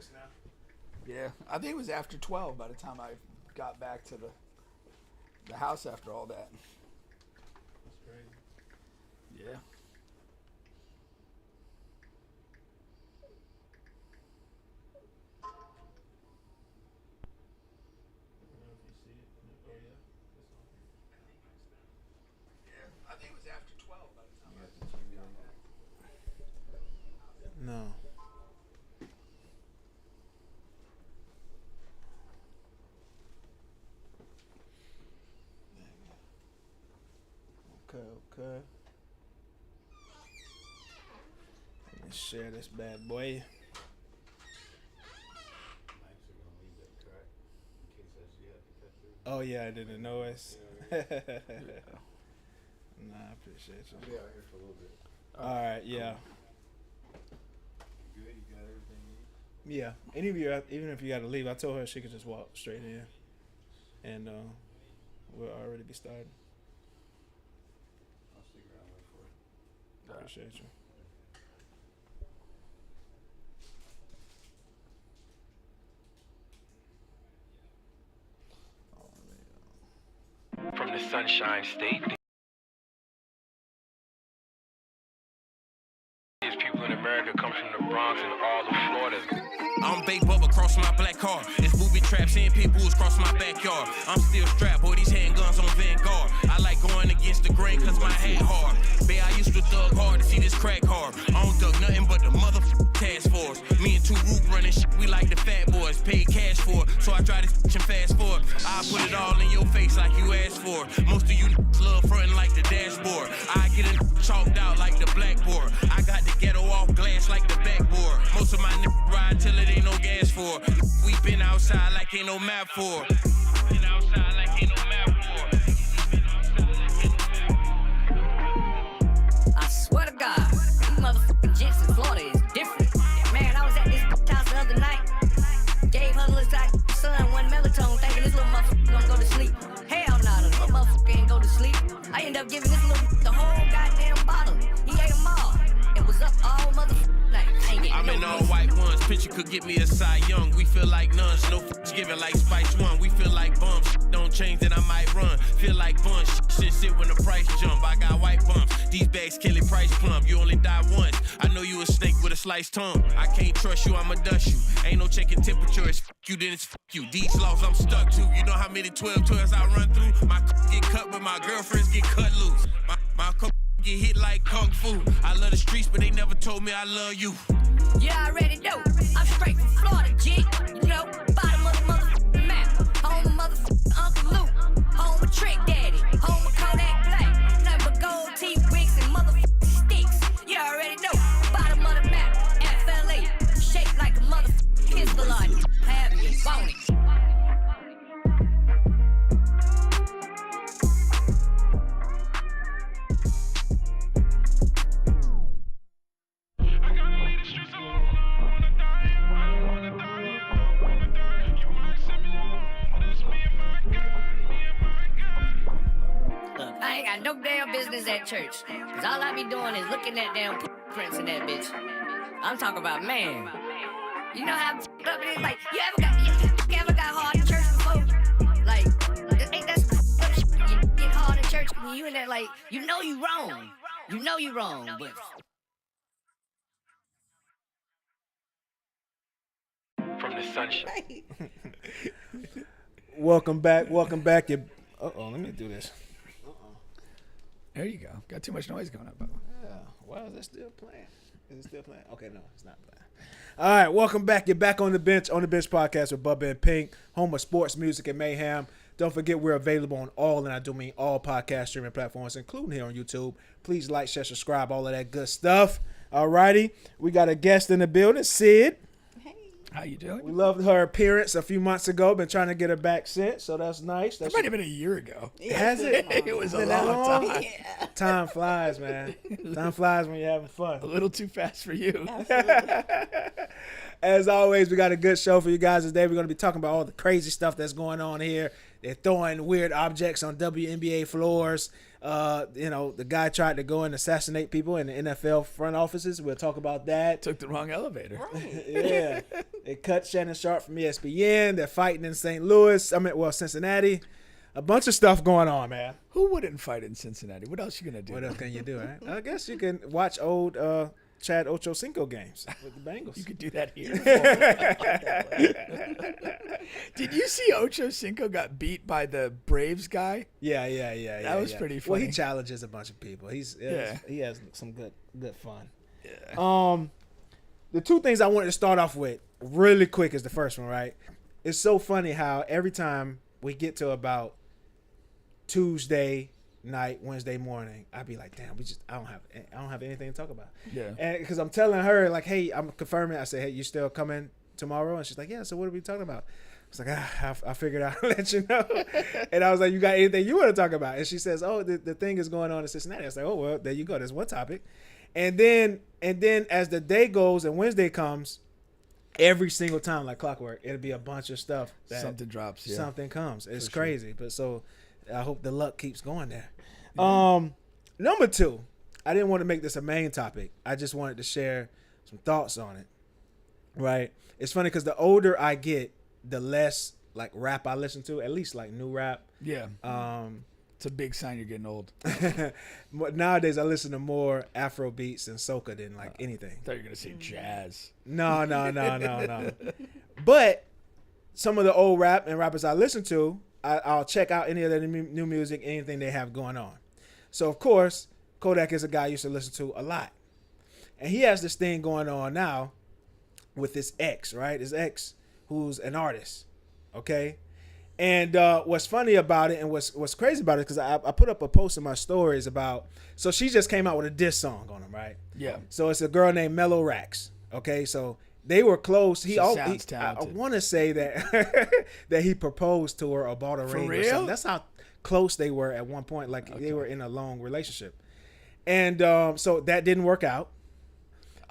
focused now. Yeah, I think it was after 12 by the time I got back to the house after all that. That's crazy. Yeah. I don't know if you see it. Oh yeah, it's on here. Yeah, I think it was after 12 by the time I got back. No. Okay. Let me share this bad boy. Oh yeah, I didn't notice. Nah, I appreciate you. I'll be out here for a little bit. All right, yeah. You good? You got everything you need? Yeah. Any of you, even if you got to leave, I told her she could just walk straight in, and we'll already be starting. I'll stick around and wait for it. Appreciate you. From the Sunshine State, these people in America come from the Bronx and all of Florida. I'm Big Bubba cross my black car. It's booby traps and pit bulls cross my backyard. I'm still strapped, boy, these handguns on Vanguard. I like going against the grain cause my head hard. Bae, I used to thug hard to see this crack hard. I don't thug nothing but the motherfucking task force. Me and 2 Root running shit, we like the fat boys. Paid cash for it, so I drive this bitch and fast forward. I put it all in your face like you asked for. Most of you love frontin' like the dashboard. I get it chalked out like the blackboard. I got the ghetto off glass like the backboard. Most of my niggas ride till it ain't no gas for. We been outside like ain't no map for. Been outside like ain't no map for. I swear to God, these motherfucking jits in Florida is different. Man, I was at this house the other night. Gave her little son one melatonin, thinking this little motherfucker gonna go to sleep. Hell no, the little motherfucker ain't go to sleep. I ended up giving this little the whole goddamn bottle. He ate them all. It was up all motherfucking night. I'm in all white ones. Picture could get me a Cy Young. We feel like nuns. No giving like Spice One. We feel like bums. Don't change, then I might run. Feel like bunch. Shit sit when the price jump. I got white bumps. These bags kill it price plump. You only die once. I know you a snake with a sliced tongue. I can't trust you, I'ma dust you. Ain't no checking temperature. It's you, then it's you. These laws I'm stuck to. You know how many 12-12s I run through? My get cut, but my girlfriends get cut loose. My get hit like kung fu. I love the streets, but they never told me I love you. Yeah, I already know. I'm straight from Florida, G. You know, bottom of the motherfucking map. Home of motherfucking Uncle Luke. Home of Trick Daddy. Home of Kodak Black. Nothing but gold teeth, wigs, and motherfucking sticks. You already know. Bottom of the map. FLA. Shaped like a motherfucking Hezbollah. Have you, want it. I ain't got no damn business at church. Cause all I be doing is looking at damn prints in that bitch. I'm talking about, man. You know how up it is? Like, you ever got hard in church before? Like, ain't that some shit? You get hard in church and you in that, like, you know you wrong. You know you wrong, but... From the Sunshine. Welcome back. You. Let me do this. There you go. Got too much noise going on, Bubba. Yeah. Why is it still playing? Is it still playing? Okay, no, it's not playing. All right, welcome back. You're back on the bench podcast with Bubba and Pink, home of sports, music, and mayhem. Don't forget we're available on all, and I do mean all podcast streaming platforms, including here on YouTube. Please like, share, subscribe, all of that good stuff. All righty. We got a guest in the building, Sid. How you doing? We loved her appearance a few months ago. Been trying to get her back since, so that's nice. That might have been a year ago. Has it? It was a long time. Yeah. Time flies, man. Time flies when you're having fun. A little too fast for you. As always, we got a good show for you guys today. We're going to be talking about all the crazy stuff that's going on here They're throwing weird objects on WNBA floors. The guy tried to go and assassinate people in the NFL front offices. We'll talk about that. Took the wrong elevator. Right. Yeah. They cut Shannon Sharpe from ESPN. They're fighting in St. Louis. Cincinnati. A bunch of stuff going on, man. Who wouldn't fight in Cincinnati? What else you gonna do? What else can you do, right? I guess you can watch old Chad Ochocinco games with the Bengals. You could do that here. Did you see Ochocinco got beat by the Braves guy? Yeah. That was pretty funny. Well, he challenges a bunch of people. He has some good fun. Yeah. The two things I wanted to start off with really quick is the first one, right? It's so funny how every time we get to about Tuesday night, Wednesday morning, I'd be like, damn, I don't have anything to talk about. Yeah. And because I'm telling her, like, hey, I'm confirming. I say, hey, you still coming tomorrow? And she's like, yeah. So what are we talking about? I was like, I figured I'd let you know. And I was like, you got anything you want to talk about? And she says, oh, the thing is going on in Cincinnati. I was like, oh, well, there you go. There's one topic. And then as the day goes and Wednesday comes, every single time, like clockwork, it'll be a bunch of stuff. Something drops. Yeah. Something comes. It's For sure. crazy. But so I hope the luck keeps going there. Yeah. Number two, I didn't want to make this a main topic. I just wanted to share some thoughts on it. Right? It's funny because the older I get, the less like rap I listen to, at least like new rap. Yeah. It's a big sign you're getting old. Nowadays, I listen to more Afro beats and soca than like anything. I thought you were going to say jazz. No. But some of the old rap and rappers I listen to, I'll check out any of their new music, anything they have going on. So, of course, Kodak is a guy I used to listen to a lot. And he has this thing going on now with his ex, right? His ex, who's an artist, okay? And what's funny about it and what's crazy about it, because I put up a post in my stories about, so she just came out with a diss song on him, right? Yeah. So it's a girl named Mello Rackz, okay? So they were close. She sounds talented. I want to say that that he proposed to her or bought a ring. For or real? something. That's how close they were at one point. Like they were in a long relationship. And so that didn't work out.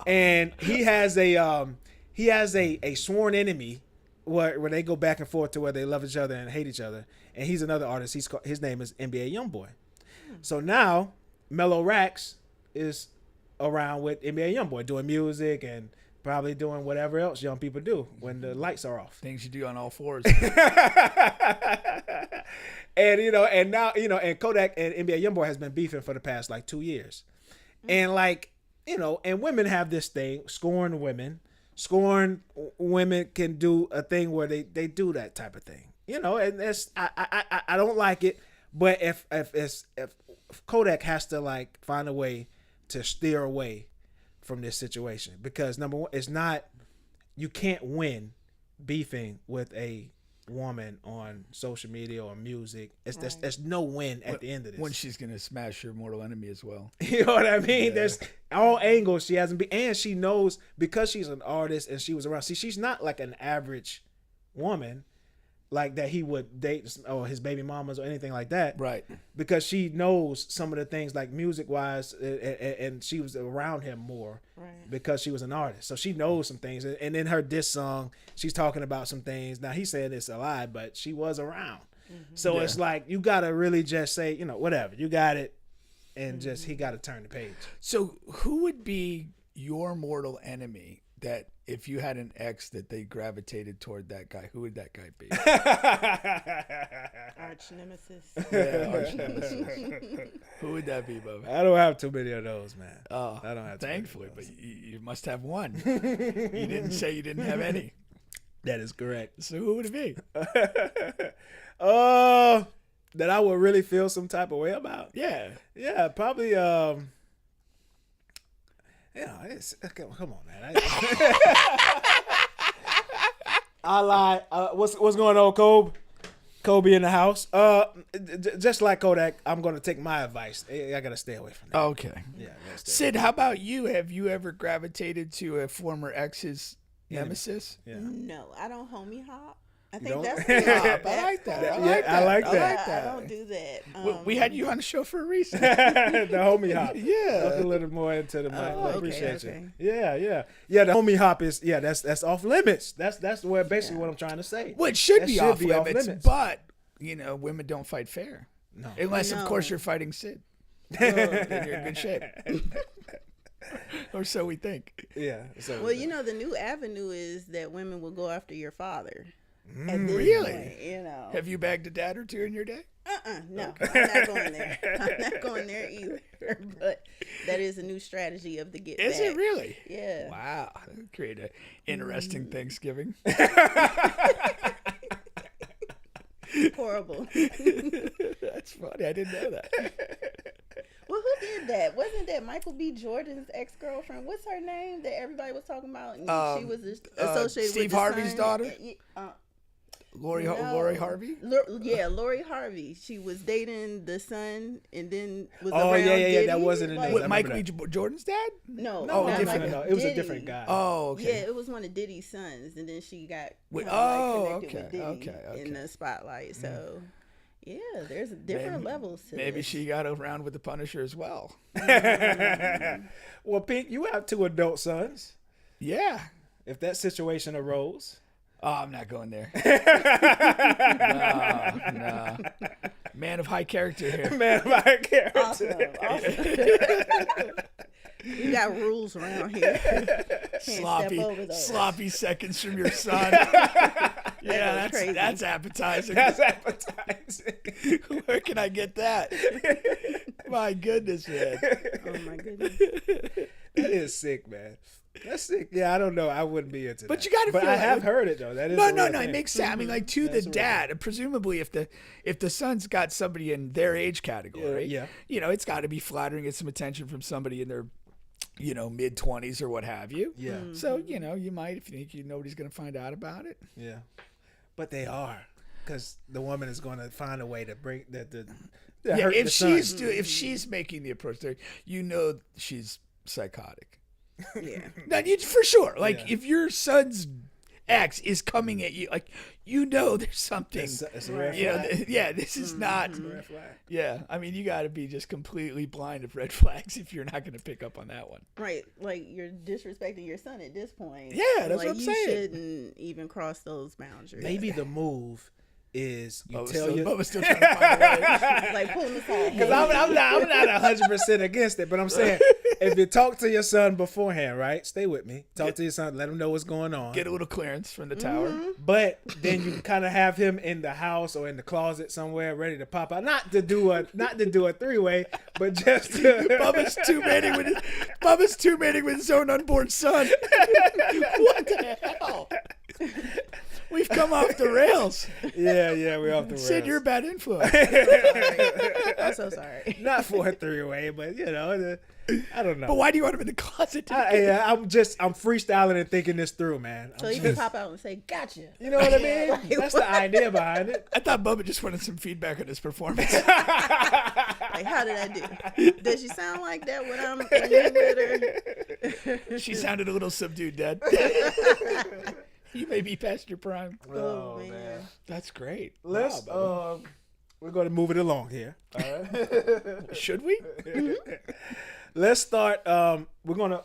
And he has a sworn enemy where they go back and forth to where they love each other and hate each other. And he's another artist. His name is NBA Youngboy. So now Mello Rackz is around with NBA Youngboy doing music and probably doing whatever else young people do when the lights are off. Things you do on all fours. And now, and Kodak and NBA Youngboy has been beefing for the past like 2 years. And like, and women have this thing, scorn women can do a thing where they do that type of thing, and that's, I don't like it. But if Kodak has to like find a way to steer away from this situation, because number one, you can't win beefing with a woman on social media or music. There's no win at the end of this. When she's gonna smash your mortal enemy as well. You know what I mean? Yeah. There's all angles she hasn't been, and she knows because she's an artist and she was around. See, she's not like an average woman like that he would date or his baby mamas or anything like that. Right. Because she knows some of the things like music wise, and she was around him more because she was an artist. So she knows some things. And in her diss song, she's talking about some things. Now he said it's a lie, but she was around. Mm-hmm. So it's like, you got to really just say, whatever, you got it. And just, he got to turn the page. So who would be your mortal enemy that if you had an ex that they gravitated toward that guy, who would that guy be? Arch nemesis. Yeah, arch nemesis. Who would that be, Bubba? I don't have too many of those, man. Oh, I don't have too thankfully, many of those. but you must have one. You didn't say you didn't have any. That is correct. So who would it be? That I would really feel some type of way about. Yeah. Yeah, probably. Come on, man. I lie. What's going on, Kobe? Kobe in the house. Just like Kodak, I'm gonna take my advice. I gotta stay away from that. Okay. Yeah. Sid, how about you? Have you ever gravitated to a former ex's nemesis? Yeah. No, I don't homie hop. I think don't? that's I like that. I like that. I don't do that. We had you on the show for a reason. The homie hop. Yeah. Look a little more into the mic. I okay, appreciate okay. you. Yeah. The homie hop is that's off limits. That's where basically what I'm trying to say. Well, it should That be should off be off limits, limits. but women don't fight fair. No. Unless, of No. course, you're fighting Sid. Then you're in good shape. Or so we think. Yeah. So Well, the new avenue is that women will go after your father. At this Really? point, Have you bagged a dad or two in your day? No, I'm not going there. I'm not going there either. But that is a new strategy of the get Is back. it really? Yeah. Wow. That would create an interesting Thanksgiving. Horrible. That's funny. I didn't know that. Well, who did that? Wasn't that Michael B. Jordan's ex-girlfriend? What's her name that everybody was talking about? And she was associated Steve with the Harvey's son? daughter? No. Lori Harvey? Lori Harvey. She was dating the son and then was Oh, around yeah. Diddy. That wasn't in Like, this. What, I Michael remember B. Jordan's dad? No, Oh, not different. like No, it was a Diddy. different guy. Oh, okay. Yeah, it was one of Diddy's sons, and then she got Wait, connected with Diddy okay. in the spotlight. So, yeah, there's different levels to Maybe this. she got around with the Punisher as well. Well, Pink, you have 2 adult sons. Yeah. If that situation arose, Oh, I'm not going there. No. Man of high character here. man, my character. Awesome. We got rules around here. Can't step over those. Sloppy seconds from your son. Yeah, crazy. that's appetizing. That's appetizing. Where can I get that? My goodness, man. Oh my goodness. That is sick, man. That's sick. Yeah, I don't know. I wouldn't be into that. But you gotta But feel I like- have heard it though. That is No, a real it thing. makes sense. I mean, like to That's the a real dad, presumably if the son's got somebody in their age category, Yeah. It's got to be flattering, get some attention from somebody in their, mid-20s or what have you. Yeah. So you might, if you think nobody's going to find out about it. Yeah. But they are, because the woman is going to find a way to bring that. Yeah, hurt if the son. if she's making the approach there, she's psychotic. Yeah. Now, for sure. Like Yeah. if your son's ex is coming at you, like there's something. It's a red flag. This is not. Red flag. Yeah, I mean, you got to be just completely blind of red flags if you're not going to pick up on that one. Right, like you're disrespecting your son at this point. Yeah, that's like, what I'm you saying. shouldn't even cross those boundaries. Maybe the move is you Bubba's tell still, your. Bubba's still trying to find a way. like pull them aside. Because I'm not 100% against it, but I'm saying if you talk to your son beforehand, right? Stay with me. Talk to your son, let him know what's going on. Get a little clearance from the tower. But then you kind of have him in the house or in the closet somewhere, ready to pop out. Not to do a 3-way, but just to. Bubba's two mating with his own unborn son. What the hell? We've come off the rails. Yeah, we're off the rails. Sid, you're a bad influence. I'm so sorry. Not for a 3-way, but I don't know. But why do you want him in the closet? I'm freestyling and thinking this through, man. So you can pop out and say, "Gotcha." You know what I mean? That's the idea behind it. I thought Bubba just wanted some feedback on his performance. Like, how did I do? Does she sound like that when I'm with her? She sounded a little subdued, Dad. You may be past your prime. Oh man. That's great. Let's Wow, we're going to move it along here. All right. Bubba. Should we? Let's start. We're gonna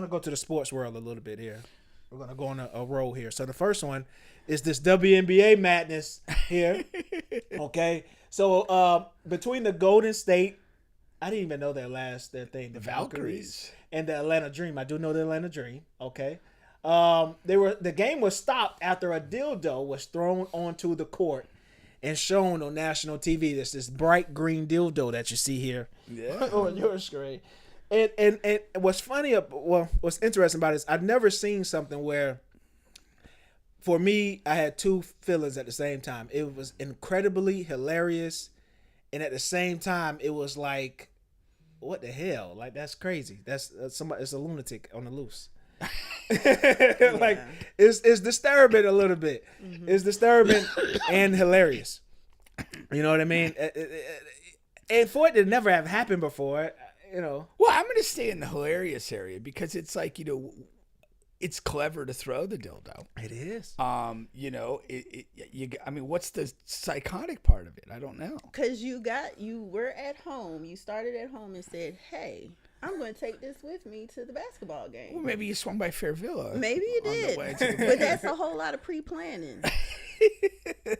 go to the sports world a little bit here. We're gonna go on a roll here. So the first one is this WNBA madness here. Okay. So between the Golden State, I didn't even know their thing, the Valkyries, and the Atlanta Dream. I do know the Atlanta Dream. Okay. The game was stopped after a dildo was thrown onto the court and shown on national TV. There's this bright green dildo that you see here on your screen. And what's funny, what's interesting about it is I've never seen something where, for me, I had two feelings at the same time. It was incredibly hilarious, and at the same time, it was like, what the hell? Like, that's crazy. That's somebody. It's a lunatic on the loose. Like it's disturbing a little bit. It's disturbing and hilarious. You know what I mean? And for it to never have happened before, Well, I'm going to stay in the hilarious area because it's like, it's clever to throw the dildo. it is. I mean, what's the psychotic part of it? I don't know. Because you were at home. You started at home and said, "Hey, I'm going to take this with me to the basketball game." Well, maybe you swung by Fairvilla. Maybe you on the did, way to the but that's a whole lot of pre-planning.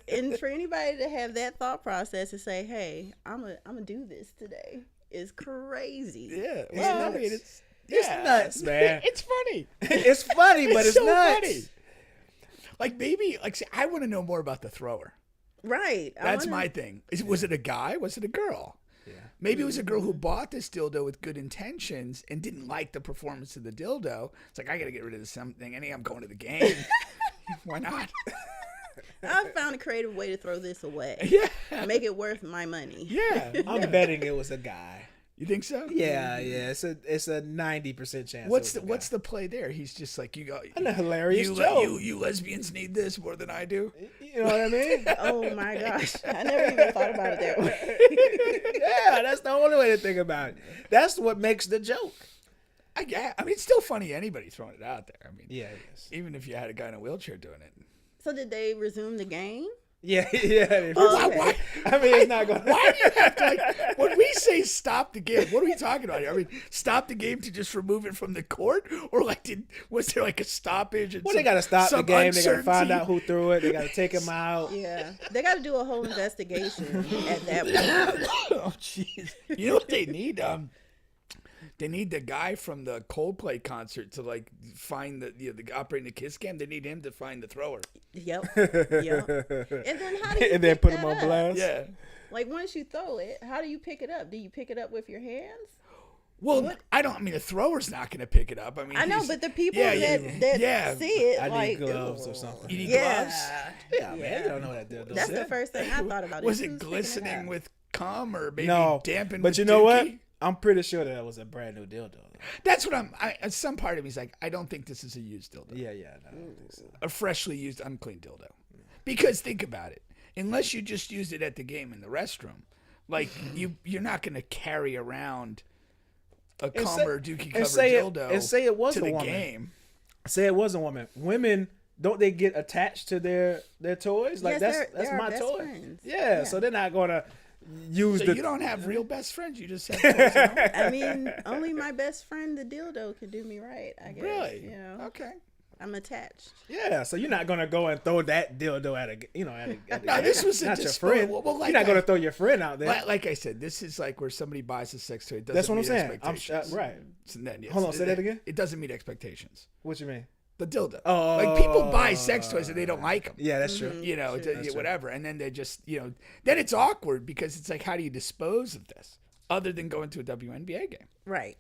And for anybody to have that thought process and say, "Hey, I'm gonna do this today," is crazy. Yeah. It's Well, I nuts. mean, It's nuts, man. It's funny. It's funny, but it's so nuts. funny. Like maybe, like, see, I want to know more about the thrower. Right. That's my thing. Was it a guy? Was it a girl? Yeah. Maybe it was a girl who bought this dildo with good intentions and didn't like the performance of the dildo. It's like, I got to get rid of this something. I'm going to the game. Why not? I found a creative way to throw this away. Yeah. Make it worth my money. Yeah. I'm betting it was a guy. You think so? Yeah. It's a 90% chance. What's the play there? He's just like, you go. And a hilarious joke. You lesbians need this more than I do. You know what I mean? Oh my gosh. I never even thought about it that way. Yeah, that's the only way to think about it. That's what makes the joke. I mean, it's still funny anybody throwing it out there. I mean, Yeah, it is. even if you had a guy in a wheelchair doing it. So did they resume the game? Yeah. Why? I mean, it's not going to. Why do you have to, like, when we say stop the game, what are we talking about here? I mean, stop the game to just remove it from the court? Or, like, was there, like, a stoppage? And Well, they got to stop the game. They got to find uncertainty? out who threw it. They got to take him out. Yeah. They got to do a whole investigation at that point. Oh, jeez. You know what they need? They need the guy from the Coldplay concert to, like, find the operating the kiss cam. They need him to find the thrower. Yep. And then how do you And then pick put that him on up? blast. Yeah. Like once you throw it, how do you pick it up? Do you pick it up with your hands? Well, I mean, the thrower's not going to pick it up. I mean, I know, he's- but the people yeah, that yeah. see it, I like need gloves or something. You need Yeah. gloves? Yeah, man. You don't know what that That's does. the first thing I thought about. Was Who's it picking glistening up? with cum or maybe No, dampened but with you know what? dookie? I'm pretty sure that was a brand new dildo. That's what some part of me's like, I don't think this is a used dildo. Yeah, no, I don't think so. A freshly used, unclean dildo. Because think about it. Unless you just used it at the game in the restroom, like you're not going to carry around a cum or dookie covered dildo and say it was to a the woman. game. Say it was a woman. Women, don't they get attached to their toys? Like Yes, that's they're my best toy. friends. Yeah, so they're not gonna use So the. you don't have real best friends. You just have toys. No? I mean, only my best friend, the dildo, could do me right. I guess. Really? You know, Okay. I'm attached. Yeah, so you're not gonna go and throw that dildo at a. No, this was a not your disposable- friend. well, like you're not gonna I- throw your friend out there. Like I said, this is like where somebody buys a sex toy. It doesn't That's what I'm meet saying. I'm expectations. right. So then, yes, Hold on, say that again? It doesn't meet expectations. What you mean? The dildo. Oh. Like people buy sex toys and they don't like them. Yeah, that's true. You know, That's true. whatever. And then they just, then it's awkward because it's like, how do you dispose of this other than going to a WNBA game? Right.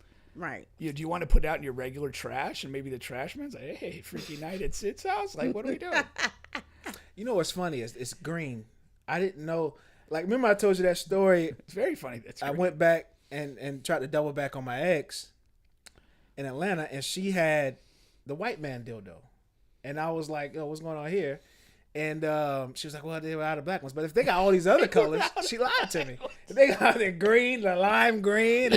Do you want to put it out in your regular trash and maybe the trash man's like, hey, freaky night at Sid's house? Like, what are we doing? You know what's funny is it's green. I didn't know. Like, remember I told you that story? It's very funny. I went back and tried to double back on my ex in Atlanta, and she had the white man dildo, and I was like, "Oh, what's going on here?" And she was like, "Well, they were out of black ones, but if they got all these other colors," she lied to me. If they got the green, the lime green,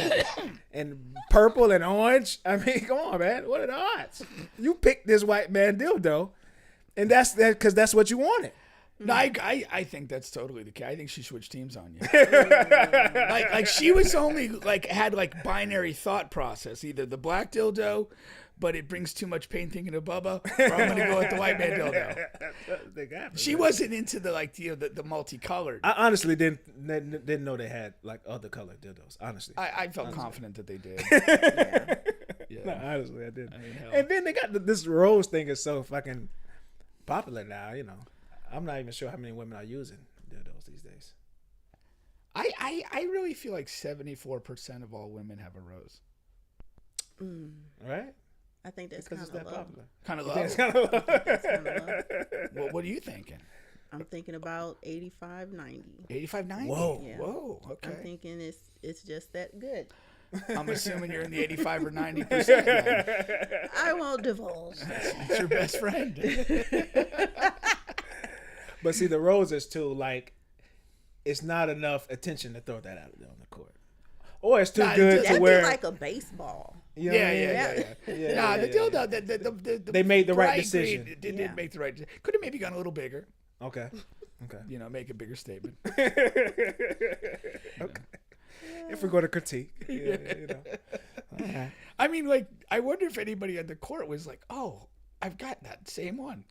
and purple and orange. I mean, come on, man. What are the odds? You picked this white man dildo, and that's because that's what you wanted. No, I think that's totally the case. I think she switched teams on you. like she was only had binary thought process. Either the black dildo, but it brings too much pain thinking of Bubba, or I'm gonna go with the white man dildo. She wasn't into the multicolored. I honestly didn't know they had like other colored dildos. Honestly, I felt confident that they did. Yeah. No, honestly, I didn't. I mean, hell. And then they got this rose thing is so fucking popular now. You know, I'm not even sure how many women are using dildos these days. I really feel like 74% of all women have a rose. Right? I think that's Because kind it's of that low. popular. Kind of Yeah, low. it's kind of low. That's kind of low. What are you thinking? I'm thinking about 85, 90. 85, 90? Whoa. Yeah. Whoa. I'm Okay. thinking it's just that good. I'm assuming you're in the 85 or 90%. Then. I won't divulge. It's your best friend. But see, the roses too, like, it's not enough attention to throw that out there on the court. Or it's too Nah, good to That'd wear. be like a baseball. You know what I mean? Yeah. Yeah, Nah, yeah, the yeah, dildo, the They made the right bright decision. green did Yeah. make the right decision. Could have maybe gone a little bigger. Okay. Make a bigger statement. If we go to critique. Yeah, you know. All right. I mean, like, I wonder if anybody on the court was like, oh, I've got that same one.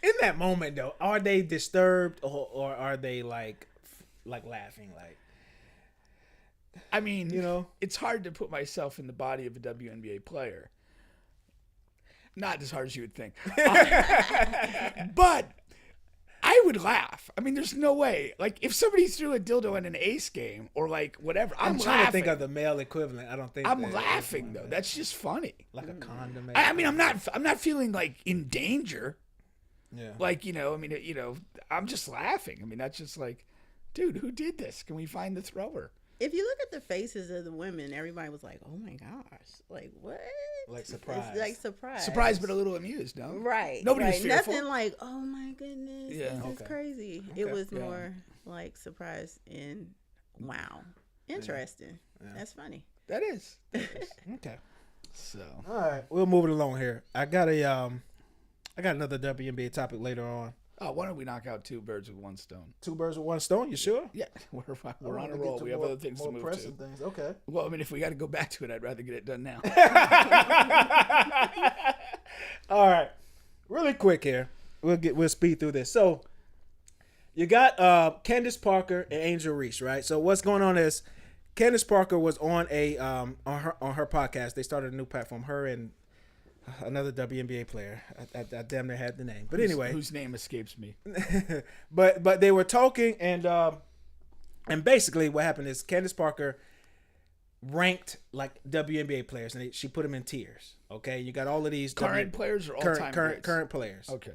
In that moment, though, are they disturbed or are they like laughing? Like, I mean, you know, it's hard to put myself in the body of a WNBA player. Not as hard as you would think. But I would laugh. I mean, there's no way. Like, if somebody threw a dildo in an ace game or like whatever, I'm trying laughing. to think of the male equivalent. I don't think I'm laughing though. That's just funny. Like a condom. I mean, I'm not feeling like in danger. Yeah. Like, I'm just laughing. I mean, that's just like, dude, who did this? Can we find the thrower? If you look at the faces of the women, everybody was like, "Oh my gosh, like what?" Like surprised. It's like surprised. Surprised, but a little amused, no? Right. Nobody right. was fearful. Nothing like, "Oh my goodness, Yeah. this is crazy." Okay. It was Yeah. more like surprised and wow, interesting. Yeah. That's funny. That is. Okay. So. All right, we'll move it along here. I got another WNBA topic later on. Oh, why don't we knock out 2 birds with 1 stone? 2 birds with 1 stone. You sure? Yeah, we're on a roll. We have other things to move to. Things. Okay. Well, I mean, if we got to go back to it, I'd rather get it done now. All right, really quick here. We'll speed through this. So you got Candace Parker and Angel Reese, right? So what's going on is Candace Parker was on on her podcast. They started a new platform. Her and another WNBA player. I damn near had the name, but anyway, whose name escapes me. but they were talking and basically what happened is Candace Parker ranked like WNBA players and she put them in tiers. Okay, you got all of these current players or all-time current players. Okay,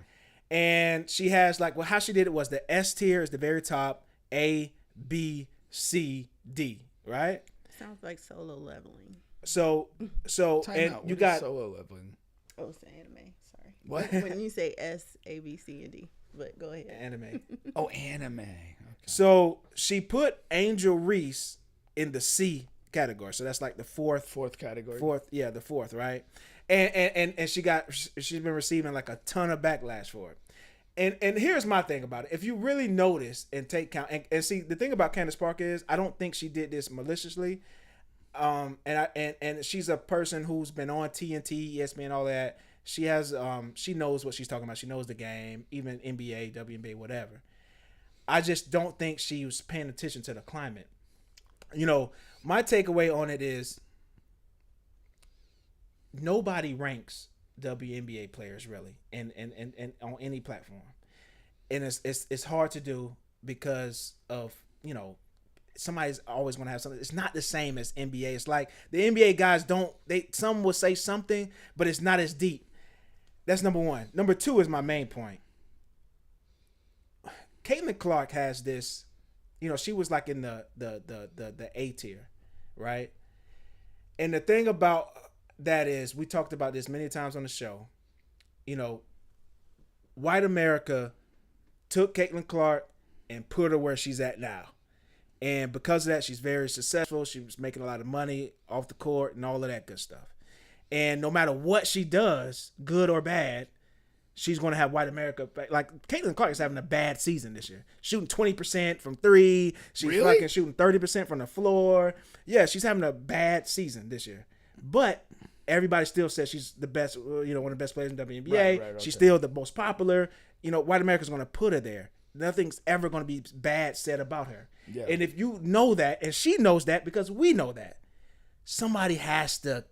and she has like how she did it was the S tier is the very top, A, B, C, D, right? Sounds like solo leveling. So Time and out. you What got is solo leveling. Oh, it's the anime. Sorry. What? When you say S, A, B, C, and D. But go ahead. anime. Oh, anime. Okay. So she put Angel Reese in the C category. So that's like the fourth category. the fourth, right? And she's been receiving like a ton of backlash for it. And here's my thing about it. If you really notice and take count and see the thing about Candace Parker is I don't think she did this maliciously. And she's a person who's been on TNT, ESPN, all that. She has she knows what she's talking about. She knows the game, even NBA, WNBA, whatever. I just don't think she was paying attention to the climate. You know, my takeaway on it is nobody ranks WNBA players really and on any platform. And it's hard to do because of, you know, somebody's always going to have something. It's not the same as NBA. It's like the NBA guys some will say something, but it's not as deep. That's number one. Number two is my main point. Caitlin Clark has this, you know, she was like in the A tier, right? And the thing about that is, we talked about this many times on the show, you know, white America took Caitlin Clark and put her where she's at now. And because of that, she's very successful. She was making a lot of money off the court and all of that good stuff. And no matter what she does, good or bad, she's going to have white America. Like, Caitlin Clark is having a bad season this year. Shooting 20% from 3. She's really? fucking shooting 30% from the floor. Yeah, she's having a bad season this year. But everybody still says she's the best, you know, one of the best players in the WNBA. Right, okay. She's still the most popular. You know, white America's going to put her there. Nothing's ever going to be bad said about her. Yeah. And if you know that, and she knows that because we know that, somebody has to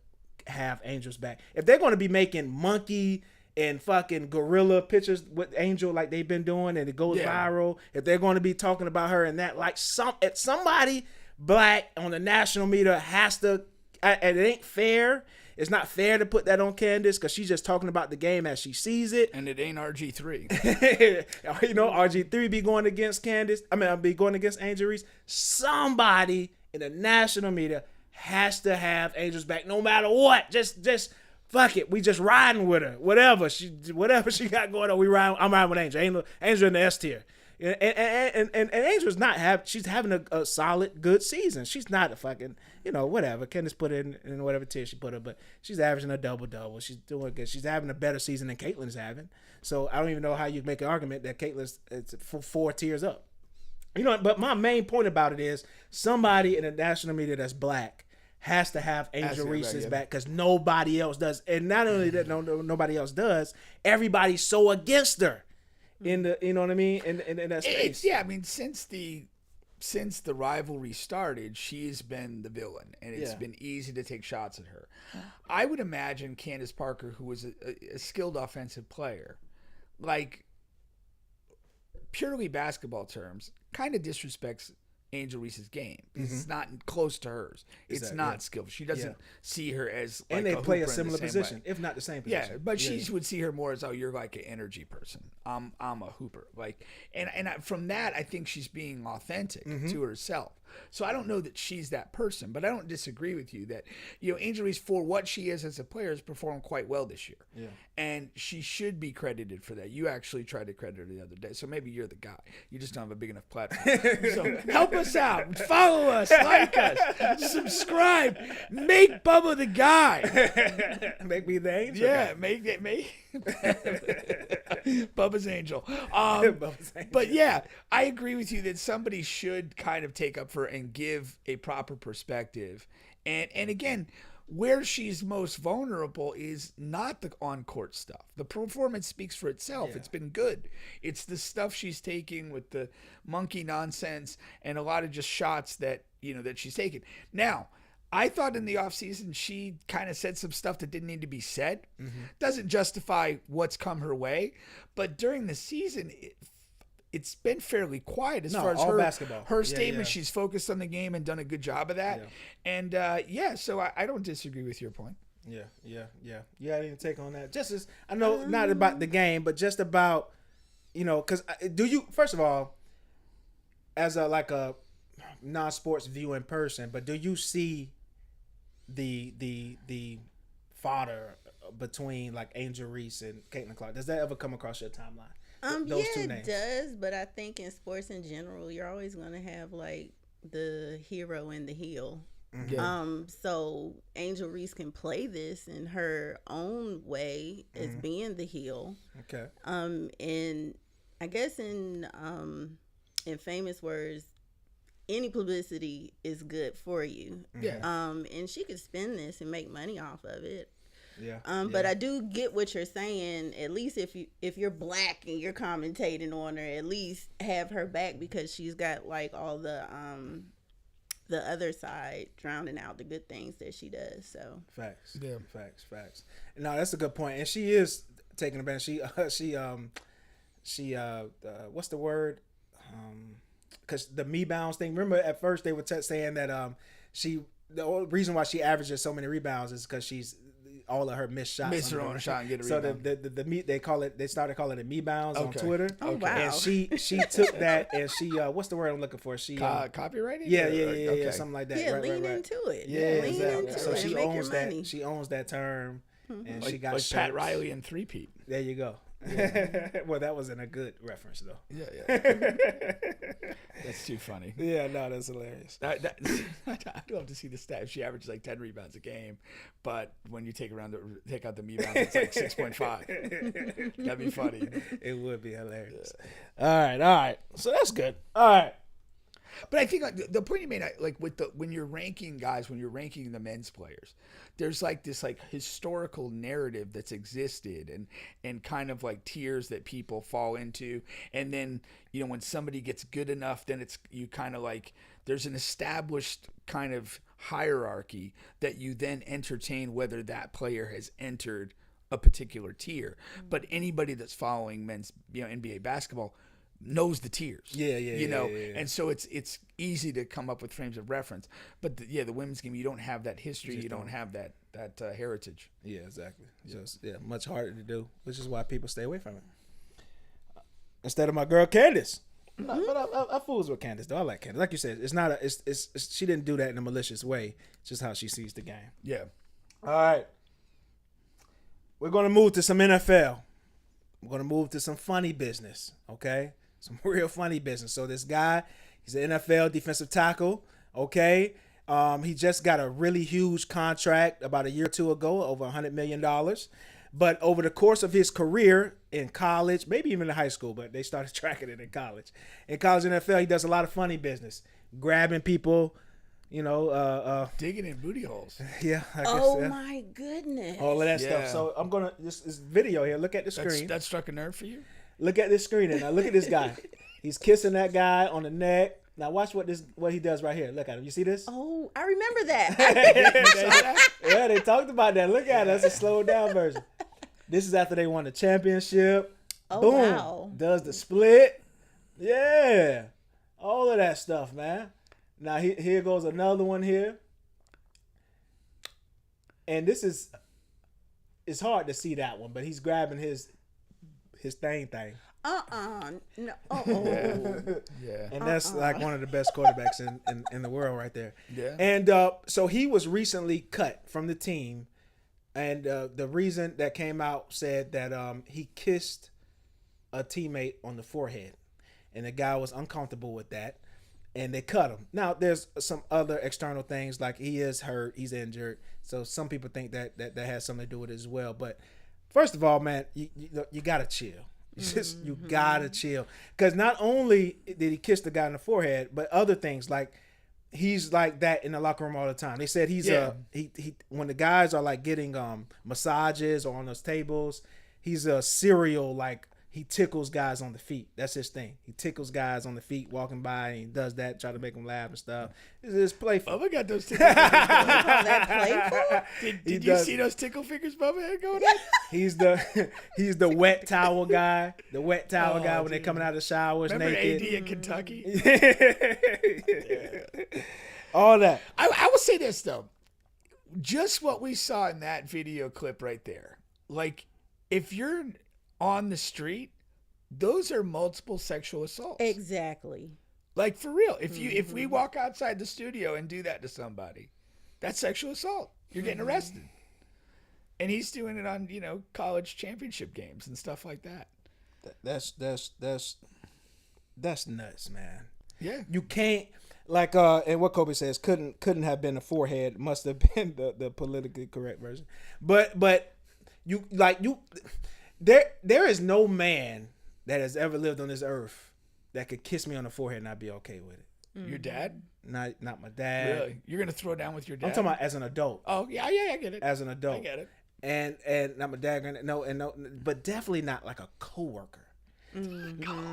have Angel's back. If they're going to be making monkey and fucking gorilla pictures with Angel like they've been doing and it goes viral, if they're going to be talking about her and that, like somebody black on the national media has to, and it ain't fair. It's not fair to put that on Candace because she's just talking about the game as she sees it. And it ain't RG3. You know, RG3 be going against Candace. I mean, I'll be going against Angel Reese. Somebody in the national media has to have Angel's back no matter what. Just fuck it. We just riding with her. Whatever she got going on, I'm riding with Angel. Angel in the S tier. And Angel's she's having a solid, good season. She's not a fucking, you know, whatever. Candace put in whatever tier she put her, but she's averaging a double-double. She's doing good. She's having a better season than Caitlin's having. So I don't even know how you make an argument that Caitlin's it's 4 tiers up. You know, but my main point about it is somebody in the national media that's black has to have Angel Reese's back because nobody else does. And not only that, nobody else does, everybody's so against her. in the, you know what I mean, in that space. I mean, since the rivalry started, she's been the villain, and it's been easy to take shots at her. I would imagine Candace Parker, who was a skilled offensive player, like purely basketball terms, kind of disrespects Angel Reese's game. It's not close to hers. It's not skillful. She doesn't see her as like and they a play a hooper in the similar same position, way. if not the same position. Yeah, but she would see her more as, oh, you're like an energy person. I'm a hooper. Like, from that, I think she's being authentic to herself. So I don't know that she's that person, but I don't disagree with you that, you know, Angel Reese, for what she is as a player, has performed quite well this year. Yeah. And she should be credited for that. You actually tried to credit her the other day, so maybe you're the guy. You just don't have a big enough platform. So help us out. Follow us. Like us. Subscribe. Make Bubba the guy. Make me the angel. Yeah, make Bubba's angel. But yeah, I agree with you that somebody should kind of take up for and give a proper perspective. And again, where she's most vulnerable is not the on-court stuff. The performance speaks for itself. Yeah. It's been good. It's the stuff she's taking with the monkey nonsense and a lot of just shots that, you know, that she's taking. Now, I thought in the offseason she kind of said some stuff that didn't need to be said. Doesn't justify what's come her way. But during the season, it's been fairly quiet as far as her basketball. Her statement. She's focused on the game and done a good job of that. Yeah. And so I don't disagree with your point. Yeah. I didn't take on that. Just as I know, not about the game, but just about, you know, because do you, first of all, as a non-sports viewing person, but do you see the fodder between like Angel Reese and Caitlin Clark? Does that ever come across your timeline? Those two names. It does, but I think in sports in general, you're always going to have like the hero and the heel. So Angel Reese can play this in her own way as being the heel. Okay. And I guess in famous words, any publicity is good for you. Yeah. And she could spin this and make money off of it. Yeah. But I do get what you're saying. At least if you're black and you're commentating on her, at least have her back, because she's got like all the other side drowning out the good things that she does. So facts. Yeah. Facts. No, that's a good point. And she is taking advantage. She what's the word? Because the me bounds thing. Remember at first they were saying that the only reason why she averages so many rebounds is because she's all of her missed shots. Miss her own shot and get a rebound. So the me, they started calling it me bounds on Twitter. Oh wow! And she took that and she what's the word I'm looking for? She copywriting. Yeah, something like that. Yeah, right, lean right. into it. Yeah, lean exactly. into So it she and make owns your that. money. She owns that term, and she got like shirts. Pat Riley and three-peat. There you go. Yeah. Well, that wasn't a good reference though. Yeah. That's too funny. Yeah, no, that's hilarious. I'd love to see the stat. She averages like 10 rebounds a game, but when you take out the me bounds, it's like 6.5. That'd be funny. It would be hilarious. Yeah. All right. So that's good. All right. But I think the point you made, like when you're ranking guys, when you're ranking the men's players, there's like this like historical narrative that's existed and kind of like tiers that people fall into, and then you know when somebody gets good enough, then you kind of like there's an established kind of hierarchy that you then entertain whether that player has entered a particular tier. But anybody that's following men's NBA basketball knows the tiers. Yeah. And so it's easy to come up with frames of reference. But the women's game, you don't have that history. You don't have that heritage. Yeah, exactly. Just much harder to do, which is why people stay away from it. Instead of my girl Candace. No, but I fools with Candace though. I like Candace. Like you said, it's not it's she didn't do that in a malicious way. It's just how she sees the game. Yeah. All right. We're gonna move to some NFL. We're gonna move to some funny business. Okay. Some real funny business. So this guy, he's an NFL defensive tackle, okay? He just got a really huge contract about a year or two ago, over $100 million. But over the course of his career in college, maybe even in high school, but they started tracking it in college. In college NFL, he does a lot of funny business, grabbing people, digging in booty holes. Yeah. I guess, my goodness. All of that stuff. So I'm going to, this video here, look at the screen. That struck a nerve for you? Look at this screen and now look at this guy. He's kissing that guy on the neck. Now watch what he does right here. Look at him. You see this? Oh, I remember that. Yeah, they talked about that. Look at it. That's a slowed down version. This is after they won the championship. Oh, Boom. wow. Does the split. Yeah. All of that stuff, man. Now here goes another one here. And this is, it's hard to see that one, but he's grabbing his thing. No. Oh. Yeah. And that's like one of the best quarterbacks in the world right there. Yeah. And so he was recently cut from the team. And the reason that came out said that he kissed a teammate on the forehead. And the guy was uncomfortable with that. And they cut him. Now, there's some other external things, like he is hurt, he's injured. So some people think that has something to do with it as well. But first of all, man, you got to chill. You gotta chill, because not only did he kiss the guy in the forehead, but other things, like he's like that in the locker room all the time. They said he when the guys are like getting massages or on those tables, he's a serial, like he tickles guys on the feet. That's his thing. He tickles guys on the feet walking by, and he does that, try to make them laugh and stuff. It's playful. Bubba got those tickle fingers. That playful? Did you see those tickle fingers Bubba had going on? He's the wet towel guy. The wet towel guy when they're coming out of the showers Remember naked. AD in Kentucky? All that. I will say this, though. Just what we saw in that video clip right there. Like, if you're on the street, those are multiple sexual assaults. Exactly. Like, for real. If we walk outside the studio and do that to somebody, that's sexual assault. You're getting arrested. And he's doing it on, college championship games and stuff like that. That's nuts, man. Yeah. You can't, like and what Kobe says, couldn't have been the forehead, must have been the politically correct version. But there is no man that has ever lived on this earth that could kiss me on the forehead and I'd be okay with it. Your dad? Not my dad. Really? You're gonna throw down with your dad? I'm talking about as an adult. Oh yeah, I get it. As an adult, I get it. And not my dad. No, but definitely not like a coworker.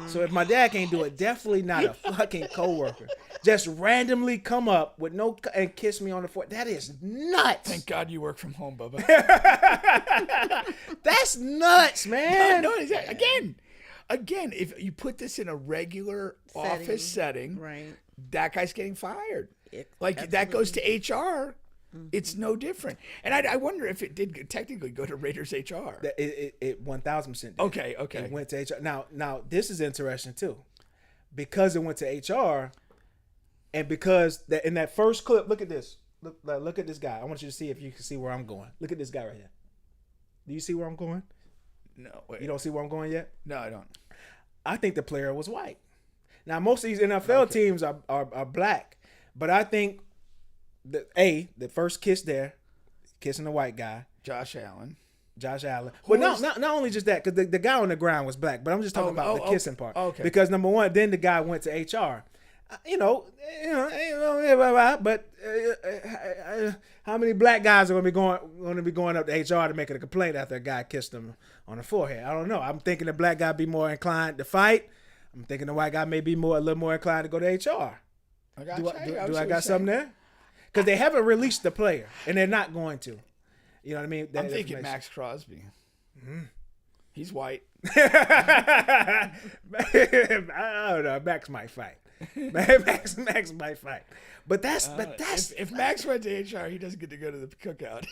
So if my dad can't do it, definitely not a fucking coworker. Just randomly come up with and kiss me on the forehead. That is nuts. Thank God you work from home, Bubba. That's nuts, man. No, again, if you put this in a regular office setting, right, that guy's getting fired. Absolutely. That goes to HR. It's no different. And I wonder if it did technically go to Raiders HR. It 1,000% did. Okay. It went to HR. Now this is interesting too, because it went to HR, and because in that first clip, look at this. Look at this guy. I want you to see if you can see where I'm going. Look at this guy right here. Do you see where I'm going? No. Wait. You don't see where I'm going yet? No, I don't. I think the player was white. Now most of these NFL teams are black, but I think the first kiss there, kissing the white guy, Josh Allen. But not only just that, because the guy on the ground was black. But I'm just talking about the kissing part. Okay. Because number one, then the guy went to HR. But how many black guys are going to be going up to HR to make it a complaint after a guy kissed them on the forehead? I don't know. I'm thinking the black guy be more inclined to fight. I'm thinking the white guy may be a little more inclined to go to HR. Do I got something there? Because they haven't released the player, and they're not going to. You know what I mean? I'm thinking Max Crosby. Mm-hmm. He's white. I don't know. Max might fight. Max might fight. But that's if Max went to HR, he doesn't get to go to the cookout.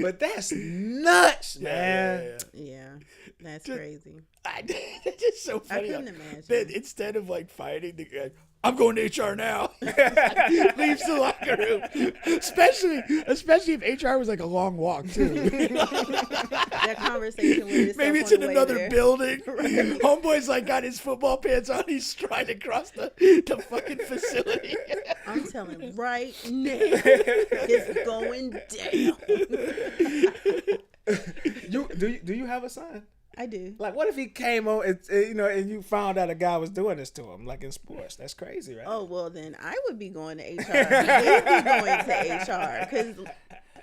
But that's nuts, man. Yeah, that's crazy. It's just so funny. I couldn't imagine. That instead of like fighting the guy, I'm going to HR now. Leaves the locker room. Especially if HR was like a long walk too. That conversation with maybe it's in another building. Right. Homeboy's like got his football pants on. He's striding across the fucking facility. I'm telling you right now, it's going down. Do you have a son? I do. Like, what if he came on and you found out a guy was doing this to him, like in sports? That's crazy, right? Oh, well, then I would be going to HR. We'd be going to HR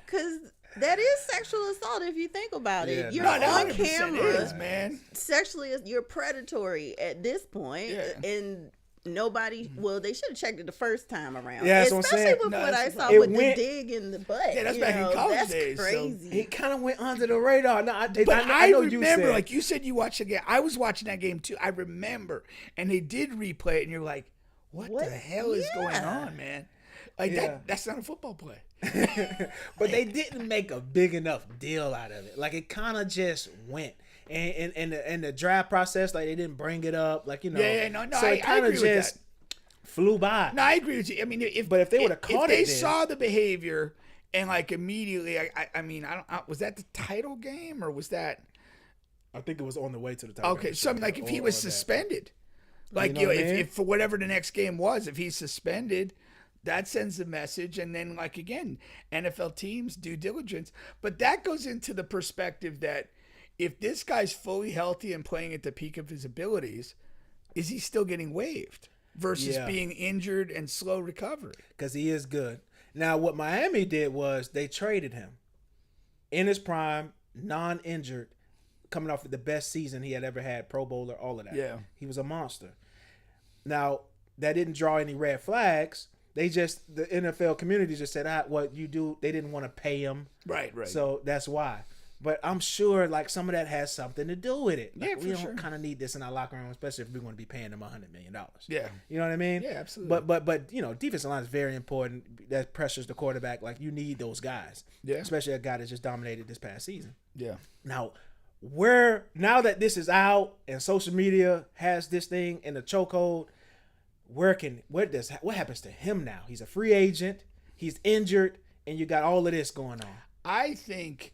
because That is sexual assault if you think about Yeah, it. You're no, on 100% camera. is, man. Sexually, you're predatory at this point, Yeah. and nobody. Well, they should have checked it the first time around. Yeah, that's what I'm especially saying. with No, what I that's- saw it with went- the dig in the butt. Yeah, that's you back in know, college that's days, so- crazy. He kind of went under the radar. No, But I know you remember, said. like you said, you watched the game. I was watching that game too. I remember, and they did replay it, and you're like, "What What? the hell is going Yeah. on, man?" Like Yeah. that's not a football play. But they didn't make a big enough deal out of it. Like it kind of just went. And in the draft process, like they didn't bring it up. Like, you know. Yeah, no, So I it kind agree of with just flew by. No, I agree with you. I mean, But if they would've caught if it they then- saw the behavior and like immediately, I mean, was that the title game or was that? I think it was on the way to the title. Okay, game. so I mean, like if he was Or that. suspended, like know you know, what I mean? if for whatever the next game was, if he's suspended, that sends a message, and then like again, NFL teams due diligence, but that goes into the perspective that if this guy's fully healthy and playing at the peak of his abilities, is he still getting waived versus Yeah. being injured and slow recovery? Because he is good. Now, what Miami did was they traded him in his prime, non-injured, coming off of the best season he had ever had, Pro Bowler, all of that. Yeah. He was a monster. Now, that didn't draw any red flags. The NFL community just said, what you do, they didn't want to pay him. Right. So that's why. But I'm sure like some of that has something to do with it. Like, Yeah, we for don't sure. kind of need this in our locker room, especially if we're going to be paying them $100 million. Yeah. You know what I mean? Yeah, absolutely. But you know, defensive line is very important. That pressures the quarterback. Like you need those guys. Yeah. Especially a guy that just dominated this past season. Yeah. Now that this is out and social media has this thing in the chokehold, what happens to him now? He's a free agent. He's injured, and you got all of this going on. I think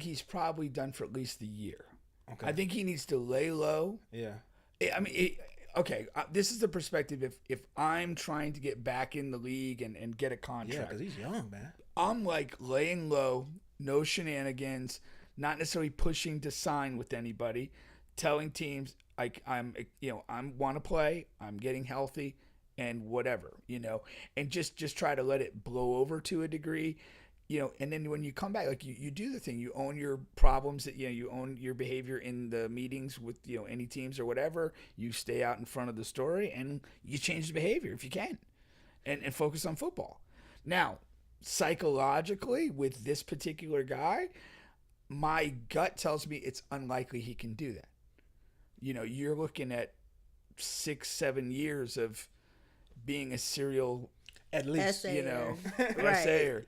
he's probably done for at least a year. Okay. I think he needs to lay low. Yeah. I mean, this is the perspective. If I'm trying to get back in the league and get a Yeah, contract, because he's young, man. I'm like laying low, no shenanigans, not necessarily pushing to sign with anybody, telling teams like I'm want to play, I'm getting healthy, and whatever, and just try to let it blow over to a degree. And then when you come back, like you do the thing, you own your problems, that you own your behavior in the meetings with any teams or whatever. You stay out in front of the story and you change the behavior if you can, and focus on football. Now, psychologically, with this particular guy, my gut tells me it's unlikely he can do that. You're looking at 6-7 years of being a serial. At least, Essayer. Essayer.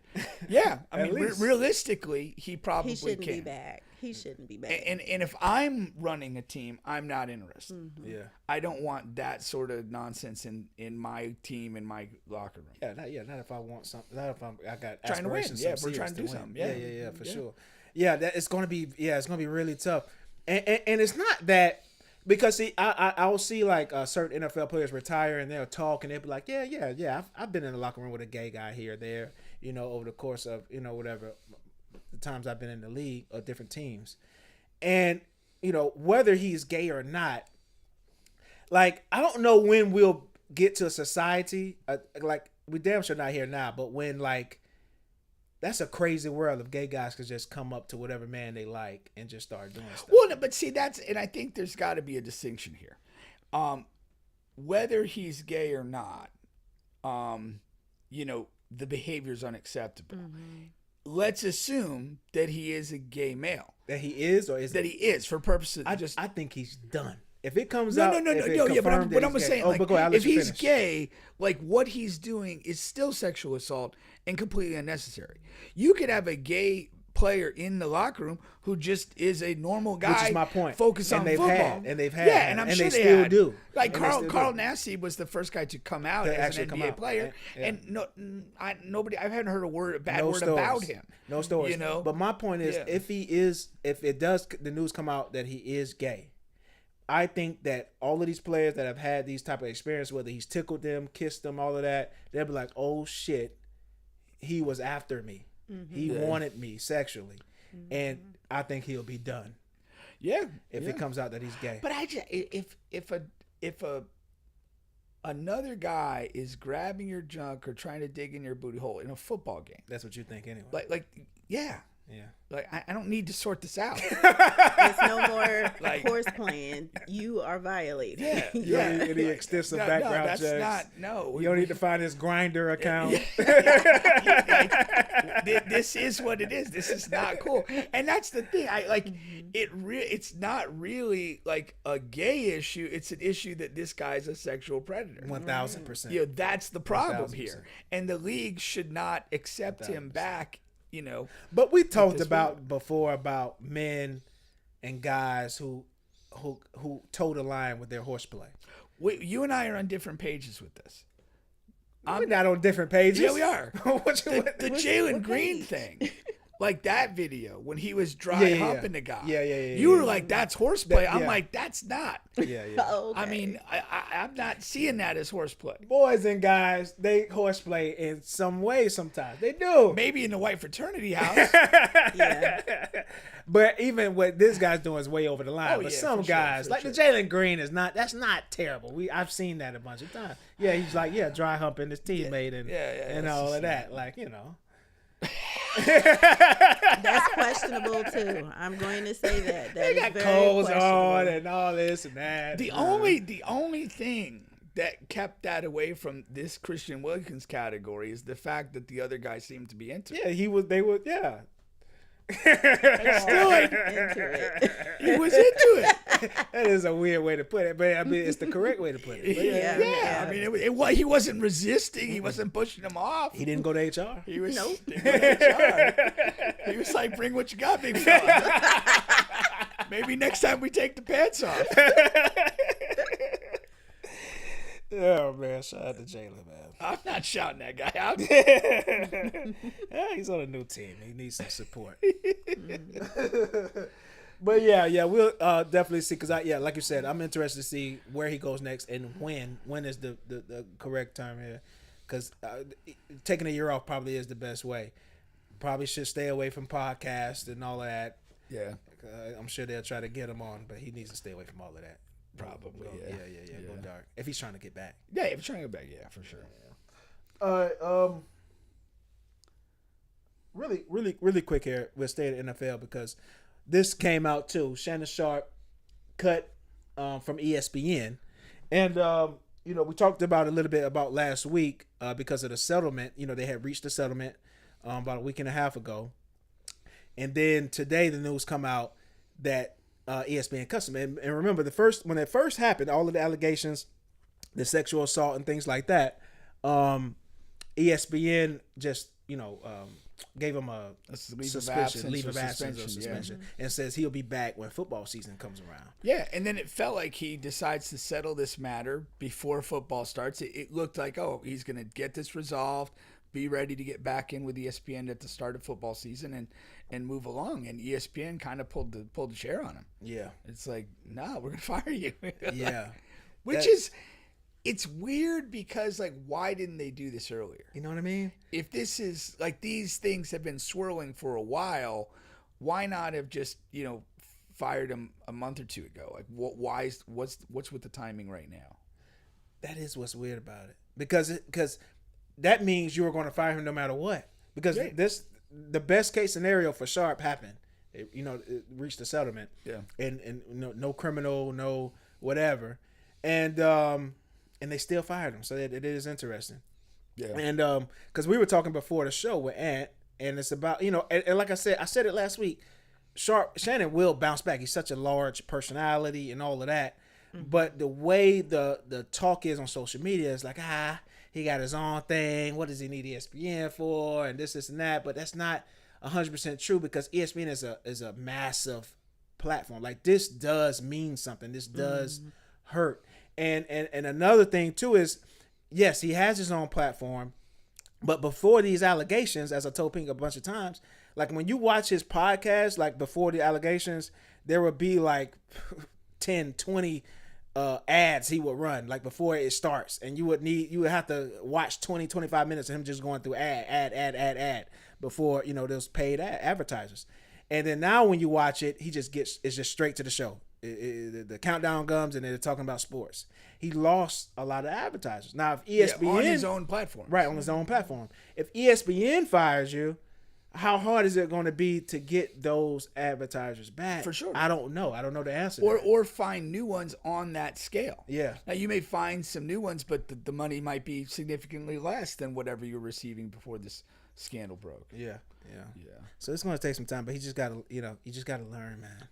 Yeah, I At mean, least. realistically, he probably He shouldn't can. be back. He shouldn't be back. And if I'm running a team, I'm not interested. Mm-hmm. Yeah. I don't want that sort of nonsense in my team, in my locker room. Not if I want something. Not if I got Trying to win. aspirations. Yeah, some we're trying to serious do win. something. Yeah, for Yeah. sure. Yeah, it's gonna be really tough. And it's not that, because see, I'll see like certain NFL players retire and they'll talk and they'll be like, yeah, I've been in the locker room with a gay guy here or there, over the course of whatever the times I've been in the league or different teams, and whether he's gay or not, like I don't know when we'll get to a society like we damn sure not here now, but when like that's a crazy world of gay guys could just come up to whatever man they like and just start doing stuff. Well, no, but see, and I think there's got to be a distinction here. Whether he's gay or not, the behavior is unacceptable. Mm-hmm. Let's assume that he is a gay male. That he is, or is That he is, for purposes. I think he's done. If it comes No, out, no, if it yeah, but confirmed that I'm he's saying, gay- like, but go ahead, I'll let if you he's finish. gay, like what he's doing is still sexual assault and completely unnecessary. You could have a gay player in the locker room who just is a normal guy. Which is my point. Focus And on they've football. had. Yeah, and I'm and sure they they still had. do. Like And they Karl still do. Nassib was the first guy to come out To as actually an come NBA out. player, Yeah. and nobody. I haven't heard a bad No word stories. about him. No stories. But my point is, Yeah. if the news come out that he is gay, I think that all of these players that have had these type of experience, whether he's tickled them, kissed them, all of that, they'll be like, oh shit, he was after me. Mm-hmm. He wanted me sexually. And I think he'll be done Yeah, if it comes out that he's gay. But I just if a another guy is grabbing your junk or trying to dig in your booty hole in a football game. That's what you think anyway. Yeah. Yeah. Like, I don't need to sort this out. There's no more horse playing. You are violated. Yeah. You don't need any extensive background that's checks. No. You don't need to find his Grindr account. This is what it is. This is not cool. And that's the thing. It's not really like a gay issue. It's an issue that this guy's a sexual predator. 1,000%. You know, that's the problem 1,000%. here. And the league should not accept him back, you know. But we talked about before about men and guys who toe the line with their horseplay. You and I are on different pages with this. We're not on different pages. Yeah, we are. The Jalen what Green page? thing. Like that video when he was dry humping the guy. Yeah. You were like, that's horseplay. I'm yeah. like, that's not. Yeah. Oh, okay. I mean, I'm not seeing that as horseplay. Boys and guys, they horseplay in some way sometimes. They do. Maybe in the white fraternity house. yeah. But even what this guy's doing is way over the line. Oh, but yeah, some for sure, guys, for like sure. the Jalen Green, that's not terrible. I've seen that a bunch of times. Yeah, he's like, dry humping his teammate and that's all just of that. Like, you know. That's questionable too. I'm going to say that. They That got is very clothes questionable. on and all this and that. The only thing that kept that away from this Christian Wilkins category is the fact that the other guy seemed to be into it. Yeah, they would, yeah. Still ain't Into it. he was into it. That is a weird way to put it, but I mean, it's the correct way to put it. But Yeah. I mean, he wasn't resisting. He wasn't pushing him off. He didn't go to HR. He was Nope. didn't go to HR. He was like, "Bring what you got, big fella." Maybe next time we take the pants off. Oh man, shout out to Jalen, man. I'm not shouting that guy out. Yeah, he's on a new team. He needs some support. But yeah, we'll definitely see. Cause like you said, I'm interested to see where he goes next and when. When is the correct term here? Cause taking a year off probably is the best way. Probably should stay away from podcasts and all of that. Yeah, I'm sure they'll try to get him on, but he needs to stay away from all of that. probably. Yeah. Go dark if he's trying to get back. Yeah, if you're trying to go back, yeah, for sure. Really quick here. We'll stay at NFL because this came out too. Shannon Sharpe cut from ESPN, and we talked about a little bit about last week because of the settlement. They had reached a settlement about a week and a half ago, and then today the news come out that ESPN cuts him. And remember when it first happened, all of the allegations, the sexual assault and things like that. ESPN just gave him a leave of absence or suspension, and says he'll be back when football season comes around. Yeah, and then it felt like he decides to settle this matter before football starts. It looked like, he's going to get this resolved, be ready to get back in with ESPN at the start of football season and move along. And ESPN kind of pulled the chair on him. Yeah, it's like, no, we're going to fire you. Yeah, it's weird because, like, why didn't they do this earlier? You know what I mean? If this is, like, these things have been swirling for a while, why not have just, fired him a month or two ago? Like, what's with the timing right now? That is what's weird about it. Because that means you were going to fire him no matter what. Because the best case scenario for Sharpe happened. It reached a settlement. Yeah. And no criminal, no whatever. And they still fired him, so it is interesting. Yeah. And because we were talking before the show with Ant, and it's about and like I said it last week. Shannon will bounce back. He's such a large personality and all of that. Mm-hmm. But the way the talk is on social media is like, he got his own thing. What does he need ESPN for? And this and that. But that's not 100% true because ESPN is a massive platform. Like, this does mean something. This does hurt. And another thing too is, yes, he has his own platform, but before these allegations, as I told Pink a bunch of times, like when you watch his podcast, like before the allegations, there would be like 10, 20 ads he would run like before it starts, and you would have to watch 20, 25 minutes of him just going through ad before those paid advertisers. And then now when you watch it, it's just straight to the show. The countdown comes and they're talking about sports. he lost a lot of advertisers. Now, if ESPN on his own platform, right on his own platform, if ESPN fires you, how hard is it going to be to get those advertisers back? For sure. I don't know. I don't know the answer. Or find new ones on that scale. Yeah. Now you may find some new ones, but the money might be significantly less than whatever you're receiving before this scandal broke. Yeah. So it's going to take some time, but he just got to, you just got to learn, man.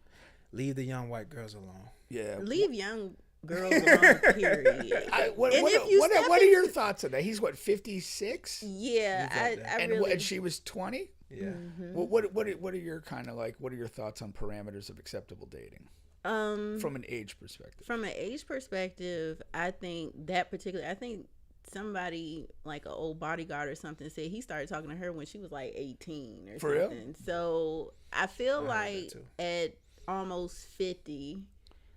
Leave the young white girls alone. Yeah. Leave young girls alone, period. What are your thoughts on that? He's 56? Yeah, I really. And she was 20? Yeah. Mm-hmm. What are your what are your thoughts on parameters of acceptable dating? From an age perspective. From an age perspective, I think somebody like an old bodyguard or something said he started talking to her when she was like 18 or For something. real? So I feel like at almost 50,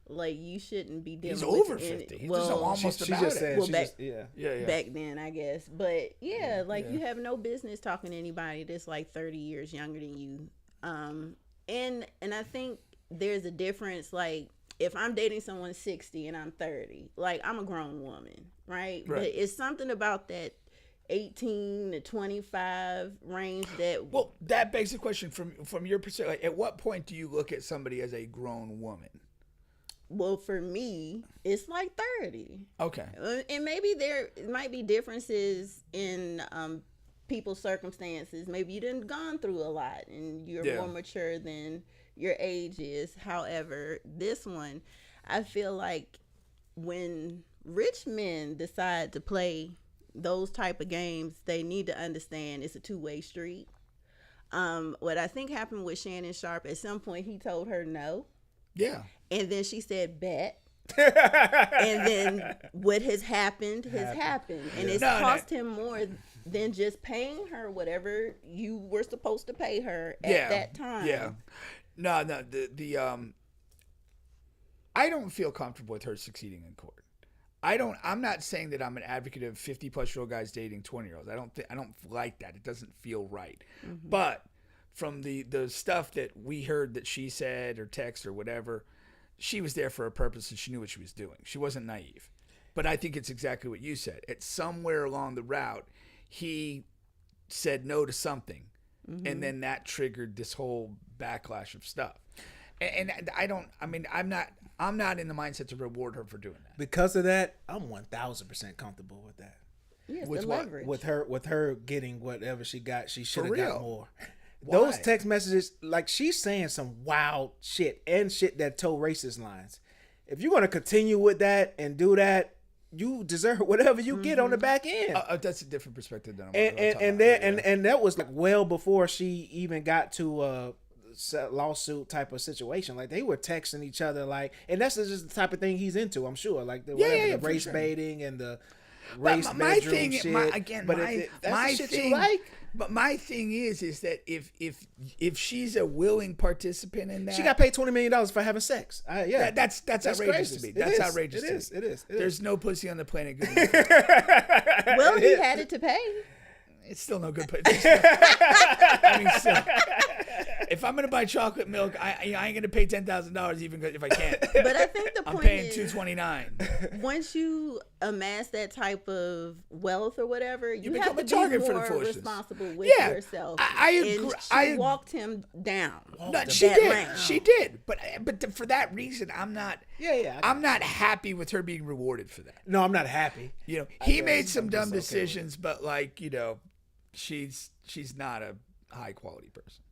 like you shouldn't be dealing He's with over 50. He's just almost about just it. said, Well, she back- just, yeah. Yeah. back then, I guess. But you have no business talking to anybody that's like 30 years younger than you. And I think there's a difference. Like if I'm dating someone 60 and I'm 30, like I'm a grown woman, right? But it's something about that 18 to 25 range that. Well, that begs the question from your perspective. Like, at what point do you look at somebody as a grown woman? Well, for me, it's like 30. Okay. And maybe there might be differences in people's circumstances. Maybe you done gone through a lot and you're more mature than your age is. However, this one, I feel like when rich men decide to play those type of games, they need to understand it's a two-way street. What I think happened with Shannon Sharpe, at some point he told her no. Yeah. And then she said, bet. And then what has happened has happened. And it's cost him more than just paying her whatever you were supposed to pay her at that time. Yeah. No, I don't feel comfortable with her succeeding in court. I'm not saying that I'm an advocate of 50-plus-year-old guys dating 20-year-olds. I don't like that. It doesn't feel right. Mm-hmm. But from the stuff that we heard that she said or text or whatever, she was there for a purpose and she knew what she was doing. She wasn't naive. But I think it's exactly what you said. At somewhere along the route, he said no to something. Mm-hmm. And then that triggered this whole backlash of stuff. And I'm not in the mindset to reward her for doing that. Because of that, I'm 1,000% comfortable with that. Yes, with the what? leverage. With her getting whatever she got, she should have real? got more. Why? Those text messages, like she's saying some wild shit and shit that told racist lines. If you're gonna continue with that and do that, you deserve whatever you get on the back end. That's a different perspective than I'm and that was like well before she even got to a lawsuit type of situation. Like they were texting each other, like, and that's just the type of thing he's into. I'm sure, like the race baiting and the race bedroom shit. That's the shit you like. But my thing is that if she's a willing participant in that, she got paid $20 million for having sex. That's outrageous crazy to me. It That's is. outrageous. It is. There's no pussy on the planet good enough. Well, he had it to pay. It's still no good pussy. I mean, still. If I'm gonna buy chocolate milk, I ain't gonna pay $10,000 even if I can't. But I think the point I'm paying is, $229. once you amass that type of wealth or whatever, you become have to a target be for the more foolishness. responsible with yourself. I agree. And she walked him down. No, she that did. lane. She did. But for that reason, I'm not. I'm not happy with her being rewarded for that. No, I'm not happy. He made some dumb decisions, but she's not a high quality person.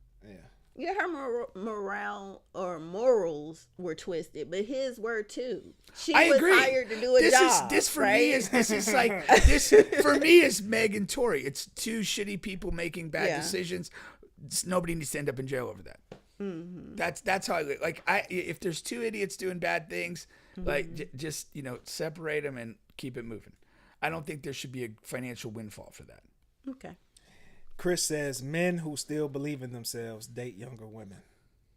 Yeah, her morale or morals were twisted, but his were too. She was agree. hired to do a job. This for right? me is this for me is Meg and Tori. It's two shitty people making bad decisions. Nobody needs to end up in jail over that. Mm-hmm. That's how I like. If there's two idiots doing bad things, just separate them and keep it moving. I don't think there should be a financial windfall for that. Okay. Chris says men who still believe in themselves date younger women.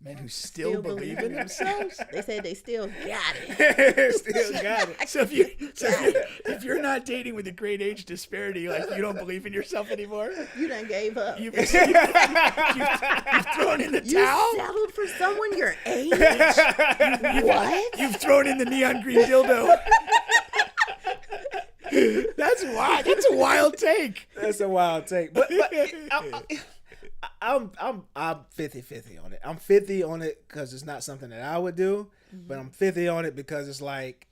Men who still believe in themselves? They said they still got it. Still got it. So if you're not dating with a great age disparity, like you don't believe in yourself anymore, You done gave up. you've thrown in the You towel. settled for someone your age? What? You've thrown in the neon green dildo. That's wild. That's a wild take. That's a wild take. But I'm 50-50 on it. I'm 50 on it because it's not something that I would do, but I'm 50 on it because it's like,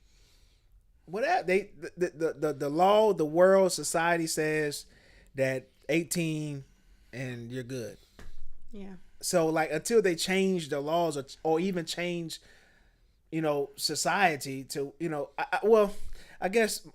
whatever the law, the world, society says that 18 and you're good. Yeah. So like until they change the laws or even change, society to, I guess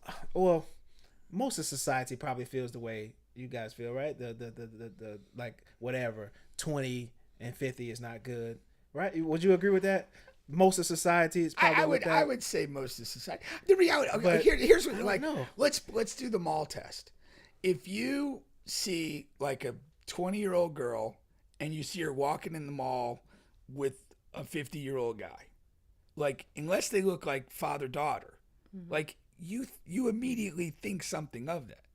most of society probably feels the way you guys feel, right? The like whatever 20 and 50 is not good, right? Would you agree with that? Most of society is probably I would say most of society. The reality. Okay, here's what like. Let's do the mall test. If you see like a 20-year-old girl and you see her walking in the mall with a 50-year-old guy, like unless they look like father-daughter, like you immediately think something of that.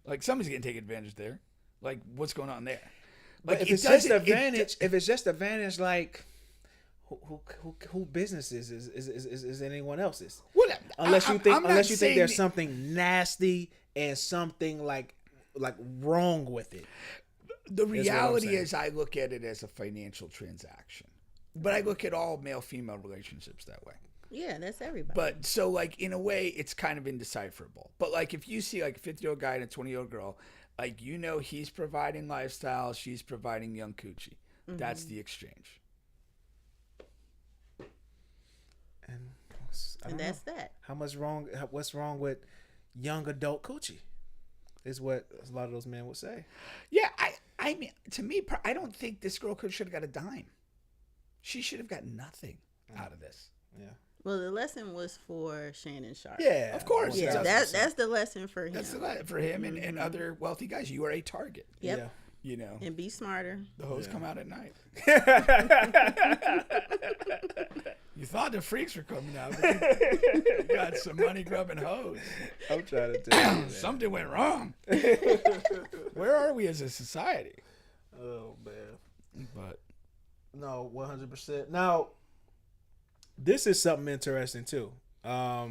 Like somebody's getting taken advantage there. Like what's going on there? Like if it's just advantage, like who business is anyone else's? Well, unless you think there's that, something nasty and something like wrong with it. The reality is, I look at it as a financial transaction, but I look at all male-female relationships that way. Yeah, that's everybody. But so like in a way, it's kind of indecipherable. But like if you see like a 50-year-old guy and a 20-year-old girl, like he's providing lifestyle, she's providing young coochie. That's the exchange. And that's that. What's wrong with young adult coochie? Is what a lot of those men would say. Yeah, I mean, to me, I don't think this girl should have got a dime. She should have got nothing out of this. Yeah. Well, the lesson was for Shannon Sharpe. Yeah, of course. Yeah, that's the lesson for him. That's the lesson for him and other wealthy guys. You are a target. Yep. Yeah. And be smarter. The hoes come out at night. You thought the freaks were coming out, but you got some money grubbing hoes. I'm trying to tell you. Something went wrong. Where are we as a society? Oh man. But no, 100%. Now, this is something interesting too. I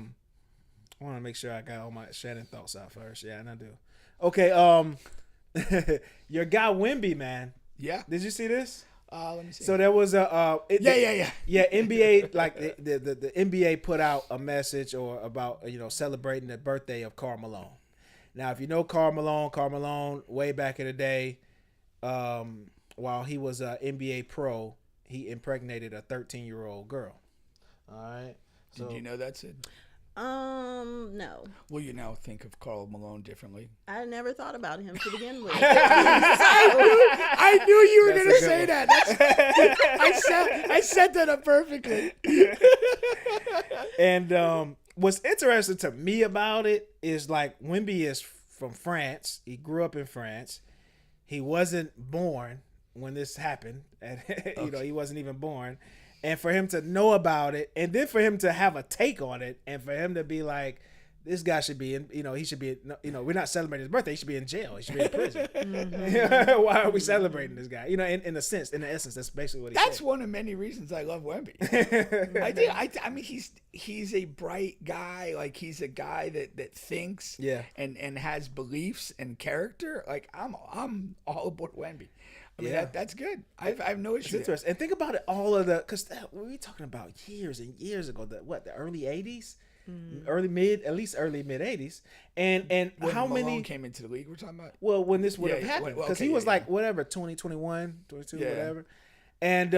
want to make sure I got all my Shannon thoughts out first. Yeah, and I do. Okay. Your guy Wemby, man. Yeah. Did you see this? Let me see. So there was a yeah. NBA like the NBA put out a message about celebrating the birthday of Karl Malone. Now, if you know Karl Malone way back in the day, while he was an NBA pro, he impregnated a 13-year-old girl. All right. So, did you know that, Sid? No. Well, you now think of Karl Malone differently. I never thought about him to begin with. I knew you were going to say that. I set that up perfectly. And what's interesting to me about it is like Wemby is from France. He grew up in France. He wasn't born when this happened. And, he wasn't even born. And for him to know about it, and then for him to have a take on it, and for him to be like, this guy should be in, he should be, we're not celebrating his birthday. He should be in jail. He should be in prison. Why are we celebrating this guy? In a sense, in the essence, that's basically what he said. That's one of many reasons I love Wemby. I do. I mean, he's a bright guy. Like he's a guy that thinks and has beliefs and character. Like I'm all aboard Wemby. I mean, that's good. I have no issue. It's interesting. And think about it, all of because we talking about years and years ago, the early 80s? Early mid 80s. And when how Malone many came into the league we're talking about? Well, when this would have happened. Because he was 20, 21, 22, whatever. And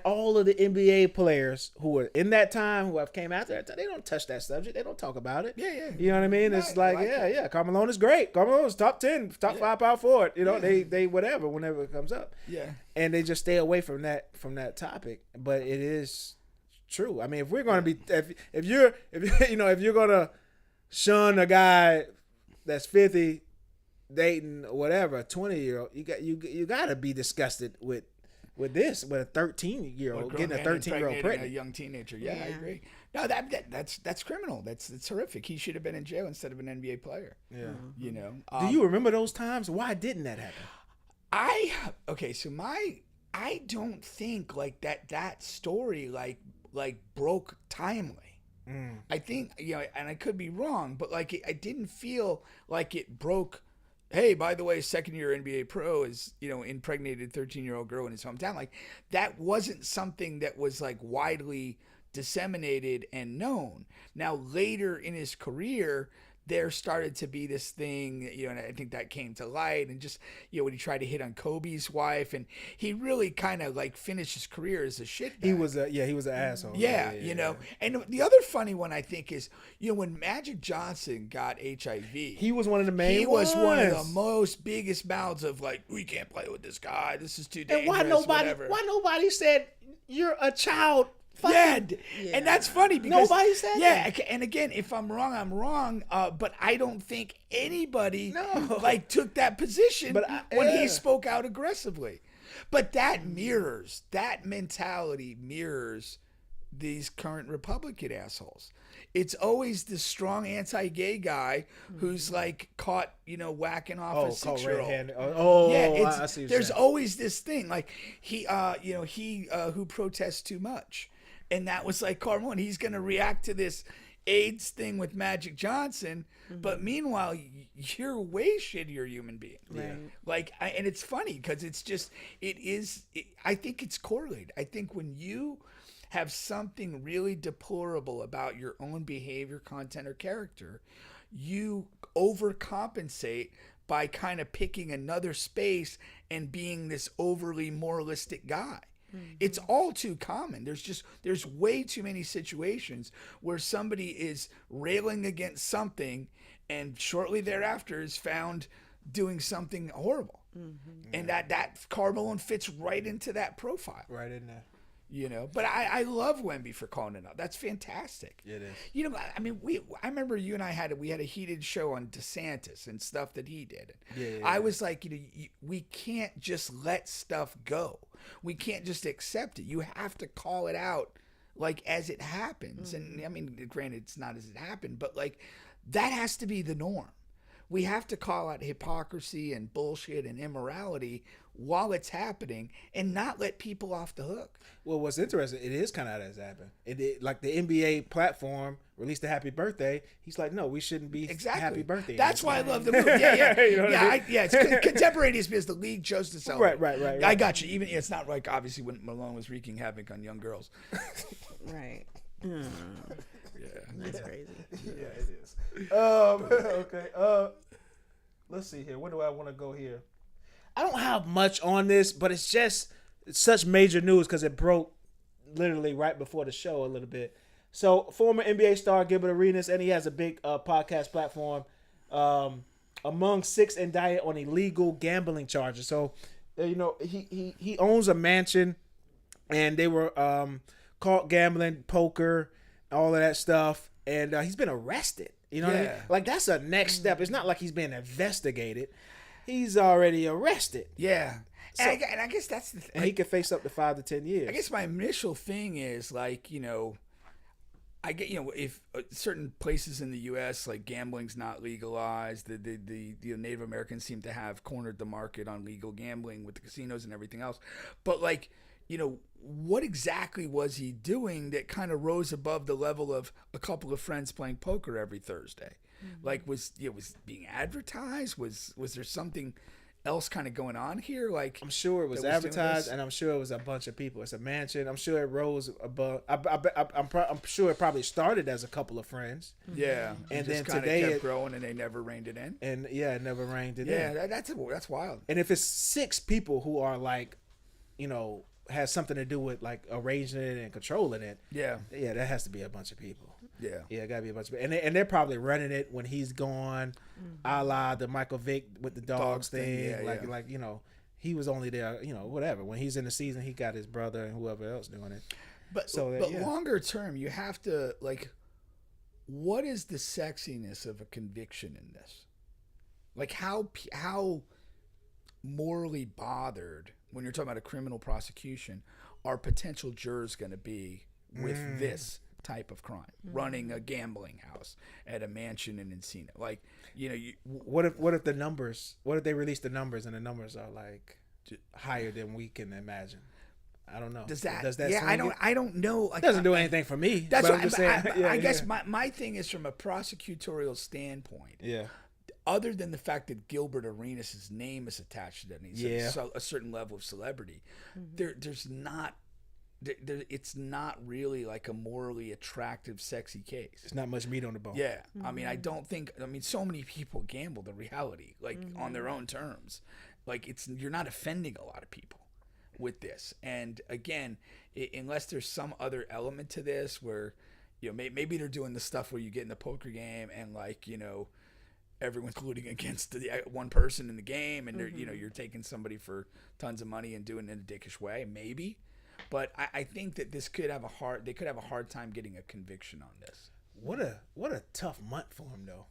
all of the NBA players who were in that time, who have came after that time, they don't touch that subject. They don't talk about it. Yeah. You know what I mean? It's Karl Malone is great. Karl Malone is top 10, top 5 power forward. They whatever, whenever it comes up. Yeah. And they just stay away from that topic. But it is true. I mean, if we're gonna be, if you're gonna shun a guy that's 50 dating whatever, a 20-year-old, you gotta be disgusted with this, with a 13-year-old getting a 13-year-old pregnant, a young teenager. Yeah, I agree. No, that's criminal. That's horrific. He should have been in jail instead of an NBA player. Yeah, Do you remember those times? Why didn't that happen? I don't think like that story like broke timely. I think, and I could be wrong, but like I didn't feel like it broke. Hey, by the way, second-year NBA pro is, impregnated 13-year-old girl in his hometown. Like, that wasn't something that was, like, widely disseminated and known. Now, later in his career, there started to be this thing, and I think that came to light, and just, when he tried to hit on Kobe's wife, and he really kind of, like, finished his career as a shitbag. He was an asshole. Yeah, And the other funny one, I think, is, when Magic Johnson got HIV, he was one of the main He was one of the most biggest mouths of, like, we can't play with this guy. This is too dangerous. And why nobody said you're a child? Yeah, and that's funny because nobody said that. And again, if I'm wrong, I'm wrong. But I don't think anybody like took that position when he spoke out aggressively. But that mentality mirrors these current Republican assholes. It's always the strong anti-gay guy who's like caught, whacking off a 6-year-old. I see. There's always this thing like he who protests too much. And that was like Karl Malone. He's going to react to this AIDS thing with Magic Johnson, but meanwhile, you're a way shittier human being. Right. And it's funny because it's just, I think it's correlated. I think when you have something really deplorable about your own behavior, content, or character, you overcompensate by kind of picking another space and being this overly moralistic guy. It's all too common. There's way too many situations where somebody is railing against something and shortly thereafter is found doing something horrible. And that Karl Malone fits right into that profile. Right in there. But I love Wemby for calling it out. That's fantastic. It is. I remember you and I had a heated show on DeSantis and stuff that he did. Yeah. I was like, we can't just let stuff go. We can't just accept it. You have to call it out like as it happens. And I mean, granted, it's not as it happened, but like that has to be the norm. We have to call out hypocrisy and bullshit and immorality while it's happening and not let people off the hook. Well, what's interesting, it is kind of how that's happened. It like the NBA platform released a happy birthday. He's like, no, we shouldn't be happy birthday. That's why I love the movie. Yeah. It's contemporaneous because the league chose to celebrate. Right. I got you. Even it's not like obviously when Malone was wreaking havoc on young girls. Right. Yeah. That's crazy. Yeah, it is. Okay. Let's see here. Where do I want to go here? I don't have much on this, but it's just such major news because it broke literally right before the show a little bit. So, former NBA star Gilbert Arenas, and he has a big podcast platform, among 6 indicted on illegal gambling charges. So, he owns a mansion, and they were caught gambling, poker, all of that stuff, and he's been arrested. You know what I mean? Like, that's a next step. It's not like he's being investigated. He's already arrested. Yeah. So, and I guess that's the thing. And he could face up to 5 to 10 years. I guess my initial thing is like, I get, if certain places in the U.S. like gambling's not legalized, the Native Americans seem to have cornered the market on legal gambling with the casinos and everything else. But like, what exactly was he doing that kind of rose above the level of a couple of friends playing poker every Thursday? Like, was being advertised? Was there something else kind of going on here? Like, I'm sure it was advertised, and I'm sure it was a bunch of people. It's a mansion. I'm sure it rose above. I'm sure it probably started as a couple of friends. Yeah, and then today kept growing, and they never reined it in. And it never reined it in. Yeah, that's wild. And if it's 6 people who are like, has something to do with like arranging it and controlling it. Yeah, that has to be a bunch of people. Yeah, it gotta be a bunch of people, and they're probably running it when he's gone, a la the Michael Vick with the dogs thing. Like he was only there, whatever. When he's in the season, he got his brother and whoever else doing it. But longer term, you have to like, what is the sexiness of a conviction in this? Like how morally bothered, when you're talking about a criminal prosecution, are potential jurors going to be with this type of crime, running a gambling house at a mansion in Encino? Like, what if the numbers? What if they release the numbers and the numbers are like higher than we can imagine? I don't know. Does that swing I don't know. Like, It doesn't do anything for me. That's but what I'm just saying. I guess my thing is from a prosecutorial standpoint. Yeah. Other than the fact that Gilbert Arenas' name is attached to that, and he's a certain level of celebrity, there's not. It's not really like a morally attractive, sexy case. There's not much meat on the bone. Yeah, I mean, I don't think. I mean, so many people gamble the reality, like on their own terms. Like you're not offending a lot of people with this. And again, unless there's some other element to this, where maybe they're doing the stuff where you get in the poker game and everyone's colluding against the one person in the game, and you're taking somebody for tons of money and doing it in a dickish way, maybe. But I think that they could have a hard time getting a conviction on this. What a tough month for him though.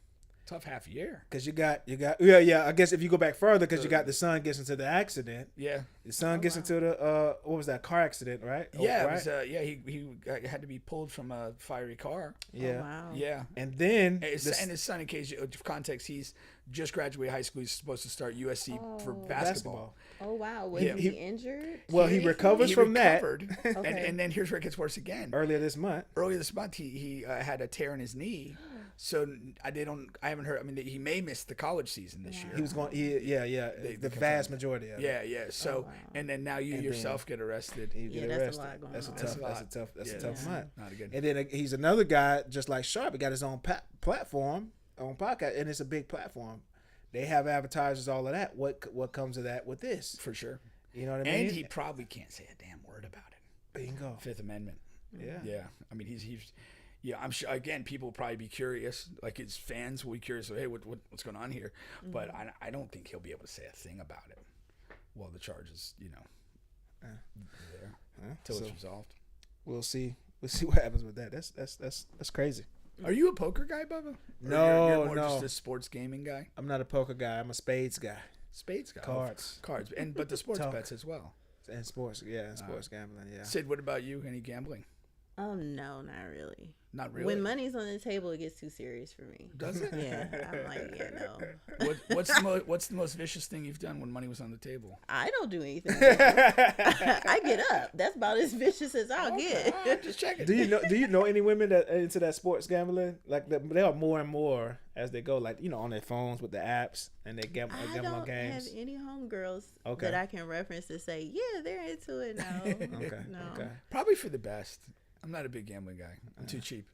Tough half year. Because you got I guess if you go back further, because you got the son gets into the accident. Yeah. The son gets into the what was that, car accident, right? Yeah, right? He had to be pulled from a fiery car. Yeah. Oh, wow. Yeah. And then and his son, in case of context, he's just graduated high school. He's supposed to start USC for basketball. Oh wow, was he injured? Well, he recovers from recovered, that. Okay. and then here's where it gets worse again. Earlier this month, he had a tear in his knee. So I haven't heard. I mean, he may miss the college season this year. he was going. The vast majority of it. Yeah. So and then now you yourself get arrested. You get that's arrested. a lot going That's on. a tough month. Not good. And then he's another guy just like Sharpe. He got his own platform, own podcast, and it's a big platform. They have advertisers, all of that. What comes of that with this? For sure. You know what I mean? And he probably can't say a damn word about it. Bingo. Fifth Amendment. Yeah. Yeah. I mean, he's. Yeah, I'm sure. Again, people will probably be curious. Like his fans will be curious. Hey, what's going on here? But I don't think he'll be able to say a thing about it. Well, the charges, there until it's resolved. We'll see. We'll see what happens with that. That's crazy. Are you a poker guy, Bubba? No, you're more no. just a sports gaming guy. I'm not a poker guy. I'm a spades guy. Spades guy. Cards. Cards, but the sports bets as well. And sports, sports gambling, yeah. Sid, what about you? Any gambling? No, not really. Not really. When money's on the table, it gets too serious for me. Does it? Yeah, I'm like, no. What's the most vicious thing you've done when money was on the table? I don't do anything. I get up. That's about as vicious as I'll get. Right, just checking. Do you know any women that are into that sports gambling? Like they are more and more as they go. Like on their phones with the apps and they gamble I don't on games. have any homegirls Okay. that I can reference to say, yeah, they're into it. No. Okay. No. Okay. Probably for the best. I'm not a big gambling guy. I'm too cheap.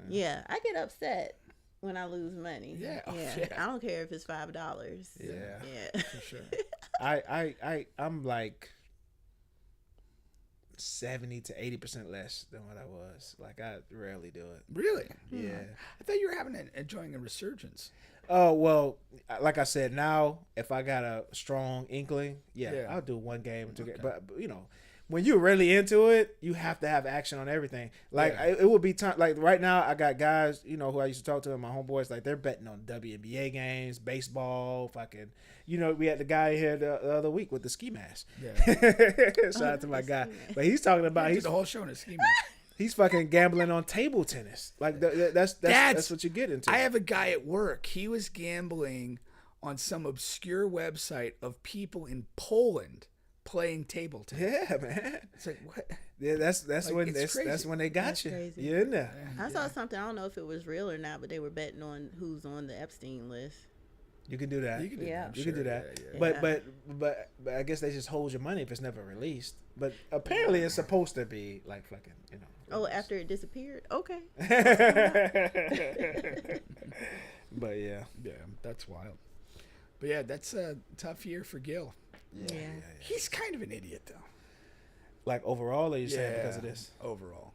Yeah, I get upset when I lose money. Yeah. Oh, yeah. yeah. I don't care if it's $5. Yeah. For sure. I'm like 70 to 80% less than what I was. Like I rarely do it. Really? Yeah. I thought you were enjoying a resurgence. Oh well, like I said, now if I got a strong inkling, I'll do one game or two games. But when you're really into it, you have to have action on everything. Like it would be time. Like right now, I got guys, who I used to talk to, my homeboys. Like they're betting on WNBA games, baseball, fucking. We had the guy here the other week with the ski mask. Yeah. Shout out to my guy, but he's talking about the whole show in a ski mask. He's fucking gambling on table tennis. Like that's what you get into. I have a guy at work. He was gambling on some obscure website of people in Poland playing table tennis. Yeah, man. It's like what? Yeah, that's when crazy. that's when they got That's you. crazy. You're in there. I saw something. I don't know if it was real or not, but they were betting on who's on the Epstein list. You can do that. You can do Yeah. that. You can do that. Yeah. But I guess they just hold your money if it's never released. But apparently it's supposed to be like fucking, Oh, after it disappeared? Okay. But yeah. Yeah, that's wild. But yeah, that's a tough year for Gil. Yeah. He's kind of an idiot though. Like overall, or you saying because of this? Overall.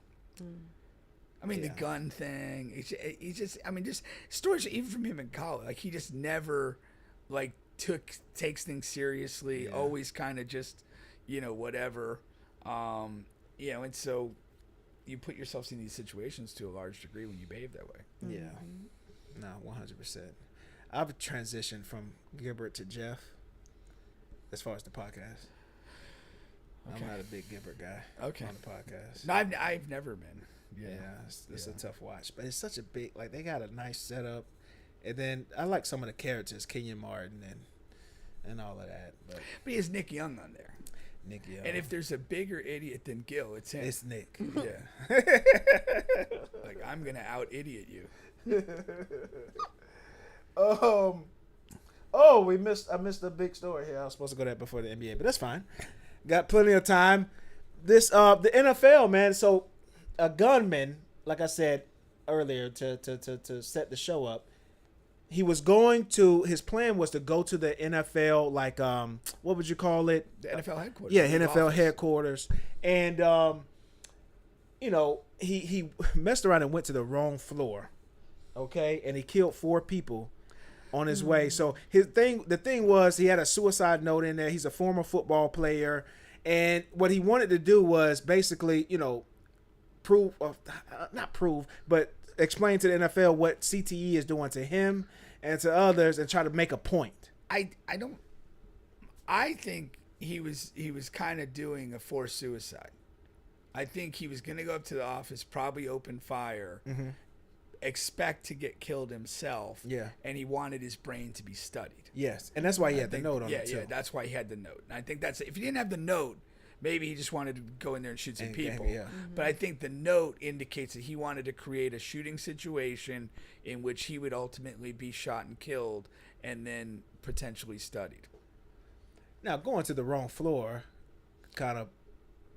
I mean, the gun thing. He just stories even from him in college. Like he just never, takes things seriously. Yeah. Always kind of just, whatever. And so you put yourself in these situations to a large degree when you behave that way. Yeah. No, 100%. I've transitioned from Gilbert to Jeff as far as the podcast. Okay. I'm not a big Gilbert guy on the podcast. No, I've never been. Yeah, it's a tough watch, but it's such a big, they got a nice setup, and then I like some of the characters, Kenyon Martin and all of that. But he has Nick Young on there. Nick, yeah. And if there's a bigger idiot than Gil, it's him. It's Nick. Yeah. Like, I'm gonna out idiot you. Oh, I missed a big story here. I was supposed to go that before the NBA, but that's fine. Got plenty of time. This the NFL, man. So a gunman, like I said earlier, to set the show up. He was going to. His plan was to go to the NFL, like what would you call it? The NFL headquarters. Yeah, The NFL office. headquarters, and you know, he messed around and went to the wrong floor. Okay, and he killed 4 people on his way. So the thing was, he had a suicide note in there. He's a former football player, and what he wanted to do was basically, you know, but explain to the NFL what CTE is doing to him and to others, and try to make a point. I think he was kind of doing a forced suicide. I think he was gonna go up to the office, probably open fire, expect to get killed himself. Yeah. And he wanted his brain to be studied. Yes, and that's why he had the note on it too. Yeah, that's why he had the note. And I think that's, if he didn't have the note, maybe he just wanted to go in there and shoot some people. Yeah. But I think the note indicates that he wanted to create a shooting situation in which he would ultimately be shot and killed, and then potentially studied. Now, going to the wrong floor kind of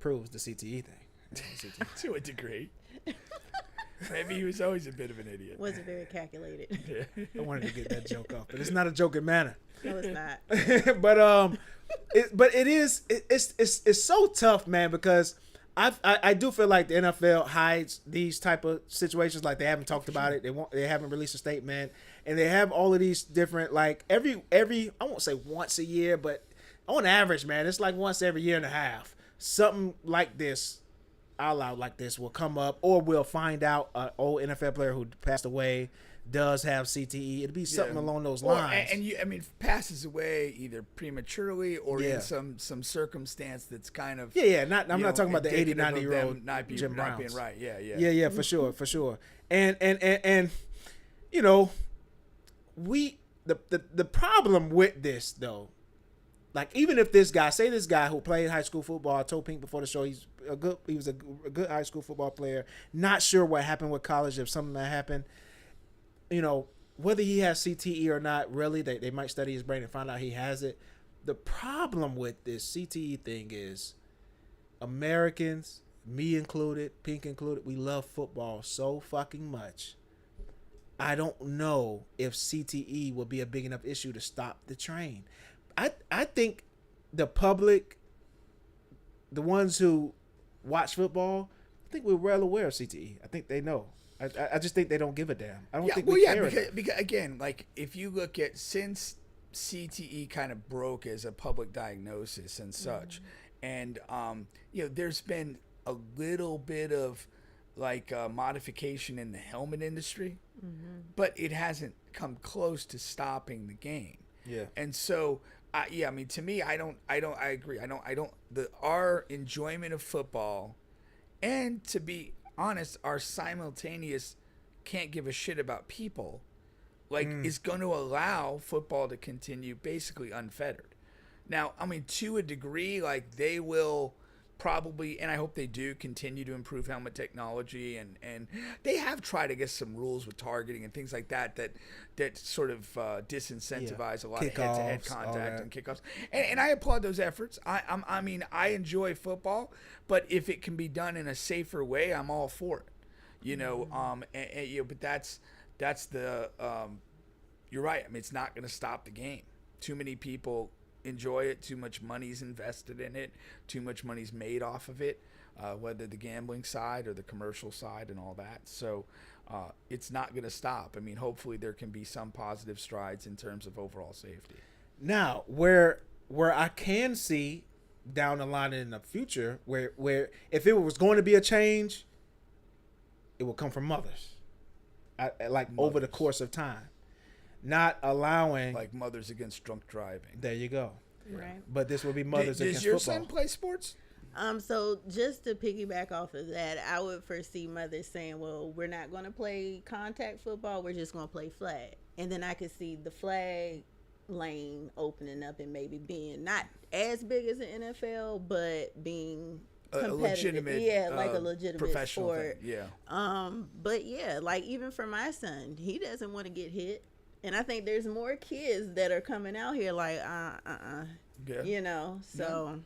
proves the CTE thing. To a degree. Maybe he was always a bit of an idiot. Wasn't very calculated. I wanted to get that joke off, but it's not a joking manner. No, it's not. but it's so tough, man, because I do feel like the NFL hides these type of situations. Like, they haven't talked about it. They haven't released a statement, and they have all of these different, like, every I won't say once a year, but on average, man, it's like once every year and a half, something like this, all out like this, will come up, or we'll find out an old NFL player who passed away does have CTE. It'll be something along those lines. And passes away either prematurely or in some circumstance that's kind of I'm not talking about the 80, 90-year-old not Jim Browns. being right. Yeah, for sure. And you know, the problem with this though, like, even if this guy who played high school football, I told Pink before the show, he was a good high school football player. Not sure what happened with college, if something that happened. You know, whether he has CTE or not, really, they might study his brain and find out he has it. The problem with this CTE thing is Americans, me included, Pink included, we love football so fucking much. I don't know if CTE will be a big enough issue to stop the train. I think the public, the ones who watch football, I think we're well aware of CTE. I think they know. I just think they don't give a damn. I don't think we care. Because again, like, if you look at, since CTE kind of broke as a public diagnosis and such, and you know, there's been a little bit of like modification in the helmet industry, but it hasn't come close to stopping the game. Yeah. And so, I mean, to me, I agree. Our enjoyment of football, and to be honest, our simultaneous can't give a shit about people, like, is going to allow football to continue basically unfettered. Now, I mean, to a degree, like, they will probably, and I hope they do, continue to improve helmet technology, and they have tried to get some rules with targeting and things like that sort of disincentivize a lot of head-to-head contact and kickoffs, and I applaud those efforts. I mean, I enjoy football, but if it can be done in a safer way, I'm all for it. You know, you know, but that's the you're right. I mean, it's not going to stop the game. Too many people enjoy it, too much money's invested in it, too much money's made off of it, whether the gambling side or the commercial side and all that. So it's not going to stop. I mean, hopefully there can be some positive strides in terms of overall safety. Now, where I can see down the line in the future, where if it was going to be a change, it will come from mothers, over the course of time. Not allowing, like, Mothers Against Drunk Driving. There you go. Right. But this will be mothers against football. football. Does your son play sports? So just to piggyback off of that, I would foresee mothers saying, well, we're not going to play contact football. We're just going to play flag. And then I could see the flag lane opening up and maybe being not as big as the NFL, but being a legitimate, like a legitimate professional sport. thing. Yeah. But yeah, like even for my son, he doesn't want to get hit, and I think there's more kids that are coming out here like Yeah. you know. So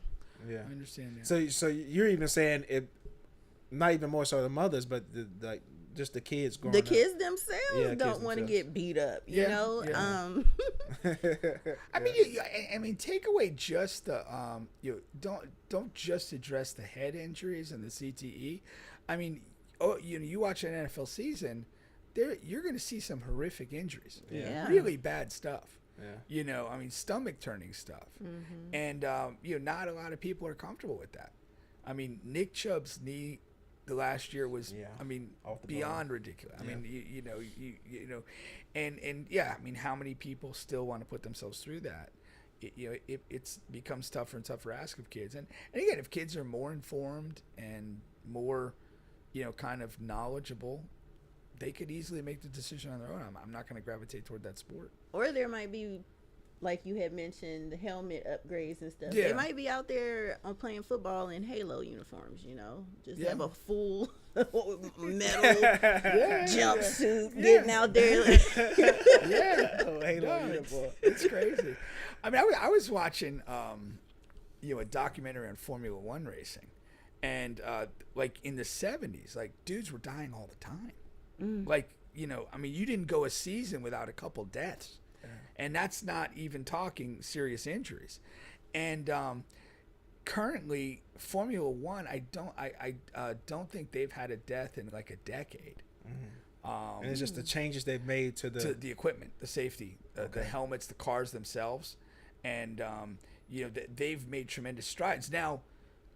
Yeah. I understand that. So you're even saying it, not even more so the mothers, but like just the kids growing the up. kids themselves Yeah, kids don't want to themselves. get beat up, you Yeah, know. yeah. I mean, take away just the don't just address the head injuries and the CTE. I mean, you watch an NFL season, you're going to see some horrific injuries. Yeah. Really bad stuff. Yeah. I mean, stomach turning stuff. Mm-hmm. And not a lot of people are comfortable with that. I mean, Nick Chubb's knee the last year was, I mean, beyond ridiculous. I mean, and yeah, I mean, how many people still want to put themselves through that? It becomes tougher and tougher to ask of kids. And again, if kids are more informed and more, kind of knowledgeable, they could easily make the decision on their own. I'm not going to gravitate toward that sport. Or there might be, like you had mentioned, the helmet upgrades and stuff. Yeah. They might be out there playing football in Halo uniforms, just have a full metal jumpsuit getting out there. Oh, Halo uniform. It's crazy. I mean, I was watching, a documentary on Formula One racing, and like in the 70s, like dudes were dying all the time. Like, I mean, you didn't go a season without a couple deaths. And that's not even talking serious injuries. And currently, Formula One, I don't think they've had a death in like a decade. And it's just the changes they've made to the equipment, the safety, the helmets, the cars themselves, and they've made tremendous strides. Now,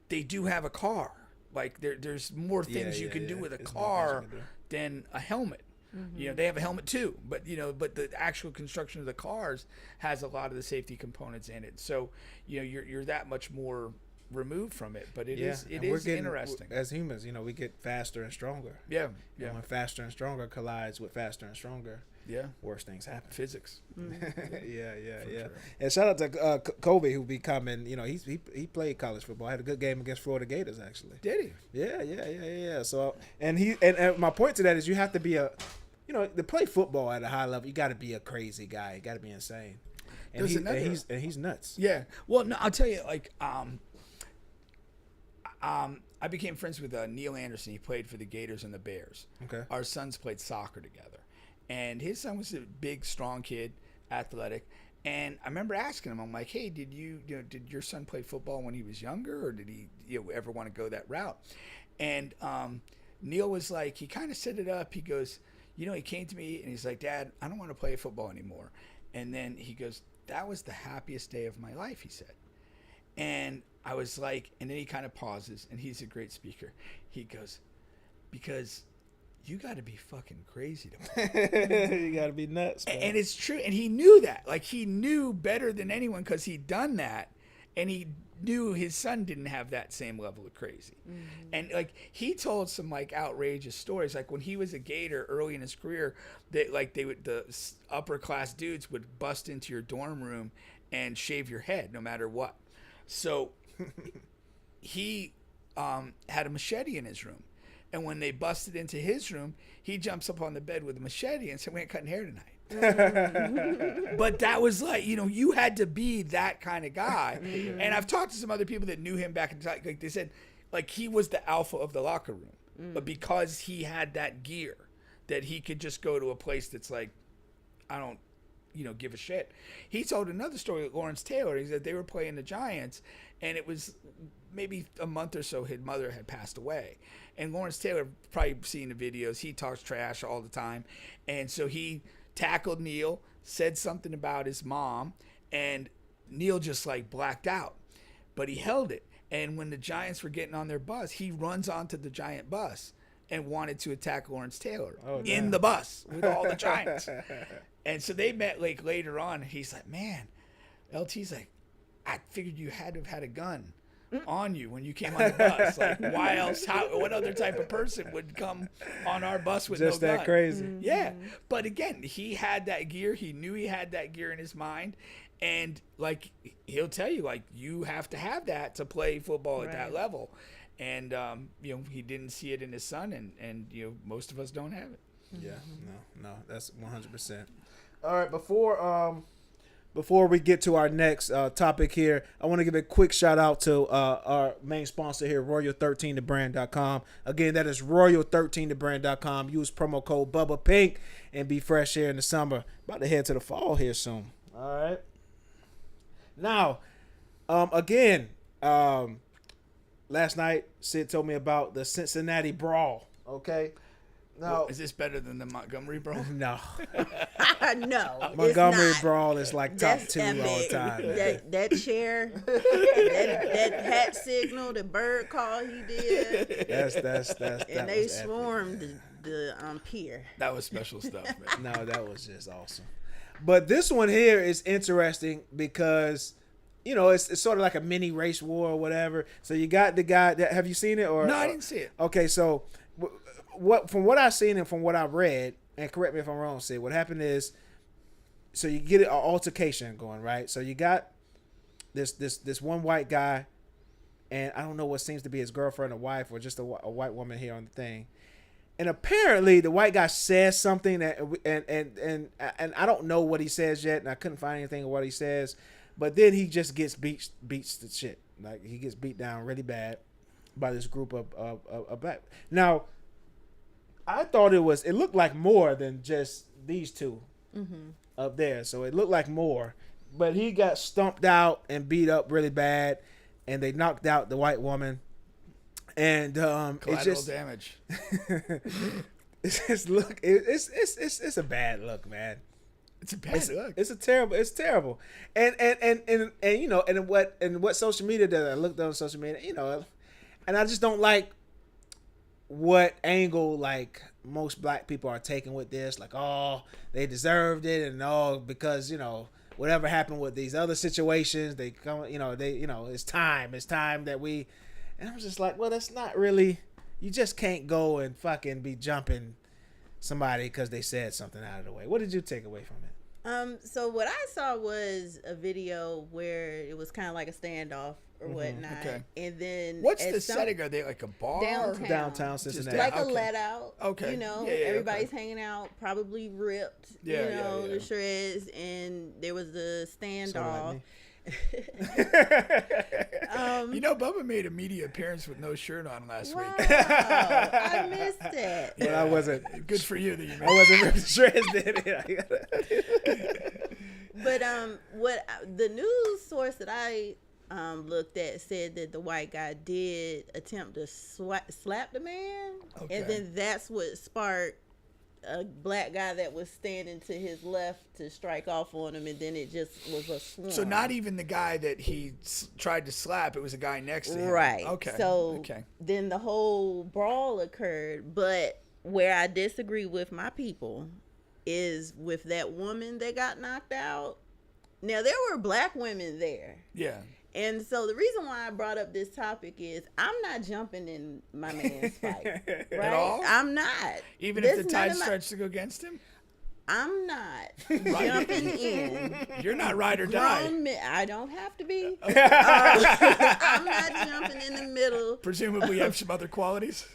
they do have a car. Like there's more things you can do with a car than a helmet. They have a helmet too, but the actual construction of the cars has a lot of the safety components in it. So, you're that much more removed from it, but it is interesting. As humans, we get faster and stronger. Yeah. And when faster and stronger collides with faster and stronger, worse things happen. Physics. Yeah. Sure. And shout out to Kobe, who be coming. He played college football. Had a good game against Florida Gators, actually. Did he? Yeah. So, and my point to that is you have to be to play football at a high level, you got to be a crazy guy. You got to be insane. And he's nuts. Yeah. Well, no, I'll tell you, like, I became friends with Neil Anderson. He played for the Gators and the Bears. Okay. Our sons played soccer together. And his son was a big, strong kid, athletic. And I remember asking him, I'm like, hey, did your son play football when he was younger, or did he ever want to go that route? And Neil was like, he kind of set it up. He goes, he came to me and he's like, Dad, I don't want to play football anymore. And then he goes, that was the happiest day of my life, he said. And I was like, and then he kind of pauses, and he's a great speaker. He goes, because you got to be fucking crazy to play. You got to be nuts, man. And it's true. And he knew that. Like, he knew better than anyone because he'd done that. And he knew his son didn't have that same level of crazy. And like, he told some like outrageous stories. Like when he was a Gator early in his career, the upper class dudes would bust into your dorm room and shave your head no matter what. So he had a machete in his room. And when they busted into his room, he jumps up on the bed with a machete and said, we ain't cutting hair tonight. But that was like, you had to be that kind of guy. And I've talked to some other people that knew him back in the time. Like they said, like he was the alpha of the locker room. But because he had that gear, that he could just go to a place that's like, I don't, give a shit. He told another story with Lawrence Taylor. He said they were playing the Giants, and it was maybe a month or so his mother had passed away. And Lawrence Taylor, probably seen the videos, he talks trash all the time. And so he tackled Neil, said something about his mom, and Neil just like blacked out. But he held it. And when the Giants were getting on their bus, he runs onto the Giant bus and wanted to attack Lawrence Taylor in the bus with all the Giants. And so they met like later on. And he's like, man, LT's like, I figured you had to have had a gun on you when you came on the bus. Like, why else? What other type of person would come on our bus with Just no that gun? crazy. Yeah, but again, he had that gear. He knew he had that gear in his mind, and like he'll tell you, like you have to have that to play football at that level. And you know, he didn't see it in his son, and you know, most of us don't have it. Yeah, no, that's 100%. All right, before we get to our next topic here, I want to give a quick shout out to our main sponsor here, Royal13thebrand.com. Again, that is Royal13thebrand.com. Use promo code Bubba Pink and be fresh here in the summer. About to head to the fall here soon. All right. Now, again, last night Sid told me about the Cincinnati Brawl. Okay. Now, Is this better than the Montgomery Brawl? no. No, Montgomery it's not. Brawl is like top That's 2 all the epic. time. That chair, that hat signal, the bird call he did, That's and they swarmed the pier. That was special stuff, man. No, that was just awesome. But this one here is interesting because, you know, it's sort of like a mini race war or whatever. So you got the guy that, have you seen it or? No, I didn't see it. Okay, so from what I've seen and from what I've read, and correct me if I'm wrong, Sid, what happened is, so you get an altercation going, right? So you got this one white guy, and I don't know what seems to be his girlfriend or wife or just a white woman here on the thing. And apparently the white guy says something that, and I don't know what he says yet, and I couldn't find anything of what he says, but then he just gets beats the shit. Like he gets beat down really bad by this group of black. Now, I thought it looked like more than just these two up there. So it looked like more, but he got stumped out and beat up really bad, and they knocked out the white woman. And Collateral it's just damage. it's just look. It's a bad look, man. It's a bad look. It's terrible. And you know, and what social media does. I looked on social media, you know, and I just don't like what angle like most black people are taking with this. Like, oh, they deserved it, and all because, you know, whatever happened with these other situations, they come, you know, it's time that we. And I'm just like, well, that's not really. You just can't go and fucking be jumping somebody because they said something out of the way. What did you take away from it? So what I saw was a video where it was kind of like a standoff or whatnot. Okay. And then What's the setting? Are they like a bar? Downtown Cincinnati. Like Okay. a let out. Okay. You know, Yeah, everybody's hanging out, probably ripped, Yeah, you know, yeah. the shreds, and there was the standoff. Sorta like You know, Bubba made a media appearance with no shirt on last Wow, week. I missed it. But I wasn't. Good for you that you made I wasn't ripping shreds then. But what the news source that I looked at said that the white guy did attempt to slap the man, Okay. and then that's what sparked a black guy that was standing to his left to strike off on him, and then it just was a swarm. So not even the guy that he tried to slap, it was a guy next to him. Right. Okay. So then the whole brawl occurred, but where I disagree with my people is with that woman that got knocked out. Now, there were black women there. Yeah. And so the reason why I brought up this topic is I'm not jumping in my man's fight. Right? At all? I'm not. Even This if the none tide of my- starts to go against him? I'm not jumping in. You're not ride or die. I don't have to be. I'm not jumping in the middle. Presumably you have some other qualities.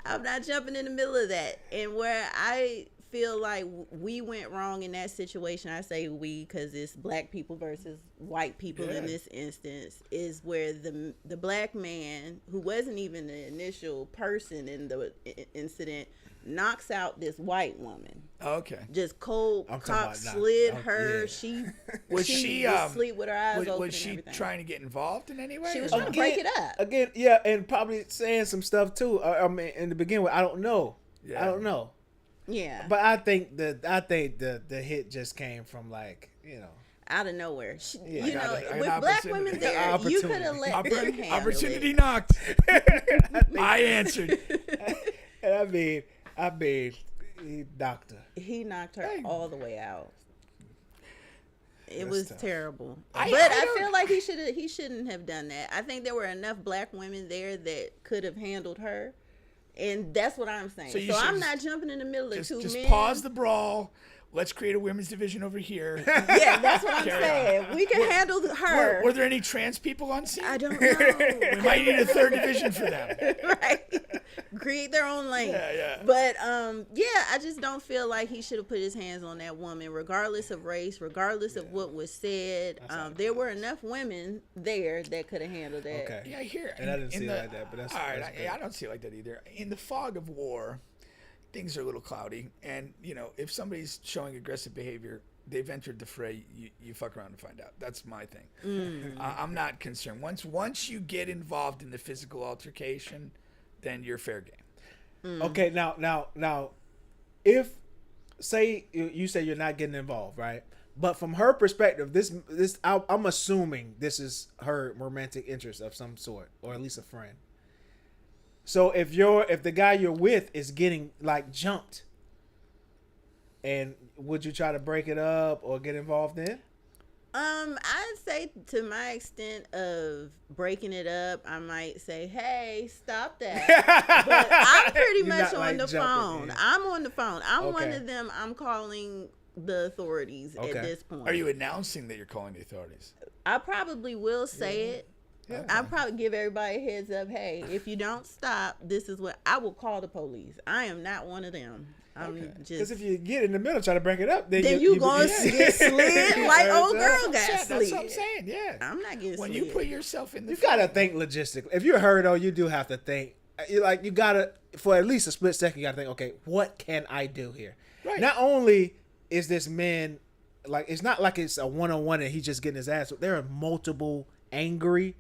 I'm not jumping in the middle of that. And where I feel like we went wrong in that situation, I say we because it's black people versus white people in this instance, is where the black man, who wasn't even the initial person in the incident, knocks out this white woman. Okay. Just cold I'm cock talking about slid not- her. yeah. She Was she she was asleep with her eyes open. was and she everything. trying to get involved in any way? She was or trying no? to break it up. Again, yeah, and probably saying some stuff too. I mean, in the beginning, I don't know. Yeah. I don't know. Yeah, But I think the hit just came from, like, you know. out of nowhere. Yeah. You I got know, a- I got with an black opportunity. women there, you could have let them handle Opportunity it. knocked. I answered. And I mean, he knocked her. He knocked her all the way out. It That's was tough. terrible. I But I don't- feel like he shouldn't have done that. I think there were enough black women there that could have handled her. And that's what I'm saying. So So, you should I'm not jumping in the middle of two just men. pause the brawl. Let's create a women's division over here. Yeah, that's what I'm Carry saying. We can handle her. Were there any trans people on scene? I don't know. We might need a third division for them. Right. Create their own lane. Yeah. But yeah, I just don't feel like he should have put his hands on that woman, regardless of race, regardless of what was said. There were enough women there that could have handled that. Okay. Yeah, I hear. And I didn't see it like that, but that's all right. that's good. I don't see it like that either. In the fog of war, things are a little cloudy, and if somebody's showing aggressive behavior, they've entered the fray. You fuck around and find out. That's my thing. I'm not concerned. Once you get involved in the physical altercation, then you're fair game. Okay, now, if say you say you're not getting involved, right? But from her perspective, I'm assuming this is her romantic interest of some sort, or at least a friend. So if the guy you're with is getting like jumped, and would you try to break it up or get involved in? I'd say to my extent of breaking it up, I might say, "Hey, stop that." But I'm pretty You're much not, on like, the jumping phone. in. I'm on the phone. I'm one Okay. of them. I'm calling the authorities Okay. at this point. Are you announcing that you're calling the authorities? I probably will say it. Yeah. I'll probably give everybody a heads up. Hey, if you don't stop, this is what I will call the police. I am not one of them. I'm Because just. if you get in the middle, try to break it up, then you gonna get slid like old girl got That's what I'm slid. saying. Yeah. I'm not getting When slid. you put yourself in the You gotta think logistically. If you're her though, you do have to think. You gotta, for at least a split second, you gotta think, okay, what can I do here? Right. Not only is this man like, it's not like it's a one-on-one and he's just getting his ass. There are multiple angry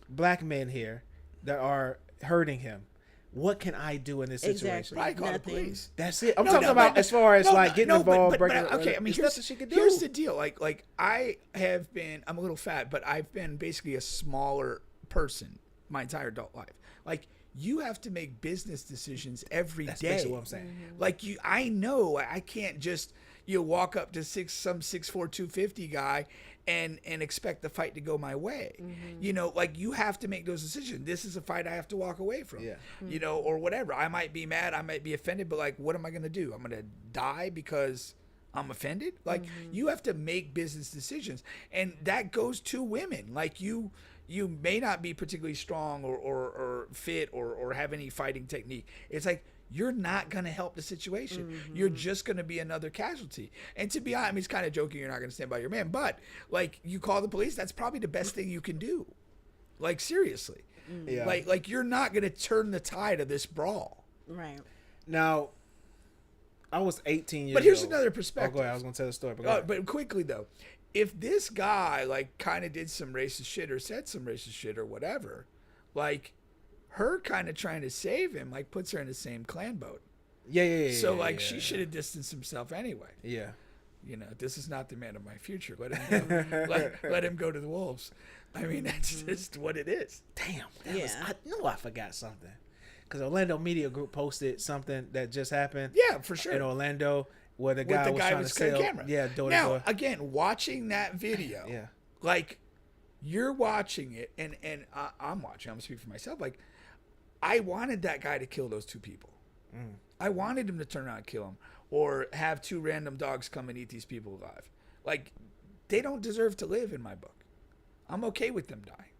black men here that are hurting him. What can I do in this situation? Exactly. Probably call the Nothing. police. That's it. I'm No, talking no, about no, as far as no, like no, getting no, involved, but breaking. okay. I mean, there's nothing she could do. Here's the deal. Like I have been. I'm a little fat, but I've been basically a smaller person my entire adult life. Like you have to make business decisions every That's day. basically what I'm saying. Like I know I can't just walk up to some 6'4", 250 guy and expect the fight to go my way. Like you have to make those decisions. This is a fight I have to walk away from. Yeah. Or whatever. I might be mad, I might be offended, but like what am I gonna do? I'm gonna die because I'm offended? Like you have to make business decisions. And that goes to women. Like you may not be particularly strong or fit or have any fighting technique. It's like you're not going to help the situation. You're just going to be another casualty. And to be honest, I mean, it's kind of joking you're not going to stand by your man, but like you call the police, that's probably the best thing you can do. Like seriously. Yeah. Like you're not going to turn the tide of this brawl. Right. Now, I was 18 years old. But here's another Oh, perspective. go ahead. I was going to tell the story. But, go ahead. But quickly though, if this guy like kind of did some racist shit or said some racist shit or whatever, like her kind of trying to save him like puts her in the same clan boat. Yeah. So yeah, like yeah, she should have distanced himself anyway. Yeah. This is not the man of my future. Let him go. let him go to the wolves. I mean, that's just what it is. Damn. Yeah. I knew I forgot something. Because Orlando Media Group posted something that just happened. Yeah, for sure. In Orlando, where the guy was trying to sell. camera. Yeah, door to now, door. again, watching that video, Yeah. like you're watching it, and I'm watching. I'm speaking for myself. Like, I wanted that guy to kill those two people. I wanted him to turn around and kill him, or have two random dogs come and eat these people alive. Like, they don't deserve to live in my book. I'm okay with them dying.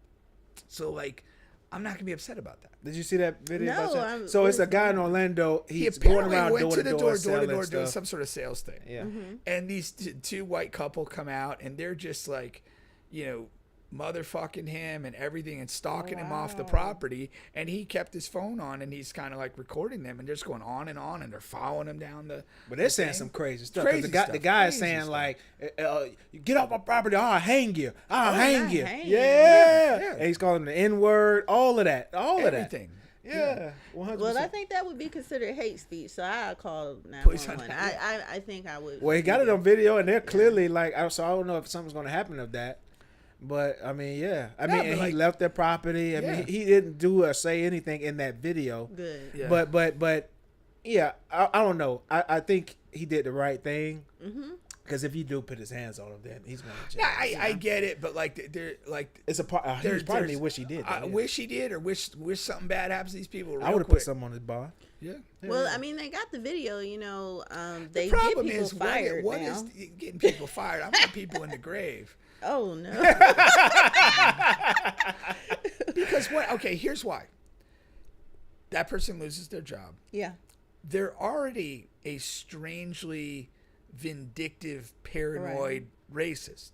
So, like, I'm not gonna be upset about that. Did you see that video? No, about that? I'm- So it's a what is guy that? in Orlando. He He's going apparently around went door to the door selling doing stuff. some sort of sales thing. Yeah. And these two white couple come out and they're just like, motherfucking him and everything and stalking him off the property. And he kept his phone on and he's kind of like recording them and they're just going on and they're following him down the. But they're saying thing. some crazy stuff. 'Cause Crazy the stuff, guy is crazy saying stuff. like, "You get off my property, I'll hang you. I'll hang not you." hang. Yeah. Yeah. And he's calling him the N-word. All of that. All of that. Everything. Yeah. 100%. Well, I think that would be considered hate speech, so I call Police 911. on I think I would. Well, he got it on video, and they're clearly like, so I don't know if something's going to happen of that. But I mean, yeah. I mean, but and like- he left their property. I Yeah. mean, he didn't do or say anything in that video. Good. Yeah. But yeah, I don't know. I think he did the right thing. Because if you do put his hands on him, then he's going to jail. Yeah, I get it, but like they're like It's a part. There's part of me wish he did. I wish he did, or wish something bad happens to these people. I would have put something on his bar. Yeah. Well, I mean, they got the video. You know, they The problem get people is fired what now. is getting people fired? I want people in the grave. Oh no. Because what? Okay, here's why. That person loses their job. Yeah. They're already a strangely vindictive, paranoid racist.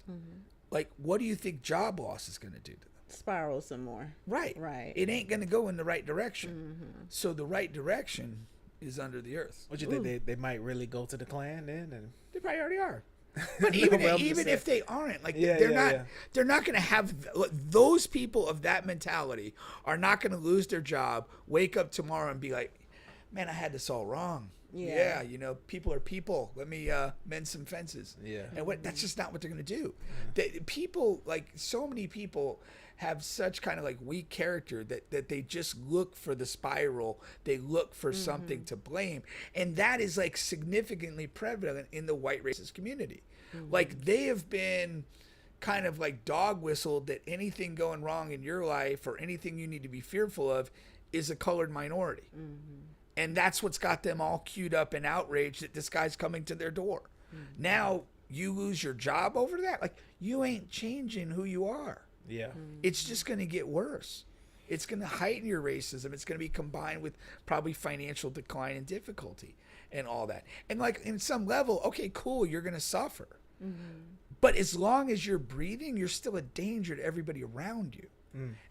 Like, what do you think job loss is going to do to them? Spiral some more. Right. Right. It ain't going to go in the right direction. So the right direction is under the earth. What you think they might really go to the Klan then? And They probably already are. But even if they aren't, like they're not going to have those people of that mentality are not going to lose their job, wake up tomorrow and be like, man, I had this all wrong. Yeah, you know, people are people. Let me mend some fences. Yeah. And that's just not what they're going to do. People, like so many people have such kind of like weak character that they just look for the spiral. They look for something to blame. And that is like significantly prevalent in the white racist community. Like they have been kind of like dog whistled that anything going wrong in your life or anything you need to be fearful of is a colored minority. And that's what's got them all queued up and outraged that this guy's coming to their door. Now you lose your job over that? Like, you ain't changing who you are. yeah. It's just going to get worse. It's going to heighten your racism. It's going to be combined with probably financial decline and difficulty and all that. And like in some level, okay, cool, you're going to suffer. But as long as you're breathing, you're still a danger to everybody around you.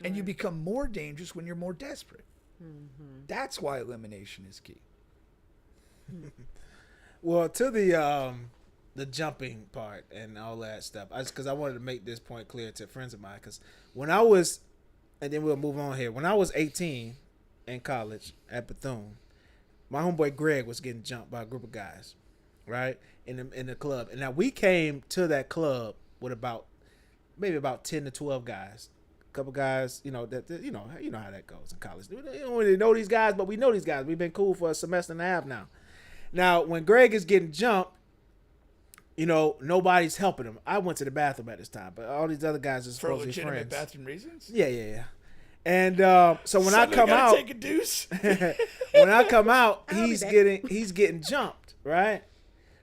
And you become more dangerous when you're more desperate. That's why elimination is key. Well, to the jumping part and all that stuff, because I wanted to make this point clear to friends of mine. Because when I was, and then we'll move on here. When I was 18 in college at Bethune, my homeboy Greg was getting jumped by a group of guys, right, in the club. And now we came to that club with maybe about 10 to 12 guys. Couple guys, you know you know how that goes in college. We don't really know these guys, but we know these guys. We've been cool for a semester and a half now. Now, when Greg is getting jumped, you know, nobody's helping him. I went to the bathroom at this time, but all these other guys are For supposed to be legitimate friends. bathroom reasons? Yeah. And so when I come out, take a deuce. when I come out, I'll be he's back. getting jumped, right?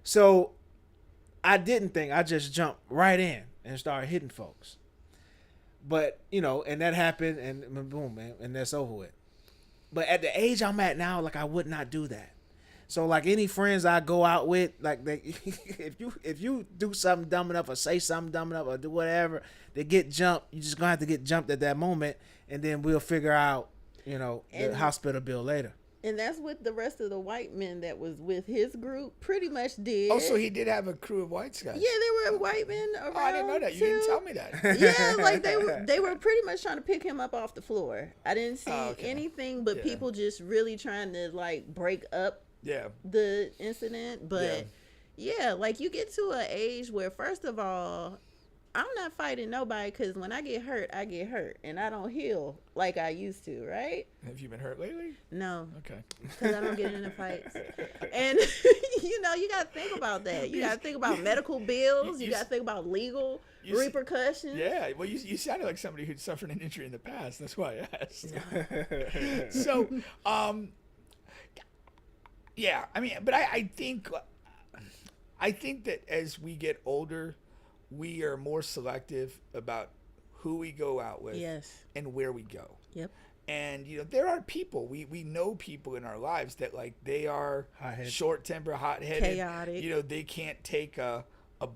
So I didn't think. I just jumped right in and started hitting folks. But, you know, and that happened, and boom, man, and that's over with. But at the age I'm at now, like, I would not do that. So, like, any friends I go out with, like, if you do something dumb enough or say something dumb enough or do whatever, they get jumped. You just gonna have to get jumped at that moment, and then we'll figure out, you know, the hospital bill later. And that's what the rest of the white men that was with his group pretty much did. Oh, so he did have a crew of white guys. Yeah, there were white men around. Oh, I didn't know that. You too. didn't tell me that. Yeah, like they were pretty much trying to pick him up off the floor. I didn't see anything but people just really trying to like break up the incident. But yeah, like you get to an age where first of all, I'm not fighting nobody because when I get hurt, and I don't heal like I used to, right? Have you been hurt lately? No. Okay. Because I don't get into fights. And, you know, you got to think about that. You got to think about medical bills. You got to think about legal repercussions. Yeah. Well, you sounded like somebody who'd suffered an injury in the past. That's why I asked. So, yeah. I mean, but I think that as we get older, we are more selective about who we go out with and where we go. Yep. And, you know, there are people, we know people in our lives that, like, they are short-tempered, hot-headed. Chaotic. You know, they can't take a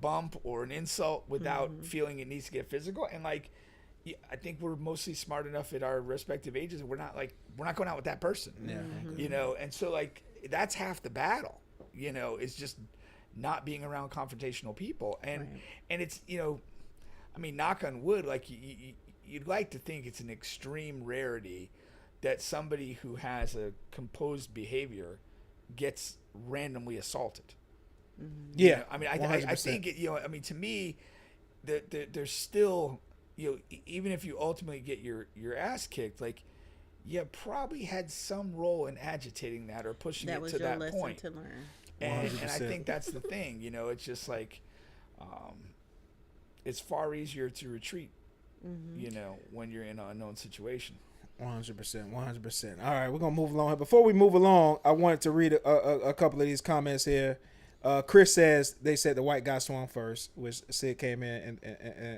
bump or an insult without feeling it needs to get physical. And, like, I think we're mostly smart enough at our respective ages and we're not going out with that person. Yeah. You know, and so, like, that's half the battle, you know, is just not being around confrontational people. And it's, you know, I mean, knock on wood, like you'd like to think it's an extreme rarity that somebody who has a composed behavior gets randomly assaulted. Yeah. You know, I mean, I think it, you know, I mean, to me, there's still, you know, even if you ultimately get your ass kicked, like, you probably had some role in agitating that or pushing it to that point. That was your lesson to learn. And I think that's the thing, you know, it's just like, it's far easier to retreat, you know, when you're in an unknown situation. 100%. All right, we're going to move along. Before we move along, I wanted to read a couple of these comments here. Chris says, they said the white guy swung first, which Sid came in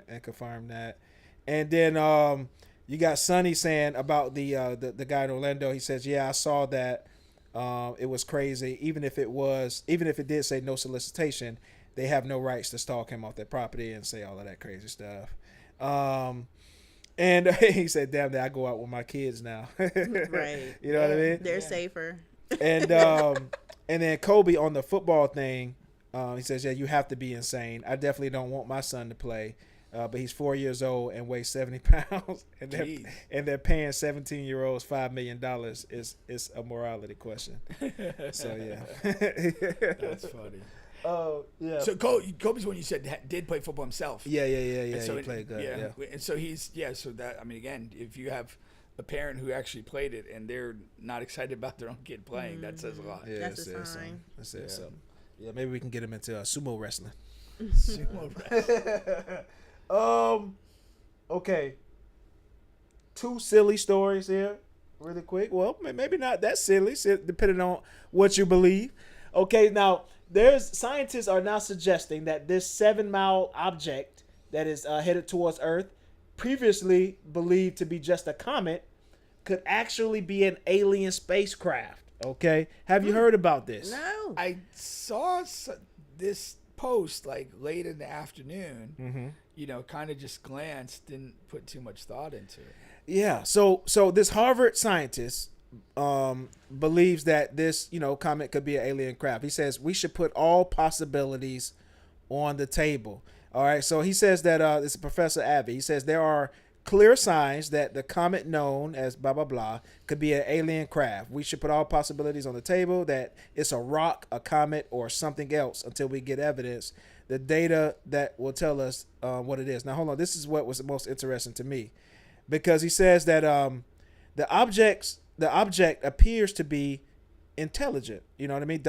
and confirmed that. And then you got Sonny saying about the guy in Orlando. He says, yeah, I saw that. It was crazy. Even if it did say no solicitation, they have no rights to stalk him off their property and say all of that crazy stuff. And he said, damn that I go out with my kids now. Right. You know what I mean? They're safer. And then Kobe on the football thing, he says, yeah, you have to be insane. I definitely don't want my son to play. But he's 4 years old and weighs 70 pounds. And they're paying 17-year-olds $5 million. It's a morality question. So, yeah. That's funny. Oh, yeah. So Kobe's one you said did play football himself. Yeah. So he played good. Yeah. And so so that, I mean, again, if you have a parent who actually played it and they're not excited about their own kid playing, that says a lot. Yeah, That's a sign. That says something. Yeah, maybe we can get him into sumo wrestling. Sumo wrestling. Okay. 2 silly stories here, really quick. Well, maybe not that silly, depending on what you believe. Okay, now scientists are now suggesting that this 7-mile object that is headed towards Earth, previously believed to be just a comet, could actually be an alien spacecraft. Okay, have you heard about this? No. I saw this post like late in the afternoon. Mm-hmm. You know, kind of just glanced, didn't put too much thought into it. Yeah. So this Harvard scientist believes that this, comet could be an alien craft. He says we should put all possibilities on the table. All right. So he says that this is Professor Abbey. He says there are clear signs that the comet known as blah, blah, blah could be an alien craft. We should put all possibilities on the table that it's a rock, a comet, or something else until we get evidence. The data that will tell us what it is. Now, hold on. This is what was the most interesting to me, because he says that the object appears to be intelligent. You know what I mean?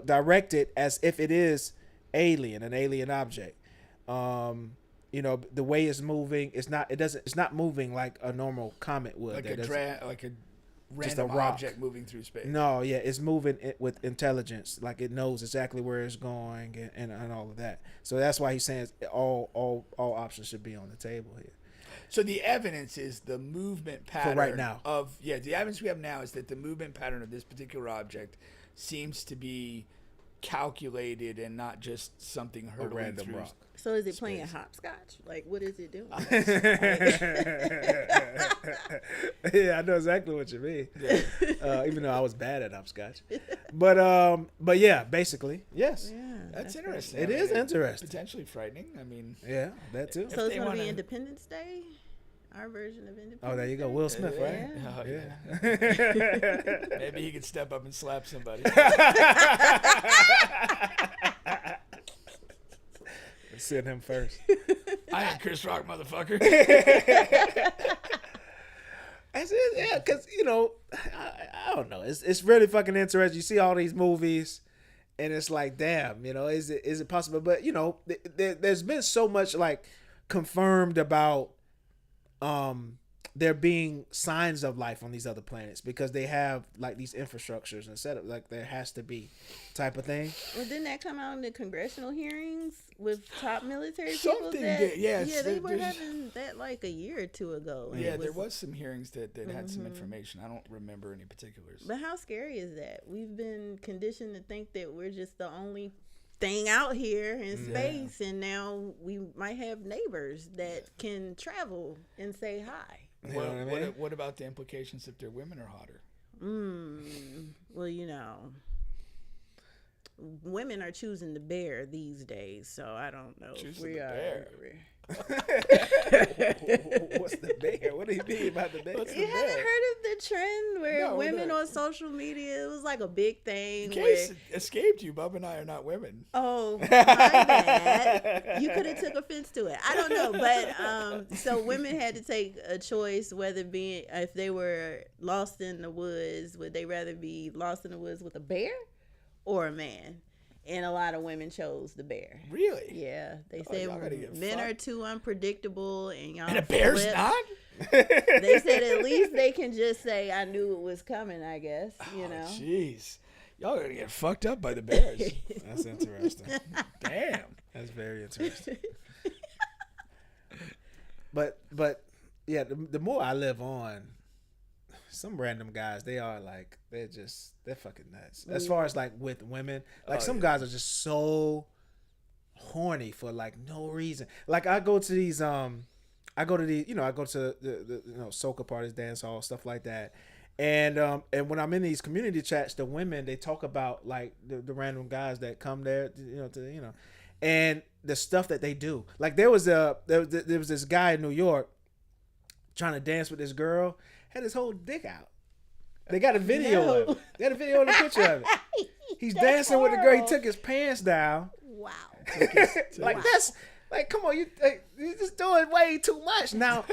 Directed as if it is an alien object. The way it's moving, it's not moving like a normal comet would. Like a just random a rock. object moving through space. No, yeah, it's moving with intelligence. Like it knows exactly where it's going and all of that. So that's why he's saying all options should be on the table here. So the evidence is the movement pattern for right now. The evidence we have now is that the movement pattern of this particular object seems to be calculated and not just something hurtling through rock. So is it playing hopscotch? Like, what is it doing? Yeah, I know exactly what you mean. Yeah. Even though I was bad at hopscotch, but yeah, basically, yes. Yeah, That's interesting. It is interesting. Potentially frightening. I mean, yeah, that too. So it's going to be Independence Day? Our version of Independence Oh, there you go. Day? Will Smith, right? Yeah. Maybe he could step up and slap somebody. Send him first. I am Chris Rock, motherfucker. That's it, yeah, because, I don't know. It's really fucking interesting. You see all these movies, and it's like, damn, is it possible? But, there's been so much, like, confirmed about there being signs of life on these other planets because they have like these infrastructures and setup, like there has to be type of thing. Well, didn't that come out in the congressional hearings with top military Something people? They were having that like a year or two ago. Yeah, there was some hearings that had some information. I don't remember any particulars. But how scary is that? We've been conditioned to think that we're just the only thing out here in space, and now we might have neighbors that can travel and say hi. What about the implications if their women are hotter? Well, women are choosing the bear these days, so I don't know. Choosing the bear. What's the bear? What do you mean about the bear? You haven't heard of the trend where women on social media, it was like a big thing. In case it escaped you, Bub and I are not women. Oh, my bad. You could have took offense to it. I don't know, but so women had to take a choice if they were lost in the woods, would they rather be lost in the woods with a bear or a man? And a lot of women chose the bear. Really? Yeah, they y'all gotta get said men fucked. are too unpredictable, and y'all. And a bear's flip. not? They said at least they can just say, "I knew it was coming." I guess you know. Jeez. Y'all gonna get fucked up by the bears. That's interesting. Damn. That's very interesting. But yeah, the more I live on, some random guys, they're fucking nuts. As far as like with women, like some guys are just so horny for like no reason. Like I go to the soca parties, dance hall, stuff like that. And when I'm in these community chats, the women, they talk about like the random guys that come there, and the stuff that they do. Like there was this guy in New York trying to dance with this girl, had his whole dick out. They got a video of it. They got a video of the picture of it. He's dancing with the girl. He took his pants down. Wow. That's like, come on, you're just doing way too much now.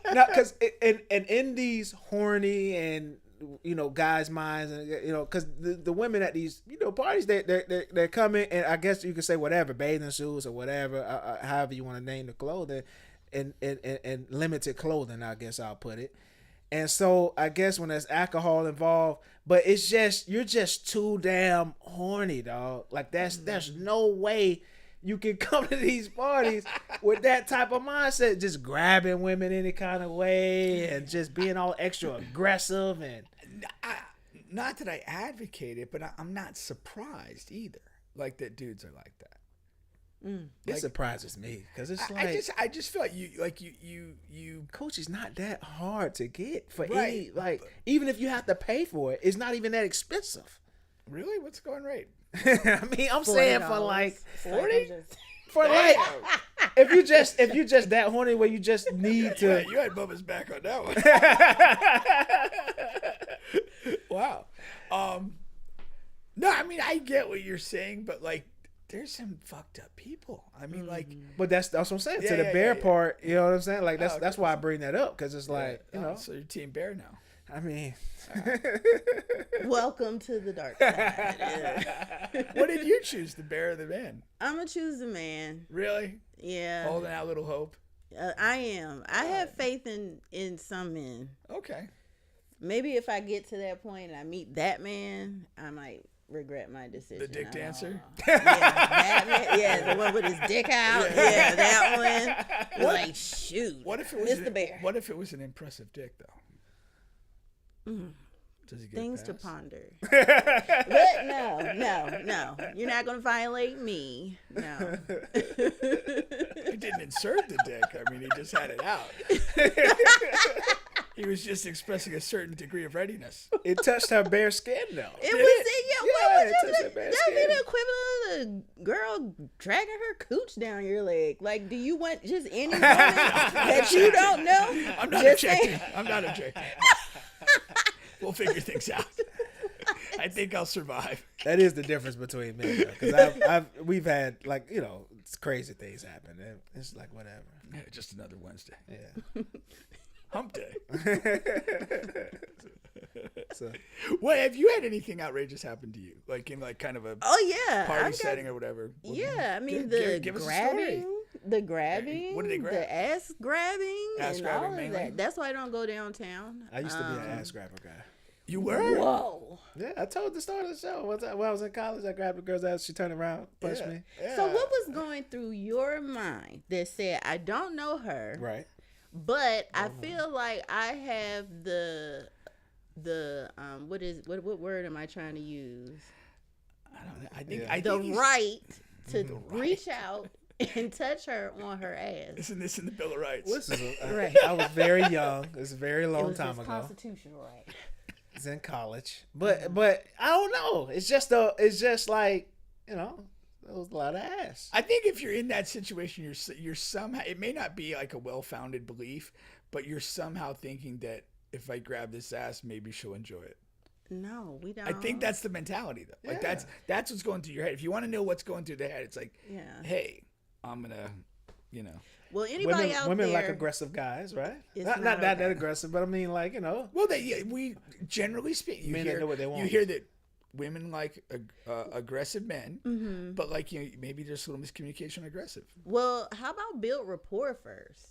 Because in these horny and guys' minds, and because the women at these parties, they're coming, and I guess you could say whatever, bathing suits or whatever, however you want to name the clothing, and limited clothing, I guess I'll put it. And so I guess when there's alcohol involved, but it's just you're just too damn horny, dog. Like there's no way you can come to these parties with that type of mindset, just grabbing women any kind of way and just being all extra aggressive. And Not that I advocate it, but I'm not surprised either. Like that dudes are like that. It surprises me because it's I just feel like you coach is not that hard to get for Right. any even if you have to pay for it, it's not even that expensive. Really? What's the going rate? I mean, I'm saying for like 40? for like if you just that horny where you just need to. You had Bubba's back on that one. Wow. No, I mean I get what you're saying, but like there's some fucked up people. I mean, like, But that's what I'm saying. Yeah, To the yeah, bear yeah. part, you know what I'm saying? Like that's Oh, that's why I bring that up because it's like so you're Team Bear now. I mean, Welcome to the dark side. What did you choose, the bear or the man? I'm gonna choose a man. Really? Yeah, Holding out little hope. I am. I have faith in some men. Okay. Maybe if I get to that point and I meet that man, I might regret my decision. The dick dancer? Yeah, that man. Yeah, the one with his dick out. Yeah, that one. Like, shoot. What if it was It's the bear. What if it was an impressive dick though? Does he get Things a to pass? ponder. But no. You're not going to violate me. No. He didn't insert the dick. I mean, he just had it out. He was just expressing a certain degree of readiness. it touched her bare skin though. It touched her bare that'd be skin. the equivalent of a girl dragging her cooch down your leg. Like, do you want just any woman that you don't know? I'm not Just objecting. I'm not objecting. We'll figure things out. I think I'll survive. That is the difference between men, because we've had it's crazy things happen. And it's like whatever. Yeah, just another Wednesday. Yeah. Hump day. So What have you had anything outrageous happen to you? Like in like kind of a Oh yeah, party I've got- setting or whatever? Yeah, I mean Give us a story. the grabbing, What did they grab? the ass grabbing, Ass and grabbing all of mainly? that. That's why I don't go downtown. I used to be an ass grabber guy. You were? Whoa. Yeah, I told the start of the show. One time when I was in college, I grabbed a girl's ass. She turned around, punched me. Yeah. So what was going through your mind that said, I don't know her, Right. but I feel like I have the what word am I trying to use? I don't know. I think Yeah. I The think right to reach out and touch her on her ass. Isn't this in the Bill of Rights? Right. I was very young. It was a very It long was time his ago. constitutional right. I was in college, but I don't know. It's just like there was a lot of ass. I think if you're in that situation, you're somehow, it may not be like a well-founded belief, but you're somehow thinking that if I grab this ass, maybe she'll enjoy it. No, we don't. I think that's the mentality though. Like Yeah. that's what's going through your head. If you want to know what's going through the head, it's like, Yeah. hey, I'm gonna, Well, anybody out Women there, like aggressive guys, right? It's Not not that okay. aggressive, but I mean, like Well, we generally speak. Men that know what they want. You hear that women like aggressive men, but like maybe there's a little miscommunication on aggressive. Well, how about build rapport first?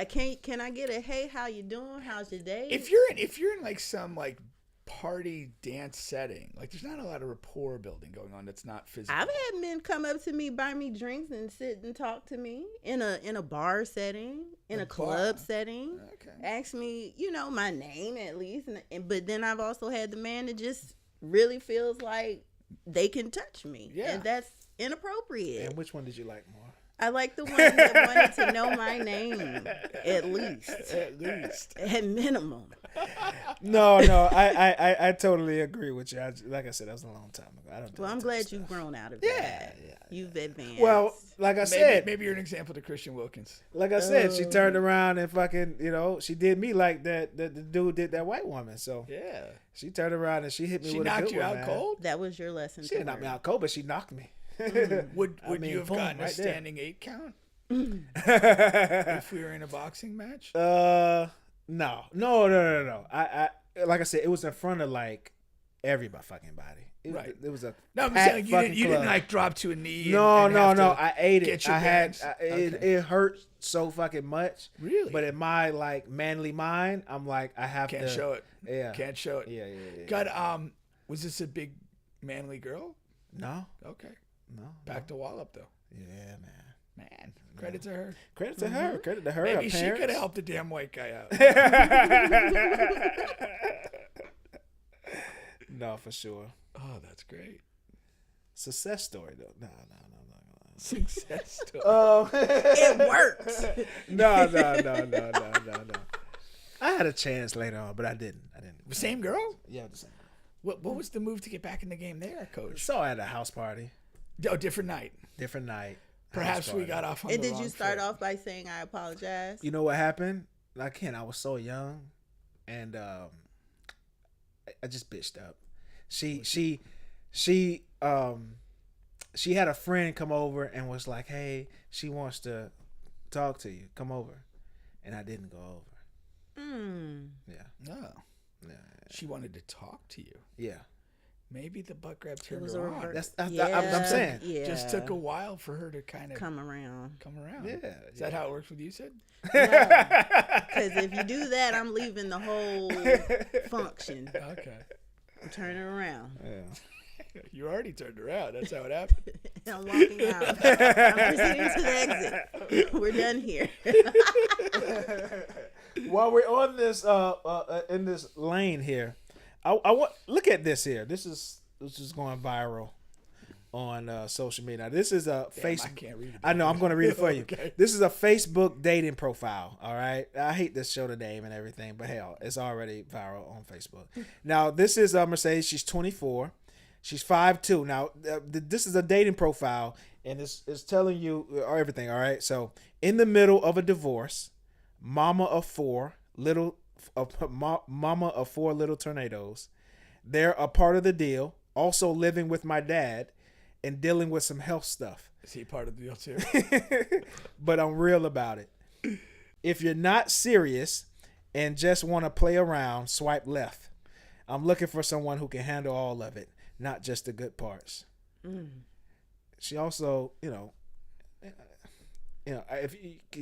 Can I get a hey, how you doing? How's your day? If you're in like some like party dance setting, like there's not a lot of rapport building going on that's not physical. I've had men come up to me, buy me drinks, and sit and talk to me in a bar setting, in a club setting. Okay. Ask me, my name at least, but then I've also had the man that just really feels like they can touch me, and that's inappropriate. And which one did you like more? I like the one that wanted to know my name, at least. At minimum. No, I totally agree with you. Like I said, that was a long time ago. I don't. Well, I'm glad you've grown out of that. Yeah. You've advanced. Well, like I said, maybe you're an example to Christian Wilkins. Like I said, she turned around and fucking, she did me like that. The dude did that white woman. So yeah, she turned around and she hit me with a good one. She knocked you out cold. That was your lesson. She didn't knock me out cold, but she knocked me. Would you have gotten a standing 8 count if we were in a boxing match? No. I like I said, it was in front of like everybody fucking body. It was a no. I'm saying you didn't like drop to a knee. No. I ate it. It hurt so fucking much. Really? But in my like manly mind, I'm like I have can't to show it. Yeah. Can't show it. Yeah. God, was this a big manly girl? No. Okay. No. Back to Wallop though. Yeah, man. Credit to her. Credit to her. Credit to her. Maybe she could have helped the damn white guy out. No, for sure. Oh, that's great. Success story though. No. Success story. It works. No. I had a chance later on, but I didn't. The same girl? Yeah, the same girl. What was the move to get back in the game there, Coach? Saw at a house party. Oh, different night. Perhaps we got off on and the did wrong you start foot. off by saying I apologize? You know what happened? Again, I was so young, and I just bitched up. She had a friend come over and was like, "Hey, she wants to talk to you. Come over," and I didn't go over. Yeah. No. Yeah. She wanted to talk to you. Yeah. Maybe the butt grab It turned was her a on. reverse. I'm saying. Yeah. Just took a while for her to kind of come around. Yeah. Is that how it works with you, Sid? Because if you do that, I'm leaving the whole function. Okay. I'm turning around. Yeah. You already turned around. That's how it happened. I'm walking out. I'm proceeding to the exit. We're done here. While we're on this in this lane here, I want look at this here. This is going viral on social media. Now, this is a Facebook. I can't read it. I know. I'm going to read it for you. Okay. This is a Facebook dating profile. All right. I hate to show the name and everything, but hell, it's already viral on Facebook. Now, this is Mercedes. She's 24. She's 5'2". Now, this is a dating profile, and it's telling you everything. All right. So, in the middle of a divorce, mama of four little tornadoes. They're a part of the deal. Also living with my dad and dealing with some health stuff. Is he part of the deal too? But I'm real about it. If you're not serious and just want to play around, swipe left. I'm looking for someone who can handle all of it, not just the good parts. She also, did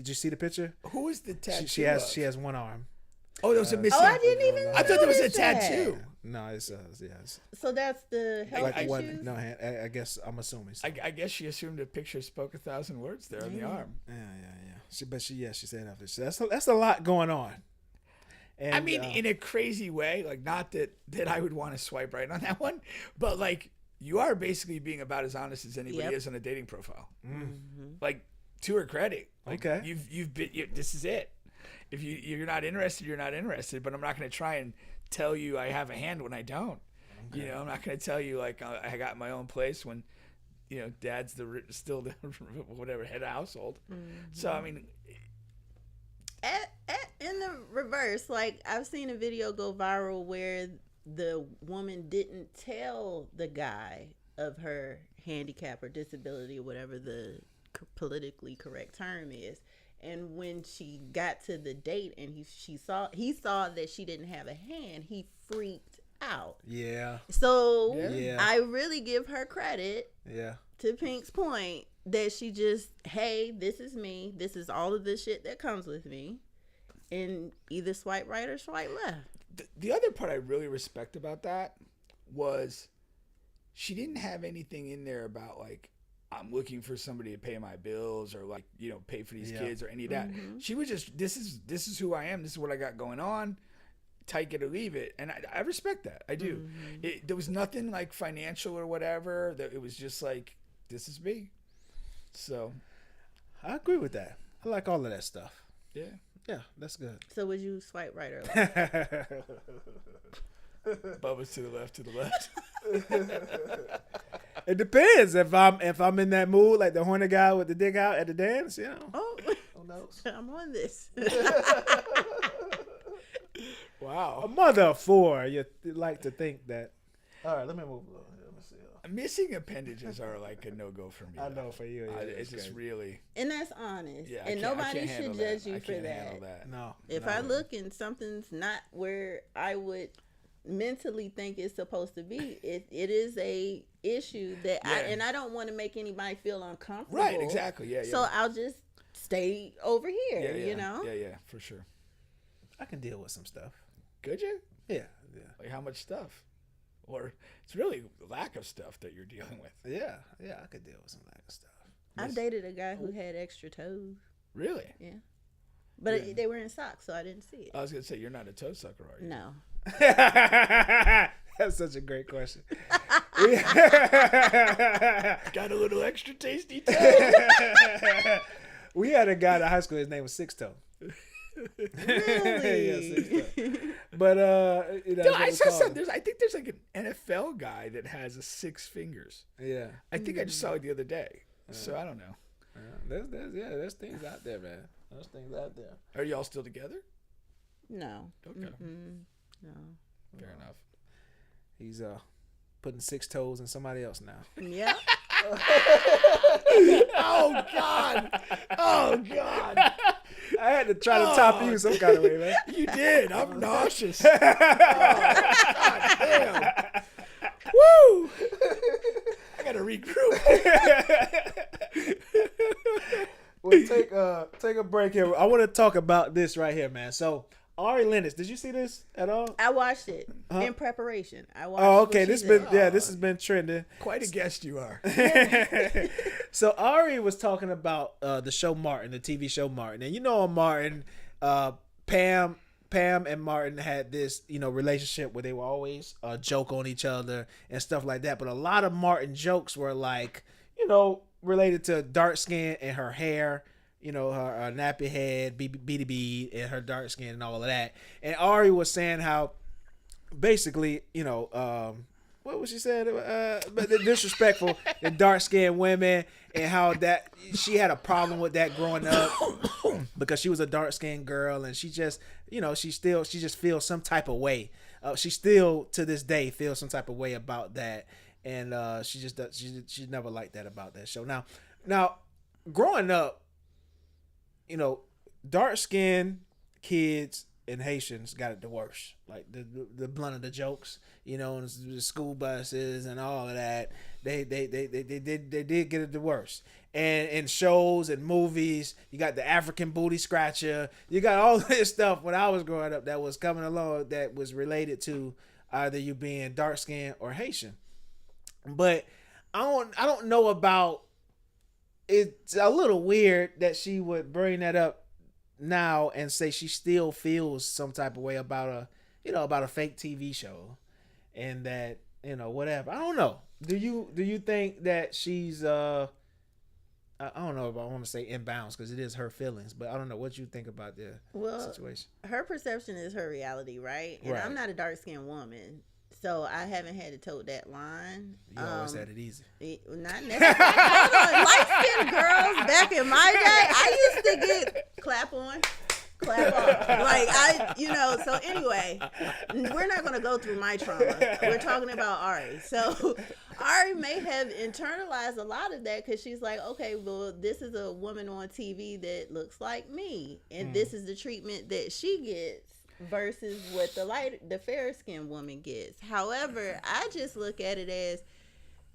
you see the picture? Who is the tattoo? She has one arm. Oh, there was a missing. Oh, I didn't even I thought there was a notice that. tattoo. No, it's So that's the health like issues? one. No, I guess I'm assuming. So. I guess she assumed a picture spoke 1,000 words there on the arm. Yeah. She said that. That's a lot going on. And, I mean, in a crazy way, like not that I would want to swipe right on that one, but like you are basically being about as honest as anybody is on a dating profile. Like to her credit, like, okay, you've been. This is it. If you're not interested, you're not interested. But I'm not going to try and tell you I have a hand when I don't. Okay. I'm not going to tell you like I got my own place when, dad's still the whatever head of household. So I mean, in the reverse, like I've seen a video go viral where the woman didn't tell the guy of her handicap or disability or whatever the politically correct term is. And when she got to the date and he saw that she didn't have a hand, he freaked out. Yeah. So Yeah. I really give her credit. Yeah. To Pink's point, that she just, hey, this is me. This is all of the shit that comes with me. And either swipe right or swipe left. The other part I really respect about that was she didn't have anything in there about like, I'm looking for somebody to pay my bills or like, you know, pay for these kids or any of that. Mm-hmm. She was just, this is who I am. This is what I got going on. Take it or leave it. And I respect that. I do. Mm-hmm. There was nothing like financial or whatever. That it was just like, this is me. So I agree with that. I like all of that stuff. yeah. Yeah, that's good. So would you swipe right or left? Bubba's to the left. It depends. If I'm in that mood, like the horny guy with the dick out at the dance, you know. Oh, Who knows? I'm on this. Wow. A mother of four, you like to think that. All right, let me move a little. Let me see. Missing appendages are like a no-go for me. I know for you. Yeah, It's just really. And that's honest. Yeah, and nobody should judge you for that. No. If no. I look and something's not where I would mentally think it's supposed to be, it is a issue that I don't want to make anybody feel uncomfortable. Right, exactly. Yeah. So I'll just stay over here, yeah, you know? Yeah, for sure. I can deal with some stuff. Could you? Yeah. Like how much stuff? Or it's really lack of stuff that you're dealing with. Yeah, I could deal with some lack of stuff. I've dated a guy who had extra toes. Really? Yeah. But they were in socks, so I didn't see it. I was gonna say you're not a toe sucker, are you? No. That's such a great question. Got a little extra tasty toe. We had a guy in high school. His name was Six Toe. Really? Yeah, Six Toe. But you know, No, I saw something. I think there's like an NFL guy that has a 6 fingers. Yeah. I think I just saw it the other day. So I don't know. There's things out there, man. There's things out there. Are y'all still together? No. Okay. No. Fair enough. He's putting 6 toes in somebody else now. Yeah. Oh God! Oh God! I had to try to top you some kind of way, man. You did. I'm nauseous. Oh, God damn. Woo! I gotta regroup. We'll take a break here. I want to talk about this right here, man. So Ari Lennox, did you see this at all? I watched it in preparation. I watched. Oh, okay. what This she been did. this has been trending. Quite a guest you are. So Ari was talking about the show Martin, the TV show Martin, and you know on Martin, Pam and Martin had this relationship where they were always joke on each other and stuff like that. But a lot of Martin jokes were like related to dark skin and her hair. Her nappy head, beady and her dark skin and all of that. And Ari was saying how basically, what was she saying? But the disrespectful the dark skinned women and how that she had a problem with that growing up because she was a dark skinned girl and she just, she just feels some type of way. She still to this day feels some type of way about that. And she never liked that about that show. Now growing up, dark-skinned kids and Haitians got it the worst. Like the blunt of the jokes, and the school buses and all of that. They did get it the worst. And in shows and movies, you got the African booty scratcher. You got all this stuff when I was growing up that was coming along that was related to either you being dark-skinned or Haitian. But I don't know about. It's a little weird that she would bring that up now and say she still feels some type of way about a fake TV show and that, whatever. I don't know. Do you think that she's, I don't know if I want to say inbounds because it is her feelings, but I don't know what you think about the situation. Her perception is her reality, right? And Right. I'm not a dark-skinned woman. So I haven't had to tote that line. You always had it easy. Not necessarily. Light-skinned girls back in my day, I used to get clap on, clap off. So anyway, we're not going to go through my trauma. We're talking about Ari. So Ari may have internalized a lot of that because she's like, okay, well, this is a woman on TV that looks like me. And this is the treatment that she gets. versus what the fair skinned woman gets. However, I just look at it as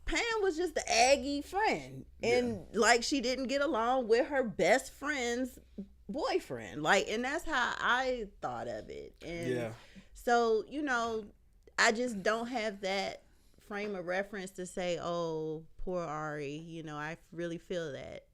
Pam was just the Aggie friend, and like she didn't get along with her best friend's boyfriend, like, and that's how I thought of it. And so, you know, I just don't have that frame of reference to say, oh, poor Ari, you know, I really feel that.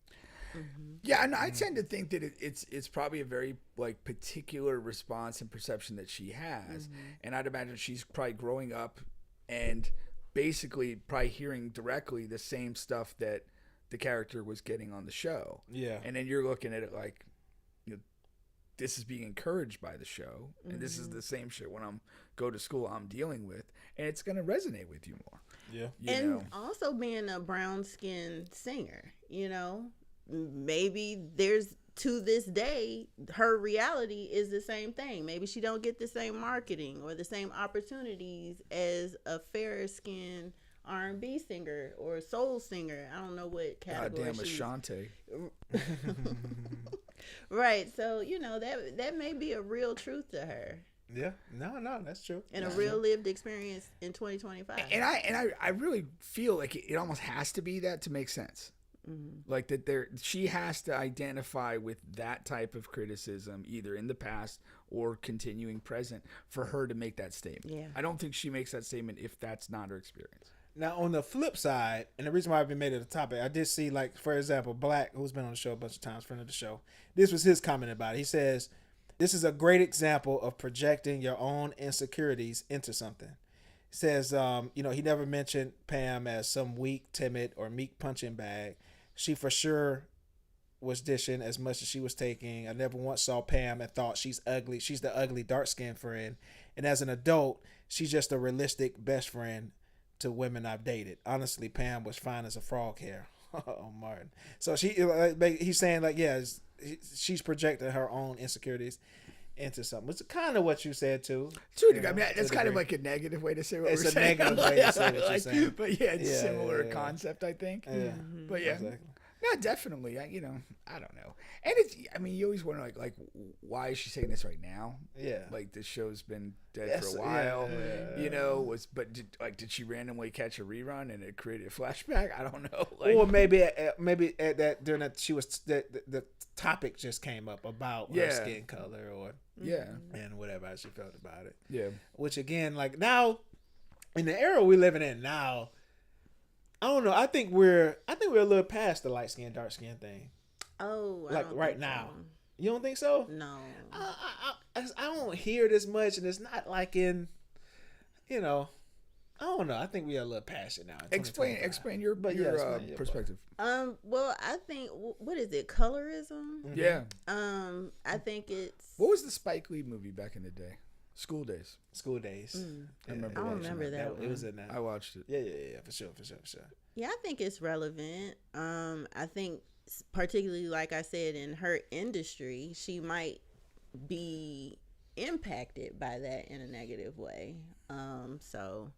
Yeah, and I tend to think that it's probably a very like particular response and perception that she has, and I'd imagine she's probably growing up and basically probably hearing directly the same stuff that the character was getting on the show. Yeah, and then you're looking at it like, you know, this is being encouraged by the show, and this is the same shit when I'm go to school I'm dealing with, and it's gonna resonate with you more. Yeah, you know? Also being a brown skinned singer, you know. Maybe there's, to this day, her reality is the same thing. Maybe she don't get the same marketing or the same opportunities as a fairer skinned R&B singer or soul singer. I don't know what category. Goddamn Ashanti. Right. So, you know, that may be a real truth to her. Yeah. No, that's true. And a real lived experience in 2025. And I really feel like it almost has to be that to make sense. Like that she has to identify with that type of criticism either in the past or continuing present for her to make that statement. Yeah. I don't think she makes that statement if that's not her experience. Now on the flip side, and the reason why I've been made it a topic, I did see, like, for example, Black, who's been on the show a bunch of times, friend of the show, this was his comment about it. He says, this is a great example of projecting your own insecurities into something. He says, you know, he never mentioned Pam as some weak, timid, or meek punching bag. She for sure was dishing as much as she was taking. I never once saw Pam and thought she's ugly. She's the ugly, dark-skinned friend. And as an adult, she's just a realistic best friend to women I've dated. Honestly, Pam was fine as a frog hair. Oh, Martin. So he's saying, like, yeah, she's projecting her own insecurities into something. It's kind of what you said too. True. I mean, that's kind of like a negative way to say what we're saying. It's a negative way to say what you're saying. But yeah, it's similar concept, I think. Yeah. But yeah. Exactly. No, definitely. I don't know. And it's, I mean, you always wonder, like, why is she saying this right now? Yeah. Like, this show's been dead for a while. You know, did she randomly catch a rerun and it created a flashback? I don't know. Like, or maybe at that during that the topic just came up about her skin color or and whatever how she felt about it. Yeah. Which again, like, now in the era we're living in now, I don't know. I think we're a little past the light skin, dark skin thing. Oh, like right now. So. You don't think so? No. I don't hear it as much, and it's not like in, you know, I don't know. I think we are a little past it now. Explain your perspective. Well, I think what is it? Colorism. Mm-hmm. Yeah. I think it's. What was the Spike Lee movie back in the day? School Days. Yeah, I don't remember that. It was in that. I watched it. Yeah, for sure. Yeah, I think it's relevant. I think particularly, like I said, in her industry, she might be impacted by that in a negative way. So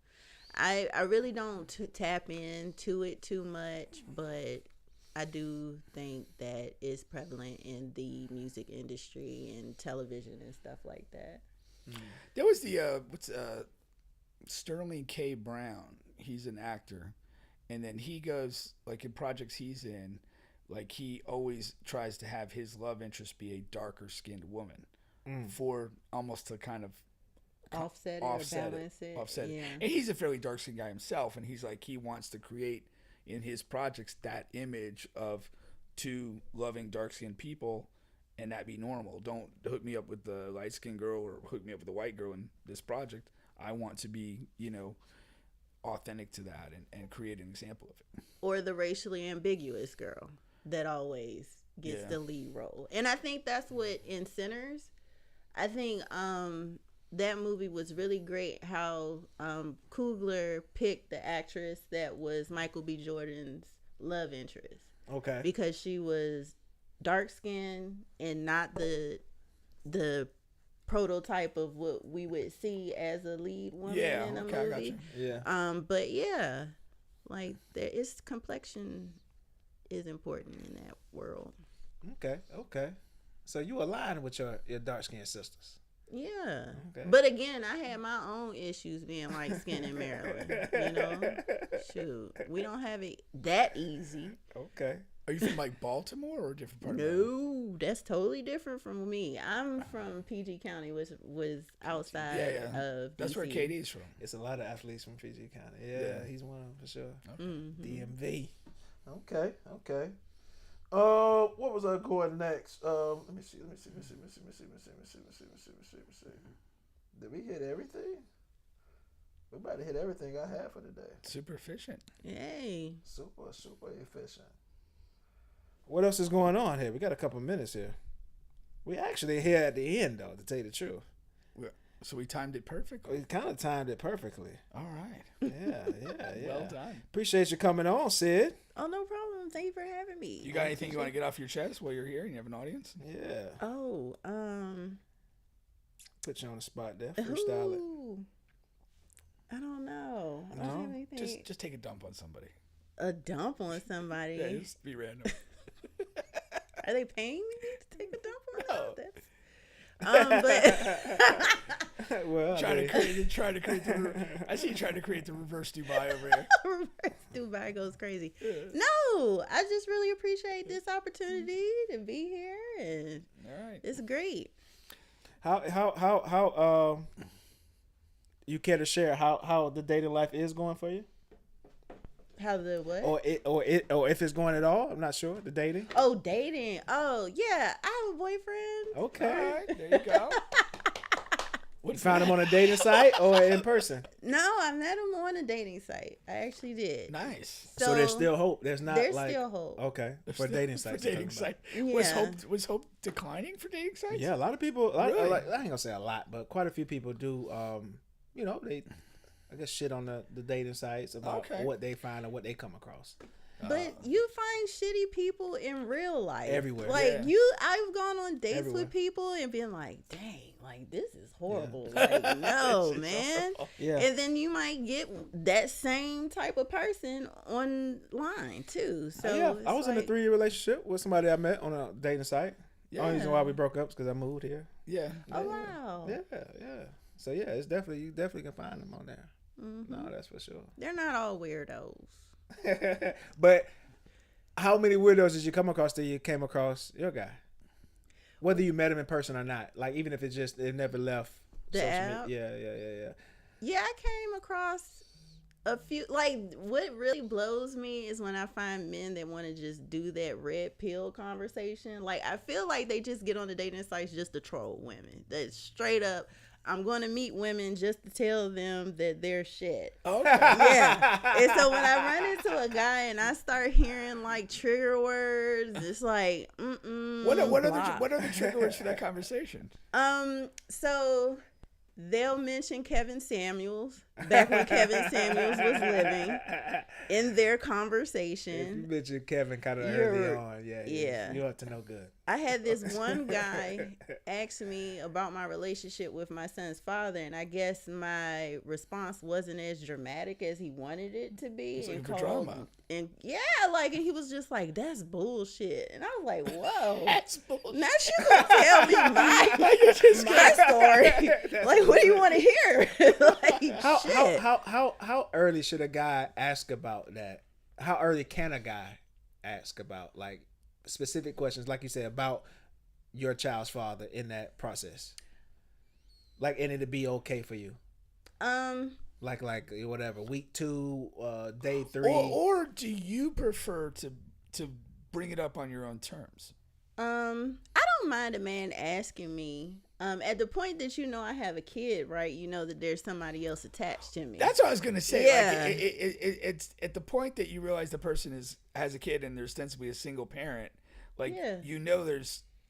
I really don't tap into it too much, but I do think that it's prevalent in the music industry and television and stuff like that. There was the Sterling K. Brown. He's an actor, and then he goes, like, in projects he's in, like, he always tries to have his love interest be a darker skinned woman for almost to kind of offset it or balance it. Yeah. And he's a fairly dark skinned guy himself, and he's like, he wants to create in his projects that image of two loving dark skinned people. And that be normal. Don't hook me up with the light skinned girl or hook me up with the white girl in this project. I want to be, you know, authentic to that and create an example of it. Or the racially ambiguous girl that always gets the lead role. And I think that's what in Sinners, I think that movie was really great how Coogler picked the actress that was Michael B. Jordan's love interest. Okay. Because she was dark skin and not the prototype of what we would see as a lead woman in a movie. I got you. Yeah. But yeah, like its complexion is important in that world. Okay. So you align with your dark skinned sisters. Yeah. Okay. But again, I had my own issues being light skinned in Maryland. You know? Shoot. We don't have it that easy. Okay. Are you from like Baltimore or a different part of Maryland? No, that's totally different from me. I'm from PG County, which was outside of That's DC. where KD's from. It's a lot of athletes from PG County. Yeah, he's one of them for sure. Mm-hmm. DMV. Okay. What was I going next? Let me see. Did we hit everything? We about to hit everything I have for today. Super efficient. Yay. Super efficient. What else is going on here? We got a couple minutes here. We actually here at the end, though, to tell you the truth. So we timed it perfectly. We kind of timed it perfectly. All right. Yeah. Well done. Appreciate you coming on, Sid. Oh, no problem. Thank you for having me. You got anything you want to get off your chest while you're here and you have an audience? Yeah. Oh, Put you on the spot there. Freestyle it. I don't know. I don't No? have anything. Just take a dump on somebody. A dump on somebody. Yeah, just be random. Are they paying me to take a dump on No. them? But Well, trying to create I see you trying to create the reverse Dubai over here. reverse Dubai goes crazy. No, I just really appreciate this opportunity to be here, and All right. it's great. How you care to share how the dating life is going for you, How the what? or if it's going at all? I'm not sure. The dating. Oh, dating. Oh, yeah. I have a boyfriend. Okay. All right. There you go. You found him on a dating site or in person? No, I met him on a dating site. I actually did. Nice. So there's still hope. There's not There's like still hope. okay for dating sites. For dating site. Yeah. Was hope declining for dating sites? Yeah, a lot of people. Really? Like, I ain't gonna say a lot, but quite a few people do. They, I guess, shit on the dating sites about what they find and what they come across. But you find shitty people in real life. Everywhere. Like Yeah. I've gone on dates Everywhere. with people and been like, dang, like this is horrible. Like, no, man. Yeah. And then you might get that same type of person online too. So Yeah, I it's was in a like- 3-year relationship with somebody I met on a dating site. The only reason why we broke up is because I moved here. Yeah. Oh wow. Yeah. So yeah, it's definitely, you definitely can find them on there. Mm-hmm. No, that's for sure. They're not all weirdos. But how many weirdos did you come across till you came across your guy? Whether you met him in person or not, like even if it never left The social app? media. Yeah. Yeah, I came across a few. Like, what really blows me is when I find men that want to just do that red pill conversation. Like, I feel like they just get on the dating sites just to troll women. That's straight up. I'm going to meet women just to tell them that they're shit. Okay. Yeah. And so when I run into a guy and I start hearing like trigger words, it's like, What are the trigger words for that conversation? So they'll mention Kevin Samuels back when Kevin Samuels was living in their If you conversation. mentioned Kevin kind of You're- early on, yeah. you ought to know good. I had this one guy ask me about my relationship with my son's father, and I guess my response wasn't as dramatic as he wanted it to be. It's and like for drama. And and he was just like, "That's bullshit," and I was like, "Whoa." That's bullshit. Now you gonna tell me my story? Like, what do you want to hear? Like, shit. How early should a guy ask about that? How early can a guy ask about like specific questions, like you said, about your child's father in that process? Like, and it'd be okay for you. Like whatever, week 2, day 3. Or do you prefer to bring it up on your own terms? I don't mind a man asking me. At the point that I have a kid, right? You know that there's somebody else attached to me. That's what I was gonna say. Yeah. Like, it's at the point that you realize the person has a kid and they're ostensibly a single parent. Like,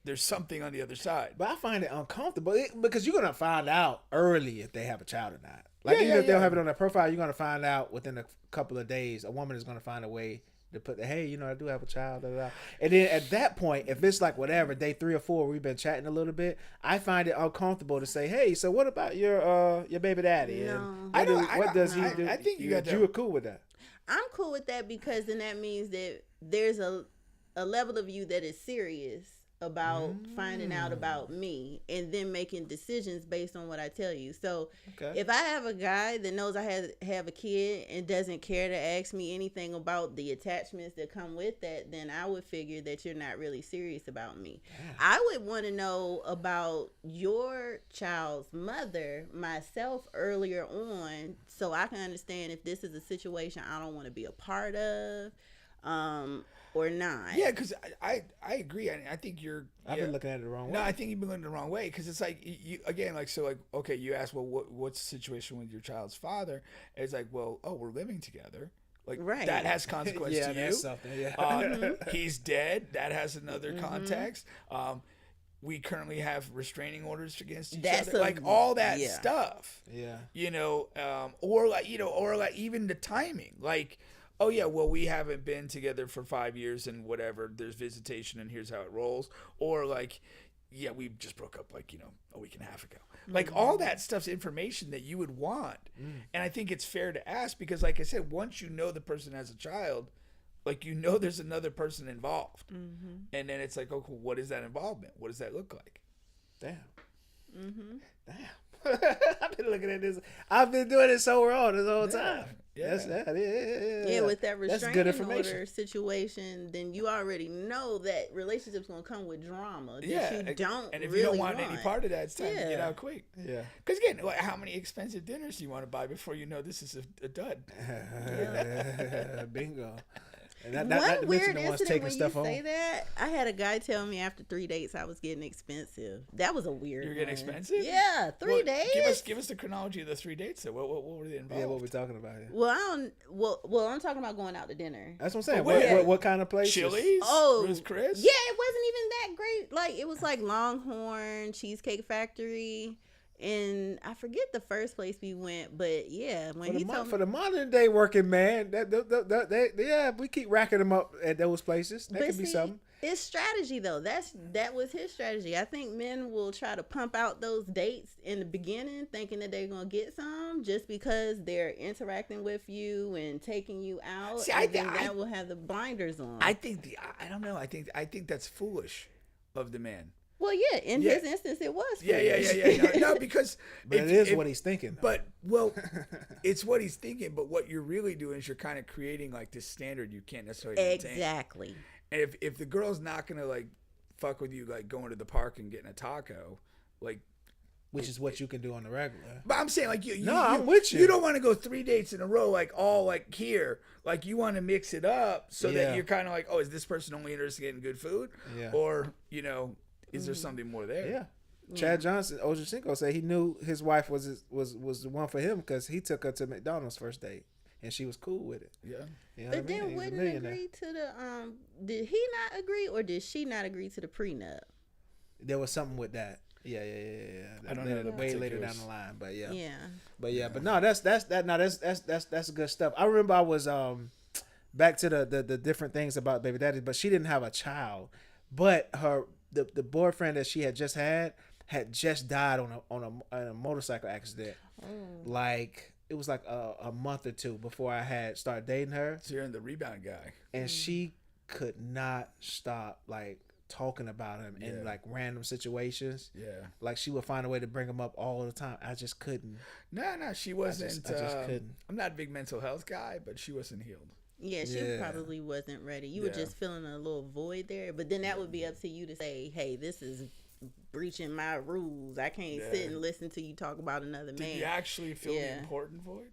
there's something on the other side. But I find it uncomfortable because you're gonna find out early if they have a child or not. Like, even if they don't have it on their profile, you're gonna find out within a couple of days. A woman is gonna find a way to put hey, I do have a child, and then at that point, if it's like whatever, day 3 or 4, we've been chatting a little bit, I find it uncomfortable to say, hey, so what about your baby daddy? No. And what does he do? I think you were cool with that. I'm cool with that because then that means that there's a level of you that is serious about finding out about me and then making decisions based on what I tell you. So if I have a guy that knows I have a kid and doesn't care to ask me anything about the attachments that come with that, then I would figure that you're not really serious about me. I would want to know about your child's mother myself earlier on, so I can understand if this is a situation I don't want to be a part of. Or not. Yeah, because I agree. I think you're. I've been looking at it the wrong way. No, I think you've been looking at it the wrong way because it's like you again, like so, like okay, you ask, well, what's the situation with your child's father? And it's like, well, we're living together. Like that has consequence to you. That's something. Yeah. He's dead. That has another context. We currently have restraining orders against each other. Like all that stuff. Yeah. You know, or like even the timing, like. Oh yeah, well we haven't been together for 5 years and whatever. There's visitation and here's how it rolls. Or like, yeah, we just broke up like a week and a half ago. Like all that stuff's information that you would want, and I think it's fair to ask because, like I said, once you know the person has a child, like there's another person involved, and then it's like, oh, cool, what is that involvement? What does that look like? Damn. I've been looking at this. I've been doing it so wrong this whole time. Yeah, with that restraining order situation, then you already know that relationships gonna come with drama. That you don't and if really you don't want any part of that, it's time to get out quick. Yeah, because again, like, how many expensive dinners do you want to buy before you know this is a dud? Bingo. And that weird incident when you say that, I had a guy tell me after 3 dates I was getting expensive. That was a weird. You're getting expensive? Yeah, 3 days. Give us the chronology of the 3 dates. So what were they involved? Yeah, what we talking about here? Well, I'm talking about going out to dinner. That's what I'm saying. What kind of place? Chili's? Oh, Ruth Chris? Yeah, it wasn't even that great. Like it was like Longhorn, Cheesecake Factory. And I forget the first place we went, but yeah, when for the modern day working man, we keep racking them up at those places. That could be something. It's strategy though. That was his strategy. I think men will try to pump out those dates in the beginning, thinking that they're gonna get some, just because they're interacting with you and taking you out. See, that will have the blinders on. I I don't know. I think that's foolish of the man. Well, yeah, in his instance, it was. Yeah. No, because but it is what he's thinking. Though. But it's what he's thinking. But what you're really doing is you're kind of creating like this standard you can't necessarily maintain. Exactly. And if the girl's not gonna like fuck with you, like going to the park and getting a taco, like, which is what you can do on the regular. But I'm saying like I'm with you. You don't want to go 3 dates in a row, like all like here. Like you want to mix it up so that you're kind of like, oh, is this person only interested in good food, or is there something more there? Yeah. Chad Johnson, Ojocinco said he knew his wife was the one for him because he took her to McDonald's first date and she was cool with it. Yeah. You know but then wouldn't agree to the did he not agree or did she not agree to the prenup? There was something with that. Yeah. I don't know. Way later down the line, but yeah. Yeah. But no, that's good stuff. I remember I was back to the different things about baby daddy, but she didn't have a child, but the boyfriend that she had just died on a motorcycle accident. Like it was like a month or two before I had started dating her. So you're in the rebound guy. And she could not stop like talking about him in like random situations. Yeah. Like she would find a way to bring him up all the time. I just couldn't. No, she wasn't. I just couldn't. I'm not a big mental health guy, but she wasn't healed. Yeah, she probably wasn't ready. You were just feeling a little void there. But then that would be up to you to say, hey, this is breaching my rules. I can't sit and listen to you talk about another man. Did you actually feel the important void?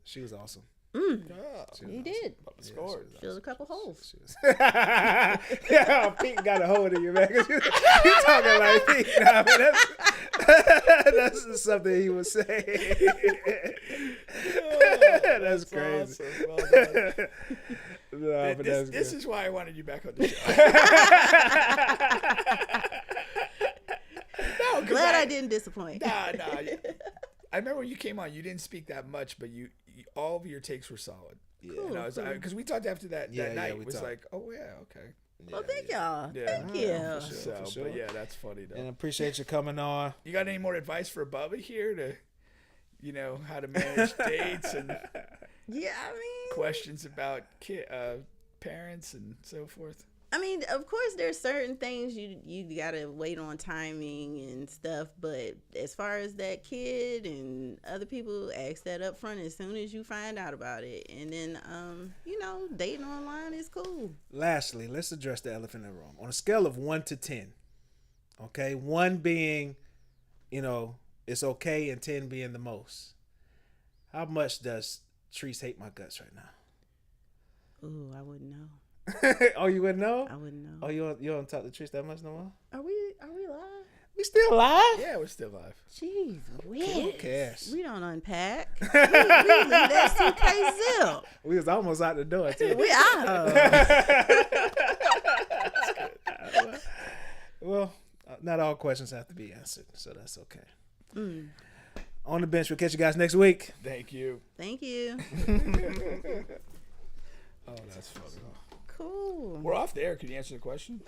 She was awesome. He did. Scored. Filled a couple holes. Yeah, Pete got a hold of you, man. You talking like Pete. Nah, man, that's something he would say. That's crazy. Awesome. Well done. No, but this is why I wanted you back on the show. Glad I didn't disappoint. Nah. I remember when you came on, you didn't speak that much, but you all of your takes were solid. Yeah, cool. Because we talked after that night. It was like, oh yeah, okay. Well, thank y'all. Yeah. Thank you. For sure. But yeah, that's funny though. And appreciate you coming on. You got any more advice for Bubba here to, how to manage dates and yeah, I mean questions about parents and so forth? I mean, of course, there's certain things you gotta wait on timing and stuff. But as far as that kid and other people, ask that up front as soon as you find out about it. And then, dating online is cool. Lastly, let's address the elephant in the room. On a scale of 1 to 10, okay, 1 being, it's okay, and 10 being the most. How much does Treese hate my guts right now? Ooh, I wouldn't know. Oh, you wouldn't know? I wouldn't know. Oh, you don't talk to Treese that much no more? Are we live? We still live? Yeah, we're still live. Jeez, Who cares? We don't unpack. we leave that suitcase zip. We was almost out the door too. We out. Well, not all questions have to be answered, so that's okay. On the bench, we'll catch you guys next week. Thank you. Thank you. Oh, that's funny. Cool. We're off the air. Can you answer the question?